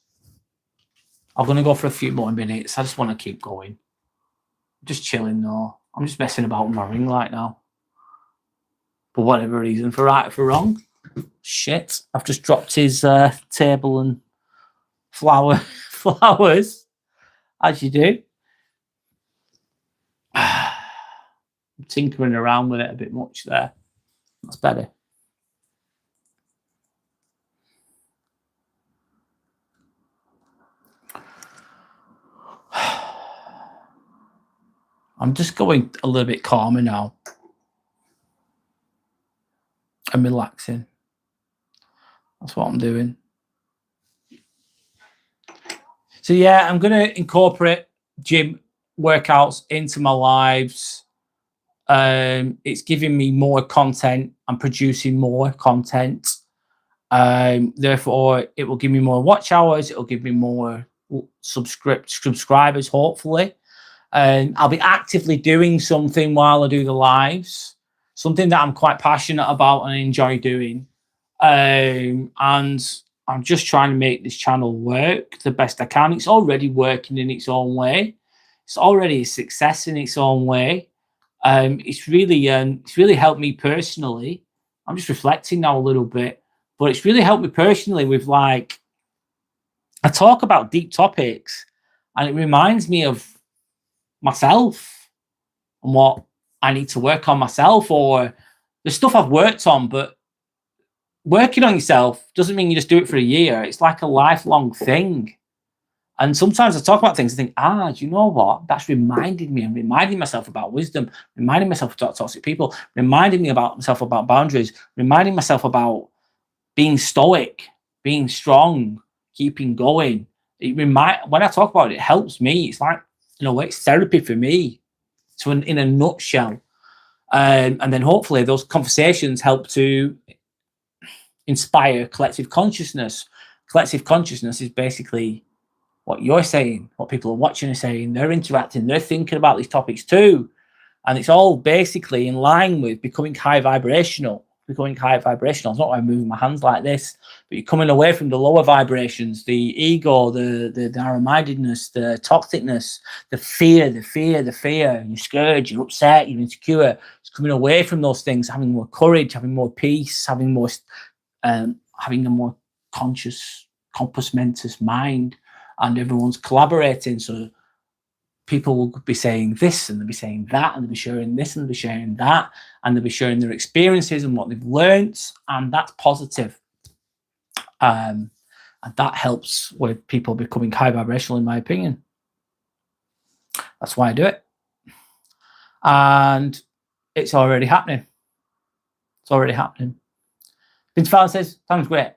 I'm going to go for a few more minutes. I just want to keep going. Just chilling, though. I'm just messing about with my ring light now. For whatever reason, for right or for wrong. Shit. I've just dropped his table and flowers, as you do. I'm tinkering around with it a bit much there. That's better. I'm just going a little bit calmer now. I'm relaxing. That's what I'm doing. So yeah, I'm going to incorporate gym workouts into my lives. It's giving me more content. I'm producing more content. Therefore, it will give me more watch hours. It will give me more subscribers, hopefully. I'll be actively doing something while I do the lives, something that I'm quite passionate about and enjoy doing. And I'm just trying to make this channel work the best I can. It's already working in its own way. It's already a success in its own way. It's really helped me personally. I'm just reflecting now a little bit, but it's really helped me personally with, like, I talk about deep topics and it reminds me of myself and what I need to work on myself, or the stuff I've worked on. But working on yourself doesn't mean you just do it for a year. It's like a lifelong thing. And sometimes I talk about things and think, do you know what? That's reminding me. I'm reminding myself about wisdom, reminding myself about toxic people, reminding me about myself about boundaries, reminding myself about being stoic, being strong, keeping going. When I talk about it, it helps me. It's like, in a way, it's therapy for me. So in a nutshell. And then hopefully those conversations help to inspire collective consciousness. Collective consciousness is basically what you're saying, what people are watching are saying. They're interacting, they're thinking about these topics too. And it's all basically in line with becoming high vibrational. Becoming high vibrational. It's not why I'm moving my hands like this, but you're coming away from the lower vibrations, the ego, the narrow-mindedness, the toxicness, the fear. You're scared, you're upset, you're insecure. It's coming away from those things, having more courage, having more peace, having a more conscious, compos mentis mind, and everyone's collaborating. So people will be saying this and they'll be saying that, and they'll be sharing this and they'll be sharing that, and they'll be sharing their experiences and what they've learned, and that's positive. And that helps with people becoming high vibrational, in my opinion. That's why I do it. And it's already happening. It's already happening. Vince Fowler says, sounds great.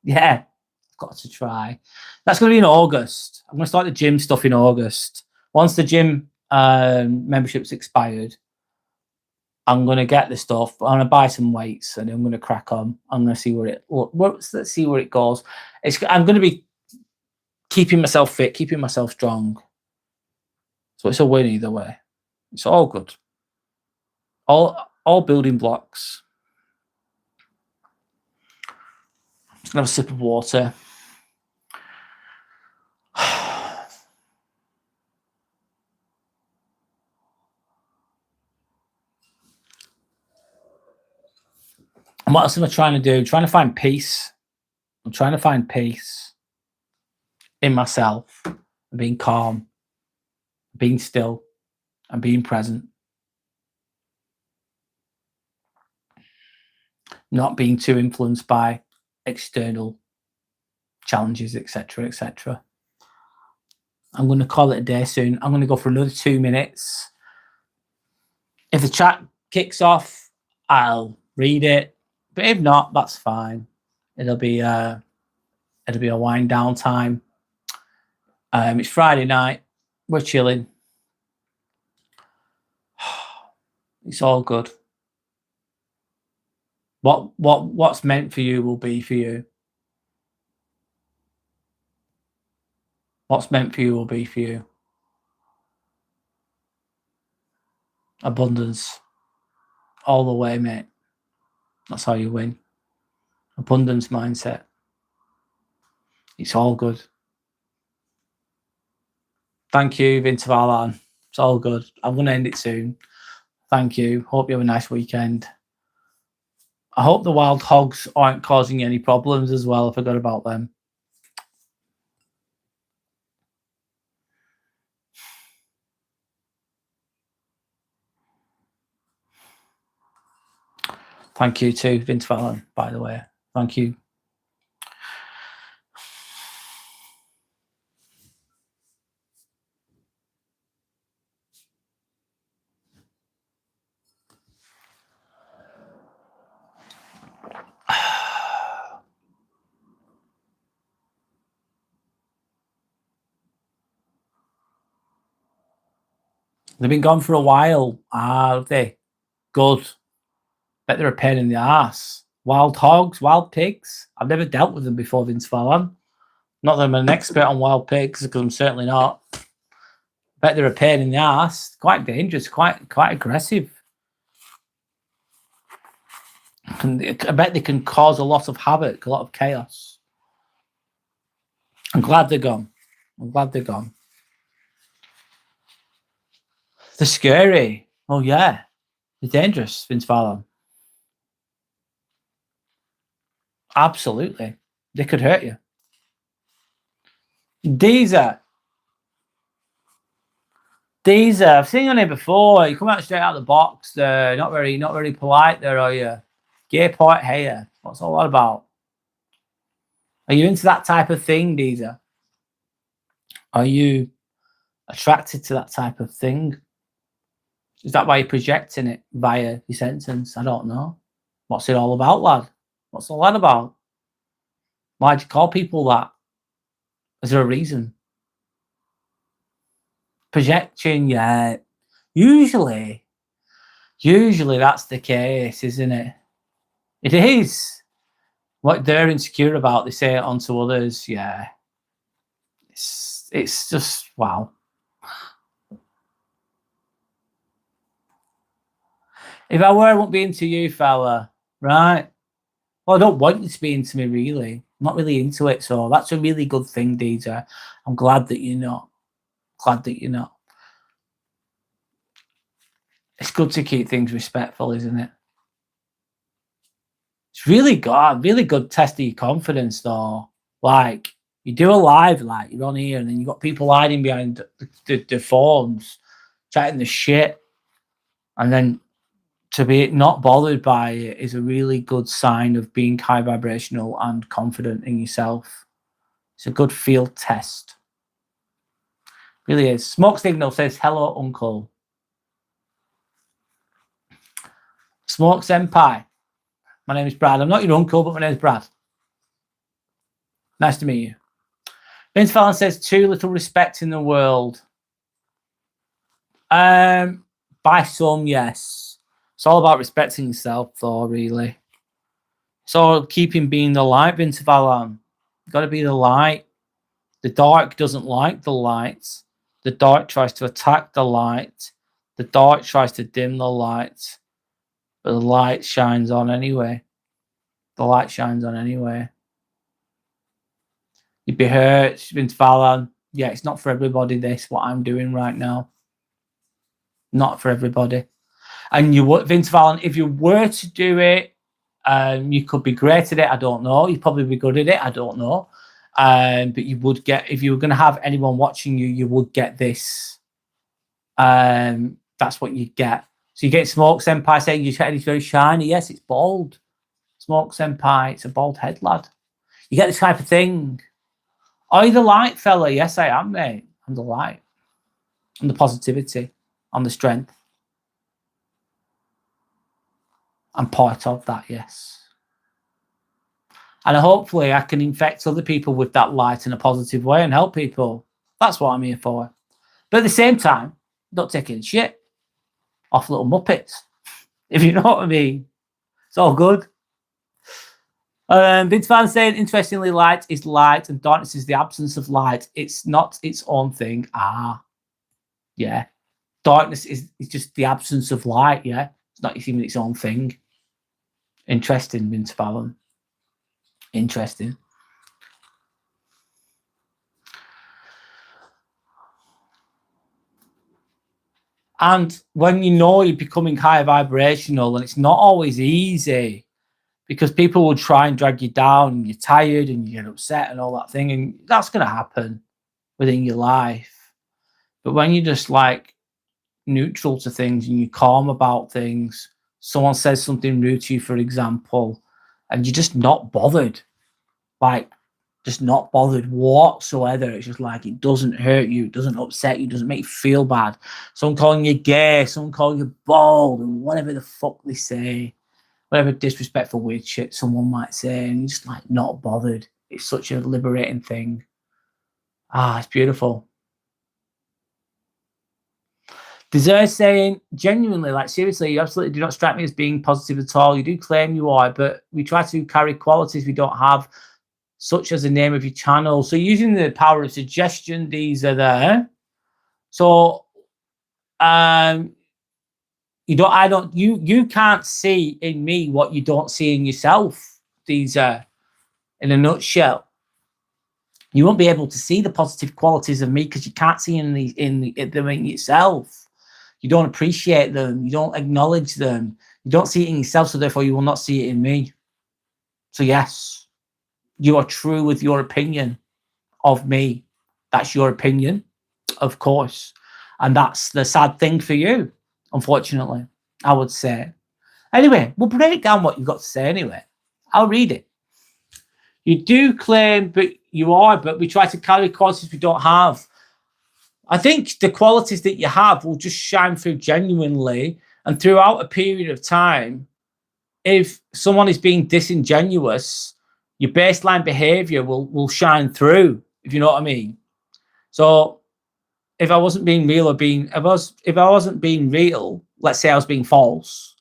Yeah, I've got to try. That's going to be in August. I'm going to start the gym stuff in August. Once the gym membership's expired, I'm going to get the stuff. I'm going to buy some weights and I'm going to crack on. I'm going to see let's see where it goes. I'm going to be keeping myself fit, keeping myself strong. So it's a win either way. It's all good. All building blocks. Just going to have a sip of water. And what else am I trying to do? I'm trying to find peace. I'm trying to find peace in myself, being calm, being still, and being present. Not being too influenced by external challenges, etc., etc. I'm going to call it a day soon. I'm going to go for another 2 minutes. If the chat kicks off, I'll read it. But if not, that's fine. It'll be a wind down time. It's Friday night. We're chilling. It's all good. What's meant for you will be for you. What's meant for you will be for you. Abundance. All the way, mate. That's how you win. Abundance mindset. It's all good. Thank you, Vince Varlan. It's all good. I'm going to end it soon. Thank you. Hope you have a nice weekend. I hope the wild hogs aren't causing you any problems as well. I forgot about them. Thank you too, Vince Fallon, by the way. Thank you. They've been gone for a while, have they? Good. Bet they're a pain in the ass. Wild hogs, wild pigs. I've never dealt with them before, Vince Fallon. Not that I'm an expert on wild pigs, because I'm certainly not. Bet they're a pain in the ass. Quite dangerous, quite aggressive. I bet they can cause a lot of havoc, a lot of chaos. I'm glad they're gone. I'm glad they're gone. They're scary. Oh, yeah. They're dangerous, Vince Fallon. Absolutely. They could hurt you. Deezer. I've seen you on here before. You come out straight out of the box. They're not very polite there, are you? Gay part hair. What's all that about? Are you into that type of thing, Deezer? Are you attracted to that type of thing? Is that why you're projecting it via your sentence? I don't know. What's it all about, lad? What's all that about? Why'd you call people that? Is there a reason? Projection, yeah. Usually that's the case, isn't it? It is. What they're insecure about, they say it onto others. Yeah. It's just, wow. If I were, I wouldn't be into you, fella. Right? Well, I don't want you to be into me, really. I'm not really into it, so that's a really good thing, Deezer. I'm glad that you're not. Glad that you're not. It's good to keep things respectful, isn't it? It's really good test of your confidence, though. Like, you do a live, like, you're on here, and then you've got people hiding behind the phones, chatting the shit. And then to be not bothered by it is a really good sign of being high vibrational and confident in yourself. It's a good field test. Really is. Smoke Signal says, hello, uncle. Smoke Senpai. My name is Brad. I'm not your uncle, but my name is Brad. Nice to meet you. Vince Fallon says, too little respect in the world. By some, yes. It's all about respecting yourself, though, really. It's all keeping being the light, Vince Fallon. You've got to be the light. The dark doesn't like the light. The dark tries to attack the light. The dark tries to dim the light. But the light shines on anyway. The light shines on anyway. You'd be hurt, Vince Fallon. Yeah, it's not for everybody, this, what I'm doing right now. Not for everybody. And you would, Vince Fallon, if you were to do it, you could be great at it. I don't know. You'd probably be good at it. I don't know. But you would get, if you were going to have anyone watching you, you would get this. That's what you get. So you get Smoke Senpai saying your head is very shiny. Yes, it's bald. Smoke Senpai, it's a bald head, lad. You get this type of thing. Are you the light, fella? Yes, I am, mate. I'm the light. I'm the positivity. I'm the strength. I'm part of that, yes. And hopefully I can infect other people with that light in a positive way and help people. That's what I'm here for. But at the same time, don't take any shit off little muppets, if you know what I mean. It's all good. Vince Van saying, interestingly, light is light and darkness is the absence of light. It's not its own thing. Yeah. Darkness is just the absence of light, yeah. It's not even its own thing. Interesting, Vince Fallon. Interesting. And when you know you're becoming high vibrational, and it's not always easy because people will try and drag you down and you're tired and you get upset and all that thing. And that's going to happen within your life. But when you're just like neutral to things and you're calm about things, someone says something rude to you, for example, and you're just not bothered, like just not bothered whatsoever. It's just like it doesn't hurt you, it doesn't upset you, it doesn't make you feel bad. Someone calling you gay, someone calling you bald, and whatever the fuck they say, whatever disrespectful weird shit someone might say, and you're just like not bothered. It's such a liberating thing. It's beautiful. Desire saying, genuinely, like seriously, you absolutely do not strike me as being positive at all. You do claim you are, but we try to carry qualities we don't have, such as the name of your channel. So using the power of suggestion, these are there. So you can't see in me what you don't see in yourself. These are, in a nutshell. You won't be able to see the positive qualities of me because you can't see them in yourself. You don't appreciate them. You don't acknowledge them. You don't see it in yourself, so therefore you will not see it in me. So yes, you are true with your opinion of me. That's your opinion, of course. And that's the sad thing for you, unfortunately, I would say. Anyway, we'll break down what you've got to say anyway. I'll read it. You do claim, but you are, but we try to carry qualities we don't have. I think the qualities that you have will just shine through genuinely, and throughout a period of time, if someone is being disingenuous, your baseline behavior will shine through, if you know what I mean. So if I wasn't being real, or if I wasn't being real, let's say I was being false,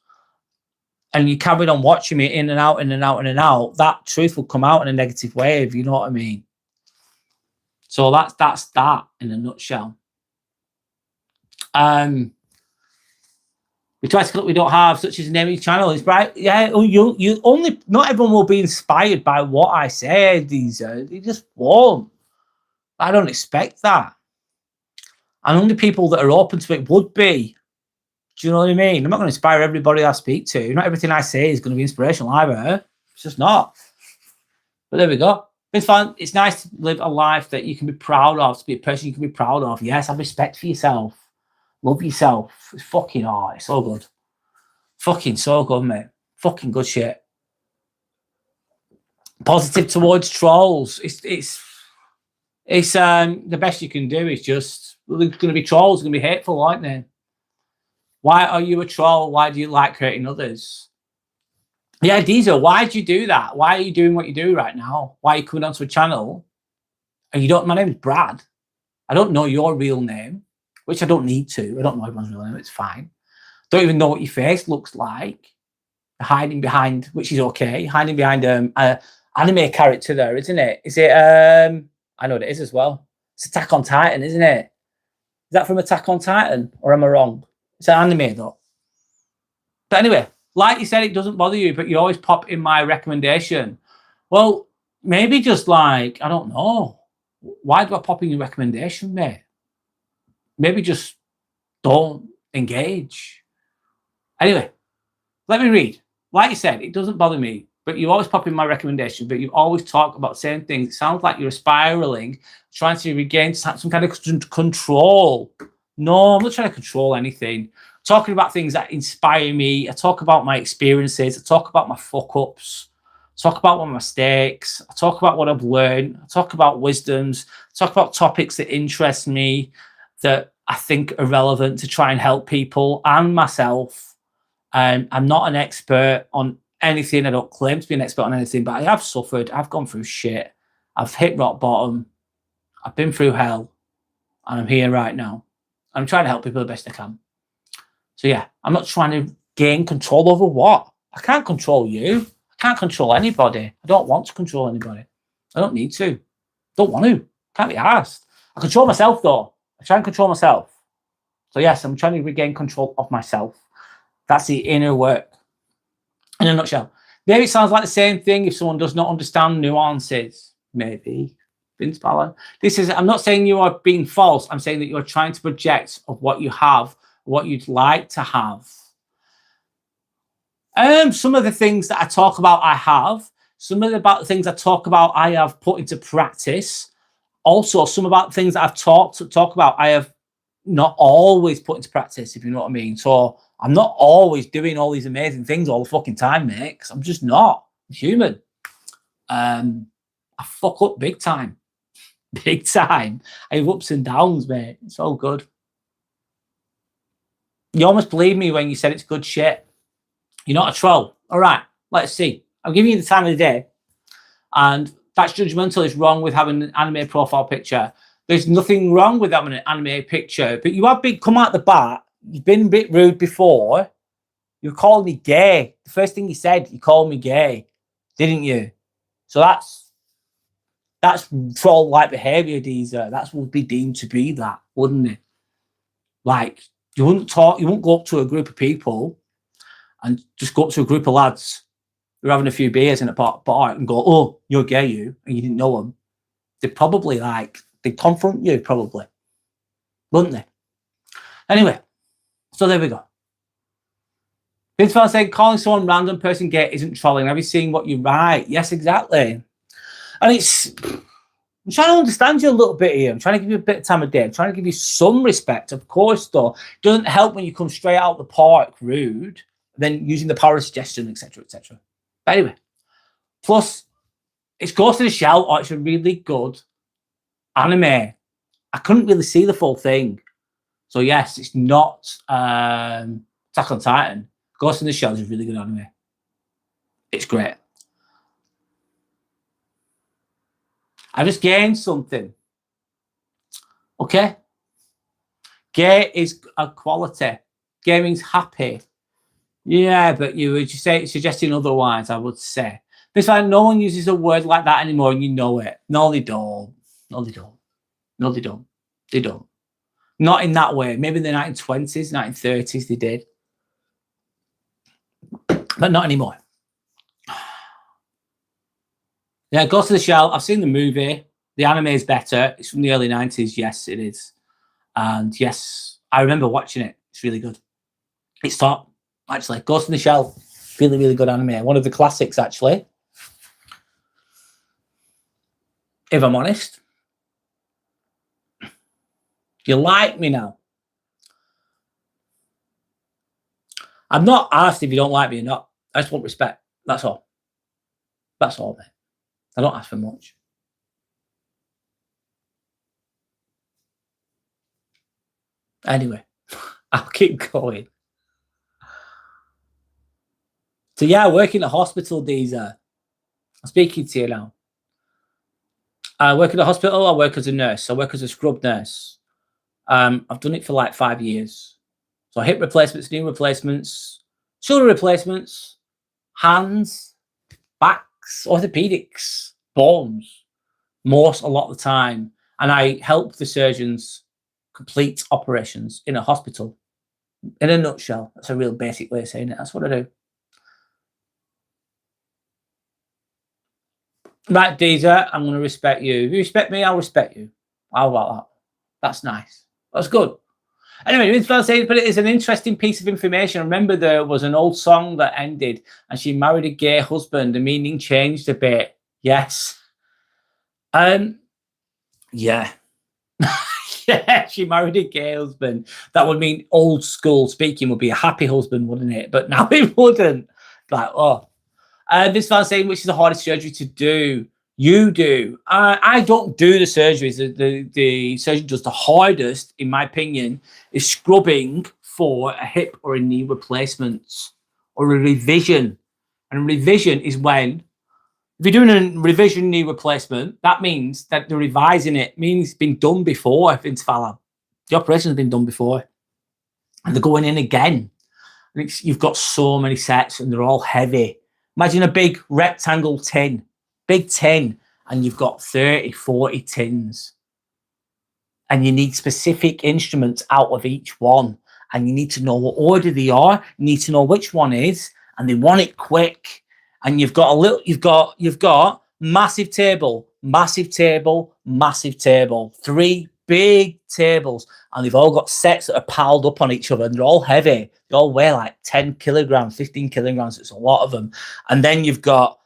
and you carried on watching me in and out, in and out, in and out, that truth will come out in a negative way, if you know what I mean. So that's that in a nutshell. We try to look we don't have, such as naming channel. It's right. Yeah, you only, not everyone will be inspired by what I say. They just won't. I don't expect that. And only people that are open to it would be. Do you know what I mean? I'm not going to inspire everybody I speak to. Not everything I say is going to be inspirational either. It's just not. But there we go. It's fun. It's nice to live a life that you can be proud of, to be a person you can be proud of. Yes, have respect for yourself. Love yourself. It's fucking hard. It's so good. Fucking so good, mate. Fucking good shit. Positive towards trolls. It's the best you can do is just, there's going to be trolls, going to be hateful, aren't they? Why are you a troll? Why do you like hurting others? Yeah, Diesel, why do you do that? Why are you doing what you do right now? Why are you coming onto a channel? And you don't, my name's Brad. I don't know your real name, which I don't need to. I don't know everyone's real name. It's fine. Don't even know what your face looks like. Hiding behind, which is okay. Hiding behind an anime character there, isn't it? Is it, I know what it is as well. It's Attack on Titan, isn't it? Is that from Attack on Titan? Or am I wrong? It's an anime though. But anyway, like you said, it doesn't bother you, but you always pop in my recommendation. Well, maybe just like, I don't know. Why do I pop in your recommendation, mate? Maybe just don't engage. Anyway, let me read. Like you said, it doesn't bother me, but you always pop in my recommendation, but you always talk about saying things. It sounds like you're spiraling, trying to regain some kind of control. No, I'm not trying to control anything. Talking about things that inspire me. I talk about my experiences. I talk about my fuck-ups. I talk about my mistakes. I talk about what I've learned. I talk about wisdoms. I talk about topics that interest me, that I think are relevant to try and help people and myself. I'm not an expert on anything. I don't claim to be an expert on anything, but I have suffered. I've gone through shit. I've hit rock bottom. I've been through hell, and I'm here right now. I'm trying to help people the best I can. So yeah, I'm not trying to gain control over what. I can't control you. I can't control anybody. I don't want to control anybody. I don't need to. Don't want to. Can't be asked. I control myself though. I try and control myself. So yes, I'm trying to regain control of myself. That's the inner work. In a nutshell. Maybe it sounds like the same thing if someone does not understand nuances. Maybe. Vince Ballon. I'm not saying you are being false. I'm saying that you're trying to project of what you have, what you'd like to have. Some of the things that I talk about, I have. Some of the things I talk about, I have put into practice. Also, some about the things that I've talk about, I have not always put into practice, if you know what I mean. So I'm not always doing all these amazing things all the fucking time, mate, because I'm just not. I'm human. I fuck up big time. Big time. I have ups and downs, mate. It's all good. You almost believe me when you said it's good shit. You're not a troll. All right, let's see. I'm giving you the time of the day. And that's judgmental. It's wrong with having an anime profile picture. There's nothing wrong with having an anime picture. But you have been come out the bat. You've been a bit rude before. You called me gay. The first thing you said, you called me gay. Didn't you? So that's troll-like behaviour, Deezer. That would be deemed to be that, wouldn't it? Like, you wouldn't go up to a group of people and just go up to a group of lads who are having a few beers in a bar and go, oh, you're gay, you, and you didn't know them. They'd probably, they'd confront you, probably. Wouldn't they? Anyway, so there we go. Vince Van saying, calling someone random person gay isn't trolling. Have you seen what you write? Yes, exactly. And I'm trying to understand you a little bit here. I'm trying to give you a bit of time of day. I'm trying to give you some respect. Of course, though, it doesn't help when you come straight out the park rude, then using the power of suggestion, etc., etc. But anyway, plus, it's Ghost in the Shell, or it's a really good anime. I couldn't really see the full thing. So yes, it's not Attack on Titan. Ghost in the Shell is a really good anime. It's great. I just gained something. Okay? Gay is a quality. Gay means happy. Yeah, but you would say suggesting otherwise, I would say. It's like no one uses a word like that anymore, and you know it. No, they don't. No, they don't. No, they don't. They don't. Not in that way. Maybe in the 1920s, 1930s, they did. But not anymore. Yeah, Ghost in the Shell. I've seen the movie. The anime is better. It's from the early 90s. Yes, it is. And yes, I remember watching it. It's really good. It's top, actually. Ghost in the Shell. Really, really good anime. One of the classics, actually. If I'm honest. Do you like me now? I'm not asked if you don't like me or not. I just want respect. That's all. That's all, mate. I don't ask for much. Anyway, I'll keep going. So yeah, I work in a hospital, Deezer. I'm speaking to you now. I work in a hospital. I work as a nurse. I work as a scrub nurse. I've done it for like 5 years. So hip replacements, knee replacements, shoulder replacements, hands, backs, orthopedics, bones, most a lot of the time. And I help the surgeons complete operations in a hospital. In a nutshell, that's a real basic way of saying it. That's what I do. Right, Deezer, I'm going to respect you. If you respect me, I'll respect you. How about that? That's nice. That's good. Anyway, but it is an interesting piece of information. I remember there was an old song that ended and she married a gay husband. The meaning changed a bit. Yes. Yeah. Yeah, she married a gay husband. That would mean old school speaking would be a happy husband, wouldn't it? But now it wouldn't. Like, oh. This fan saying, which is the hardest surgery to do? You do. I don't do the surgeries. The surgeon does the hardest, in my opinion, is scrubbing for a hip or a knee replacement. or a revision. And a revision is when, if you're doing a revision knee replacement, that means that they're revising it. It means it's been done before, Vince Fallon. The operation has been done before. And they're going in again. And you've got so many sets and they're all heavy. Imagine a big rectangle tin, big tin, and you've got 30, 40 tins. And you need specific instruments out of each one. And you need to know what order they are. You need to know which one is, and they want it quick. And you've got you've got massive table, massive table, massive table. 3 big tables, and they've all got sets that are piled up on each other, and they're all heavy. They all weigh like 10 kilograms, 15 kilograms. It's a lot of them. And then you've got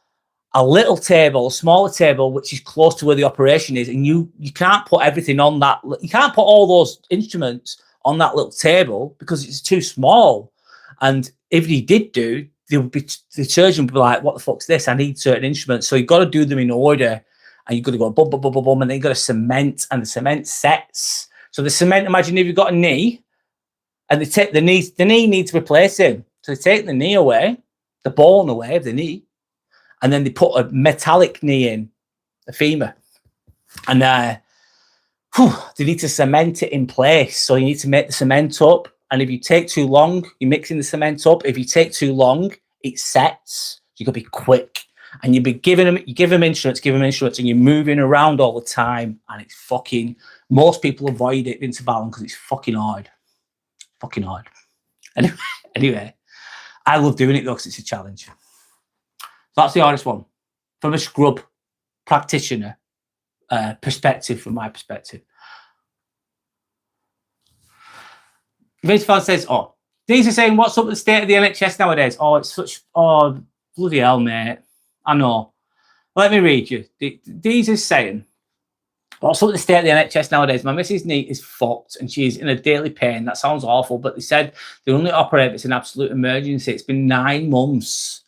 a little table, a smaller table, which is close to where the operation is, and you can't put everything on that. You can't put all those instruments on that little table because it's too small. And if you did do, the surgeon would be like, "What the fuck's this? I need certain instruments." So you've got to do them in order, and you've got to go boom, boom, boom, boom, boom, and then you've got to cement, and the cement sets. So the cement. Imagine if you've got a knee, and they take the knee needs replacing. So they take the knee away, the bone away of the knee. And then they put a metallic knee in, a femur. And they need to cement it in place. So you need to make the cement up. And if you take too long, you're mixing the cement up. If you take too long, it sets. You've got to be quick. And you give them instruments, and you're moving around all the time. And it's fucking, most people avoid it into balance because it's fucking hard. Fucking hard. Anyway, I love doing it though because it's a challenge. That's the hardest one from a scrub practitioner perspective, from my perspective. Vince Fan says, "Oh, these are saying, what's up with the state of the NHS nowadays? Oh, it's such, oh, bloody hell, mate. I know. Let me read you. These is saying, what's up with the state of the NHS nowadays? My missus' knee is fucked and she's in a daily pain. That sounds awful, but they said they only operate if it's an absolute emergency. It's been 9 months.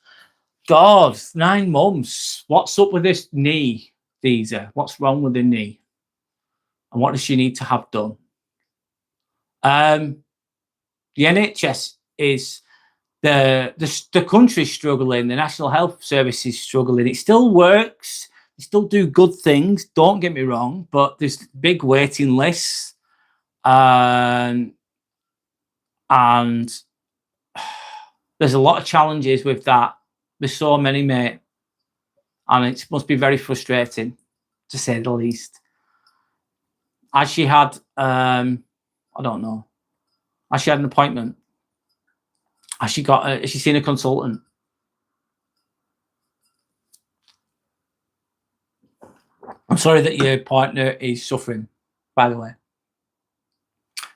God, 9 months. What's up with this knee, Deezer? What's wrong with the knee? And what does she need to have done?" The NHS is the country's struggling. The National Health Service is struggling. It still works. They still do good things. Don't get me wrong, but there's big waiting lists, and there's a lot of challenges with that. There's so many, mate, and it must be very frustrating, to say the least. Has she had, I don't know. Has she had an appointment? Has she seen a consultant? I'm sorry that your partner is suffering, by the way.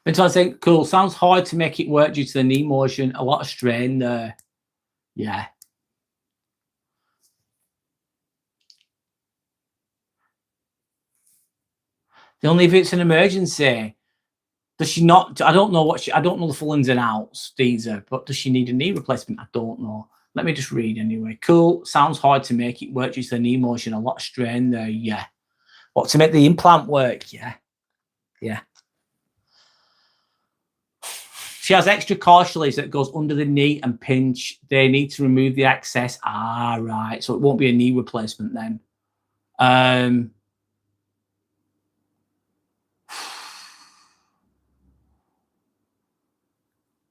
But I think, cool, sounds hard to make it work due to the knee motion. A lot of strain there. Yeah. Only if it's an emergency. Does she not? I don't know I don't know the full ins and outs, Deezer, but does she need a knee replacement? I don't know. Let me just read anyway. Cool. Sounds hard to make it work due to the knee motion. A lot of strain there. Yeah. What, to make the implant work? Yeah. Yeah. She has extra cartilage that goes under the knee and pinch. They need to remove the excess. Ah, right. So it won't be a knee replacement then.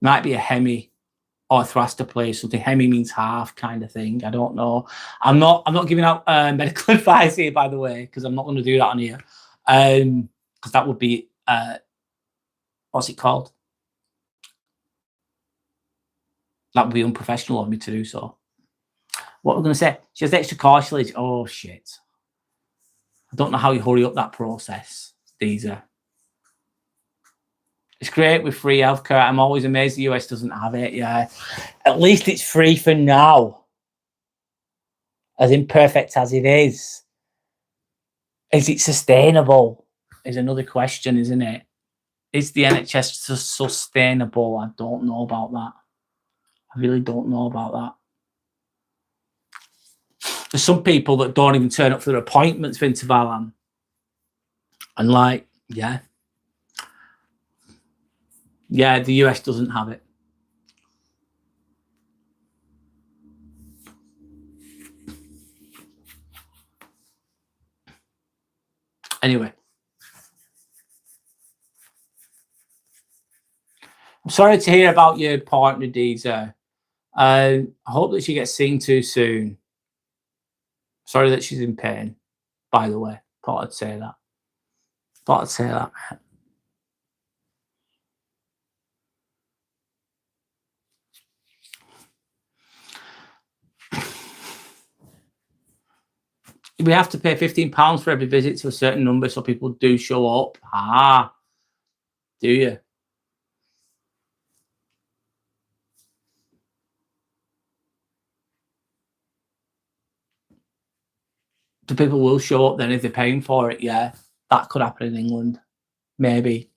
Might be a hemi or arthrostoplasty. Something hemi means half kind of thing. I don't know. I'm not giving out medical advice here, by the way, because I'm not going to do that on here. Because that would be what's it called? That would be unprofessional of me to do so. What we're going to say? She has extra cartilage. Oh shit! I don't know how you hurry up that process. These are. It's great with free healthcare. I'm always amazed the US doesn't have it. Yeah, at least it's free for now. As imperfect as it is it sustainable? Is another question, isn't it? Is the NHS sustainable? I don't know about that. I really don't know about that. There's some people that don't even turn up for their appointments, Vince Vallan. And like, yeah. Yeah, the US doesn't have it. Anyway, I'm sorry to hear about your partner, Deezer. I hope that she gets seen too soon. Sorry that she's in pain, by the way. Thought I'd say that. Thought I'd say that. We have to pay £15 for every visit to a certain number, so people do show up. Ah, do you? The people will show up then if they're paying for it. Yeah, that could happen in England. Maybe.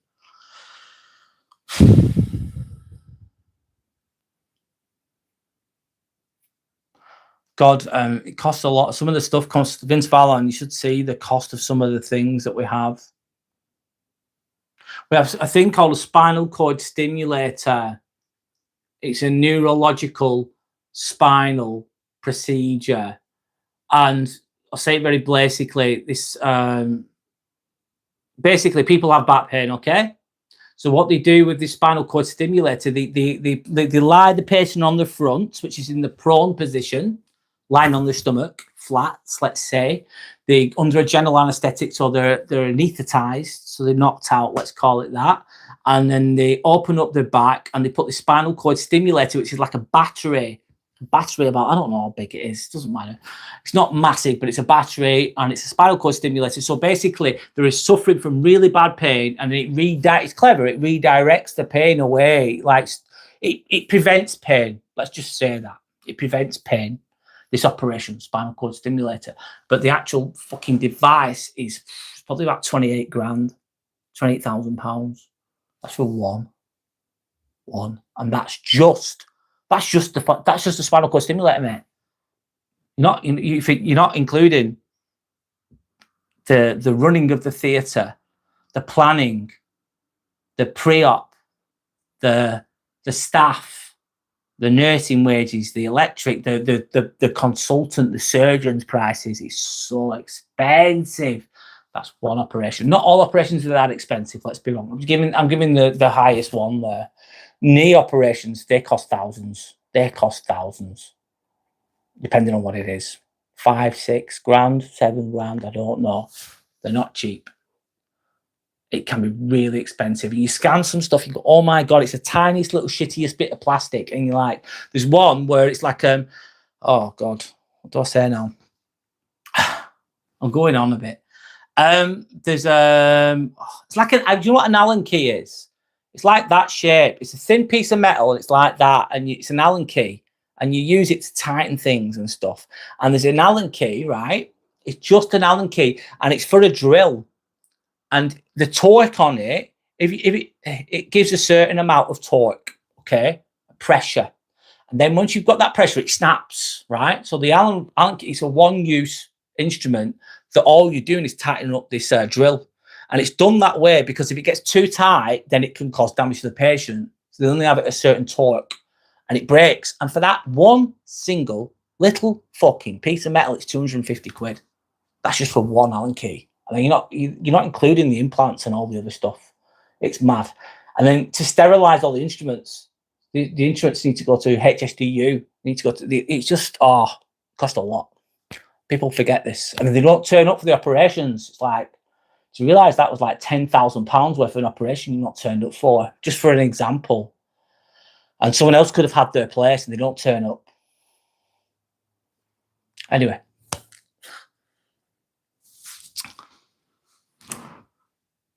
God, it costs a lot. Some of the stuff costs. Vince Vallon, you should see the cost of some of the things that we have. We have a thing called a spinal cord stimulator. It's a neurological spinal procedure. And I'll say it very basically, this basically people have back pain, okay? So what they do with the spinal cord stimulator, they lie the patient on the front, which is in the prone position, lying on their stomach, flat, let's say. They under a general anaesthetic, so they're anaesthetized, so they're knocked out, let's call it that. And then they open up their back and they put the spinal cord stimulator, which is like a battery about, I don't know how big it is, doesn't matter. It's not massive, but it's a battery and it's a spinal cord stimulator. So basically there is suffering from really bad pain, and it's clever, it redirects the pain away. Like it prevents pain. Let's just say that. It prevents pain, this operation, spinal cord stimulator. But the actual fucking device is probably about 28 grand, £28,000. That's for one. And that's just the spinal cord stimulator, mate. You're not including the running of the theatre, the planning, the pre-op, the staff, the nursing wages, the electric, the consultant, the surgeon's prices. It's so expensive. That's one operation. Not all operations are that expensive. Let's be wrong. I'm giving the highest one there. Knee operations, they cost thousands. Depending on what it is. 5, 6 grand, 7 grand, I don't know. They're not cheap. It can be really expensive. You scan some stuff, you go, oh my God, it's the tiniest little shittiest bit of plastic. And you're like, there's one where it's like, oh God, what do I say now? I'm going on a bit. There's it's like do you know what an Allen key is? It's like that shape. It's a thin piece of metal, and it's like that, and it's an Allen key, and you use it to tighten things and stuff. And there's an Allen key, right? It's just an Allen key, and it's for a drill. And the torque on it, if it gives a certain amount of torque, okay, pressure, and then once you've got that pressure, it snaps, right? So the Allen key is a one-use instrument that all you're doing is tightening up this drill. And it's done that way because if it gets too tight, then it can cause damage to the patient. So they only have it at a certain torque and it breaks. And for that one single little fucking piece of metal, it's 250 quid. That's just for one Allen key. And then you're not including the implants and all the other stuff. It's mad. And then to sterilize all the instruments, the instruments need to go to HSDU, it's just, cost a lot. People forget this. And if they don't turn up for the operations, it's like, to realise that was like £10,000 worth of an operation you're not turned up for, just for an example. And someone else could have had their place and they don't turn up. Anyway.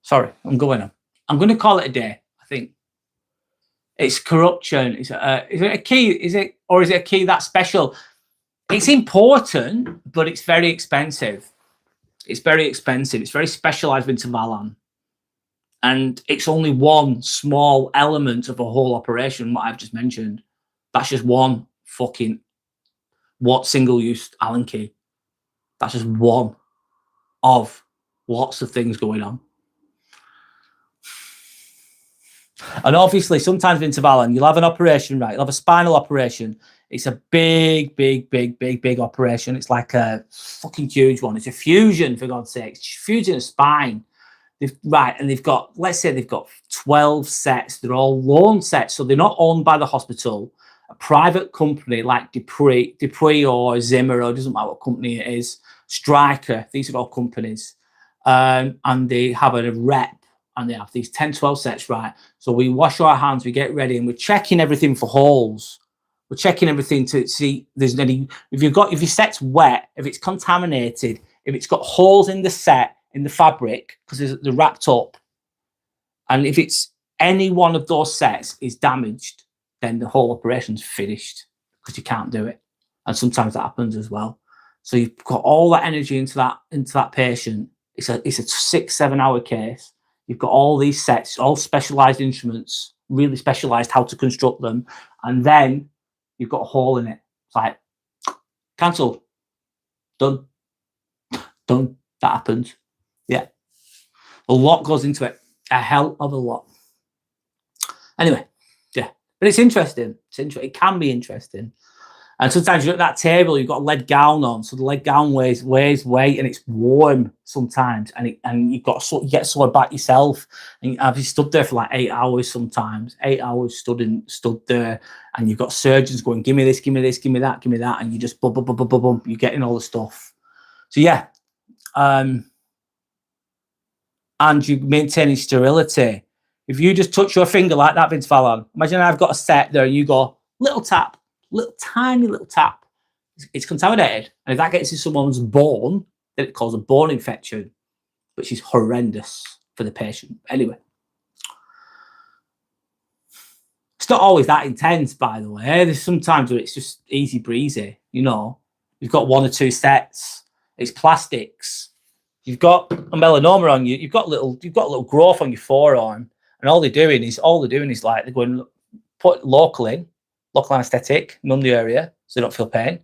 Sorry, I'm going on. I'm going to call it a day, I think. It's corruption. Is it a key? Is it a key that's special? It's important, but it's very expensive. It's very expensive. It's very specialized into Valan. And it's only one small element of a whole operation, what I've just mentioned. That's just one fucking single-use Allen key. That's just one of lots of things going on. And obviously, sometimes, Vince Valon, you'll have an operation, right? You'll have a spinal operation. It's a big operation. It's like a fucking huge one. It's a fusion, for God's sake. It's fusing a spine. And they've got, let's say they've got 12 sets. They're all loan sets. So they're not owned by the hospital. A private company like Dupree or Zimmer, or it doesn't matter what company it is, Stryker, these are all companies. And they have a rep, and they have these 10, 12 sets, right? So we wash our hands, we get ready, and we're checking everything for holes. We're checking everything to see if there's any, if your set's wet, if it's contaminated, if it's got holes in the set, in the fabric, because they're wrapped up. And if it's any one of those sets is damaged, then the whole operation's finished, because you can't do it. And sometimes that happens as well. So you've got all that energy into that patient. It's a 6-7 hour case. You've got all these sets, all specialized instruments, really specialized how to construct them. And then you've got a hole in it. It's like, cancel. Done. That happens. Yeah. A lot goes into it. A hell of a lot. Anyway, yeah. But it's interesting. It can be interesting. And sometimes you're at that table, you've got a lead gown on, so the lead gown weighs weight, and it's warm sometimes, and you get sore back yourself, and I've stood there for like 8 hours sometimes, 8 hours stood there, and you've got surgeons going, give me this, give me this, give me that, and you just bump, you're getting all the stuff. So yeah, and you're maintaining sterility. If you just touch your finger like that, Vince Fallon, imagine I've got a set there, and you go little tap. Tiny little tap, it's contaminated, and if that gets in someone's bone, then it causes a bone infection, which is horrendous for the patient. Anyway, it's not always that intense, by the way. There's sometimes where it's just easy breezy. You know, you've got 1 or 2 sets. It's plastics. You've got a melanoma on you. You've got a little growth on your forearm, and all they're doing is like they're going put local anesthetic, numb the area so they don't feel pain.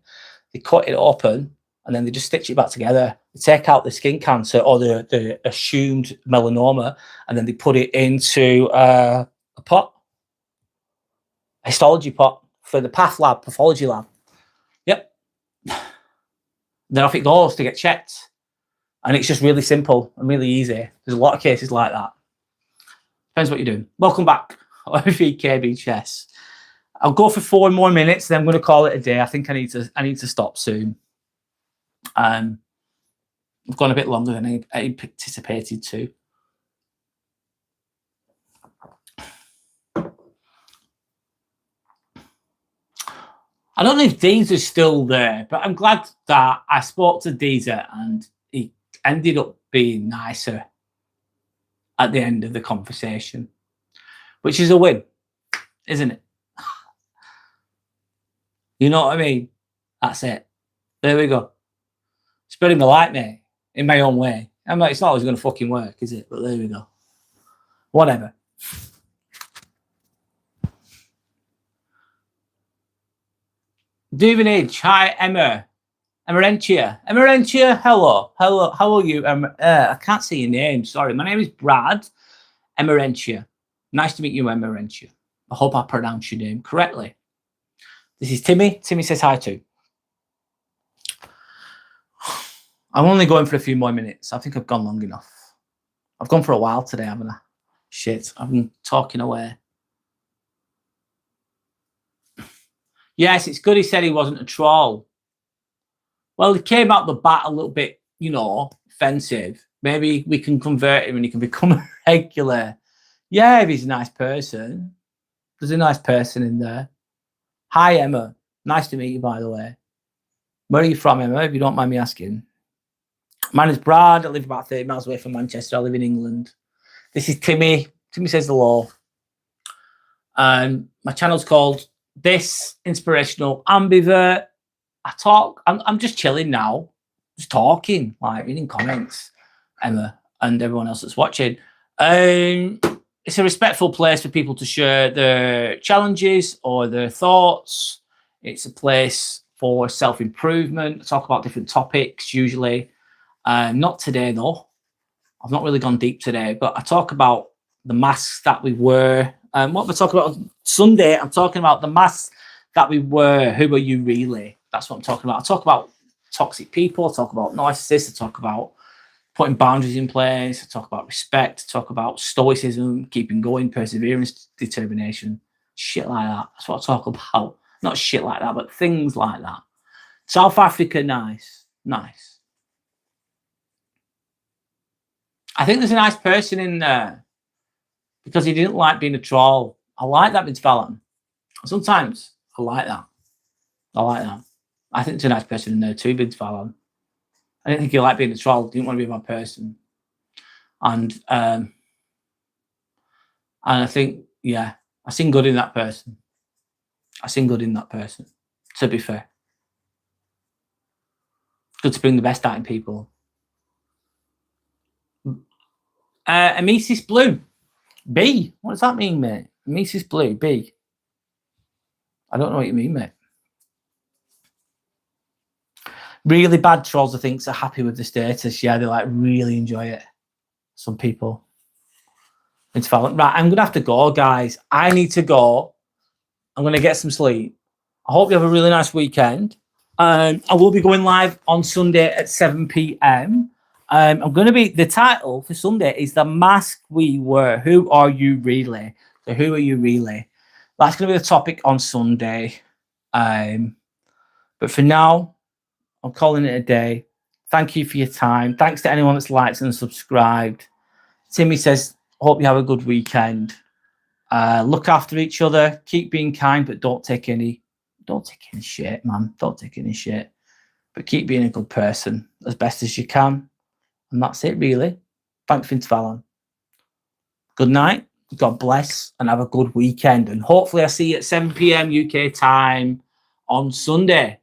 They cut it open, and then they just stitch it back together. They take out the skin cancer or the assumed melanoma, and then they put it into a pot, a histology pot for the pathology lab. Yep. Then off it goes to get checked. And it's just really simple and really easy. There's a lot of cases like that. Depends what you're doing. Welcome back, OVKB Chess. I'll go for 4 more minutes, then I'm going to call it a day. I think I need to stop soon. I've gone a bit longer than I anticipated to. I don't know if Deezer still there, but I'm glad that I spoke to Deezer and he ended up being nicer at the end of the conversation, which is a win, isn't it? You know what I mean? That's it. There we go. Spreading the light, mate, in my own way. I'm like, it's not always going to fucking work, is it? But there we go. Whatever. Duvenage. Hi, Emma. Emerentia. Hello. How are you? I can't see your name. Sorry. My name is Brad Emerentia. Nice to meet you, Emerentia. I hope I pronounced your name correctly. This is Timmy. Timmy says hi too. I'm only going for a few more minutes. I think I've gone long enough. I've gone for a while today, haven't I? Shit, I've been talking away. Yes, it's good he said he wasn't a troll. Well, he came out the bat a little bit, offensive. Maybe we can convert him and he can become a regular. Yeah, if he's a nice person. There's a nice person in there. Hi, Emma. Nice to meet you, by the way. Where are you from, Emma, if you don't mind me asking? My name's Brad. I live about 30 miles away from Manchester. I live in England. This is Timmy. Timmy Says the Law. And my channel's called This Inspirational Ambivert. I'm just chilling now. Just talking, like reading comments, Emma, and everyone else that's watching. It's a respectful place for people to share their challenges or their thoughts. It's a place for self-improvement. Talk about different topics usually. Not today though. I've not really gone deep today, but I talk about the masks that we wear What am I talking about on Sunday? I'm talking about the masks that we wear. Who are you really? That's what I'm talking about. I talk about toxic people. I talk about narcissists. I talk about putting boundaries in place. I talk about respect. I talk about stoicism, keeping going, perseverance, determination, shit like that. That's what I talk about. Not shit like that, but things like that. South Africa, nice. I think there's a nice person in there because he didn't like being a troll. I like that, Vince Fallon. Sometimes I like that. I think there's a nice person in there too, Vince Fallon. I didn't think he liked being a troll. Didn't want to be my person. And I think, yeah, I seen good in that person. To be fair. Good to bring the best out in people. Amisis Blue. B. What does that mean, mate? Amisis Blue. B. I don't know what you mean, mate. Really bad trolls, I think, are happy with the status. Yeah, they like really enjoy it. Some people. It's fun. Right, I'm gonna have to go, guys. I need to go. I'm gonna get some sleep. I hope you have a really nice weekend. I will be going live on Sunday at 7 p.m. I'm gonna be the title for Sunday is The Mask We Wear. Who are you really? So who are you really? That's gonna be the topic on Sunday. But for now, I'm calling it a day. Thank you for your time. Thanks to anyone that's liked and subscribed. Timmy says, hope you have a good weekend. Look after each other. Keep being kind, but don't take any shit, man. Don't take any shit. But keep being a good person as best as you can. And that's it, really. Thanks, Vince Fallon. Good night. God bless and have a good weekend. And hopefully I see you at 7 p.m. UK time on Sunday.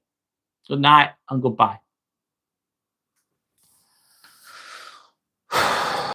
Good night and goodbye.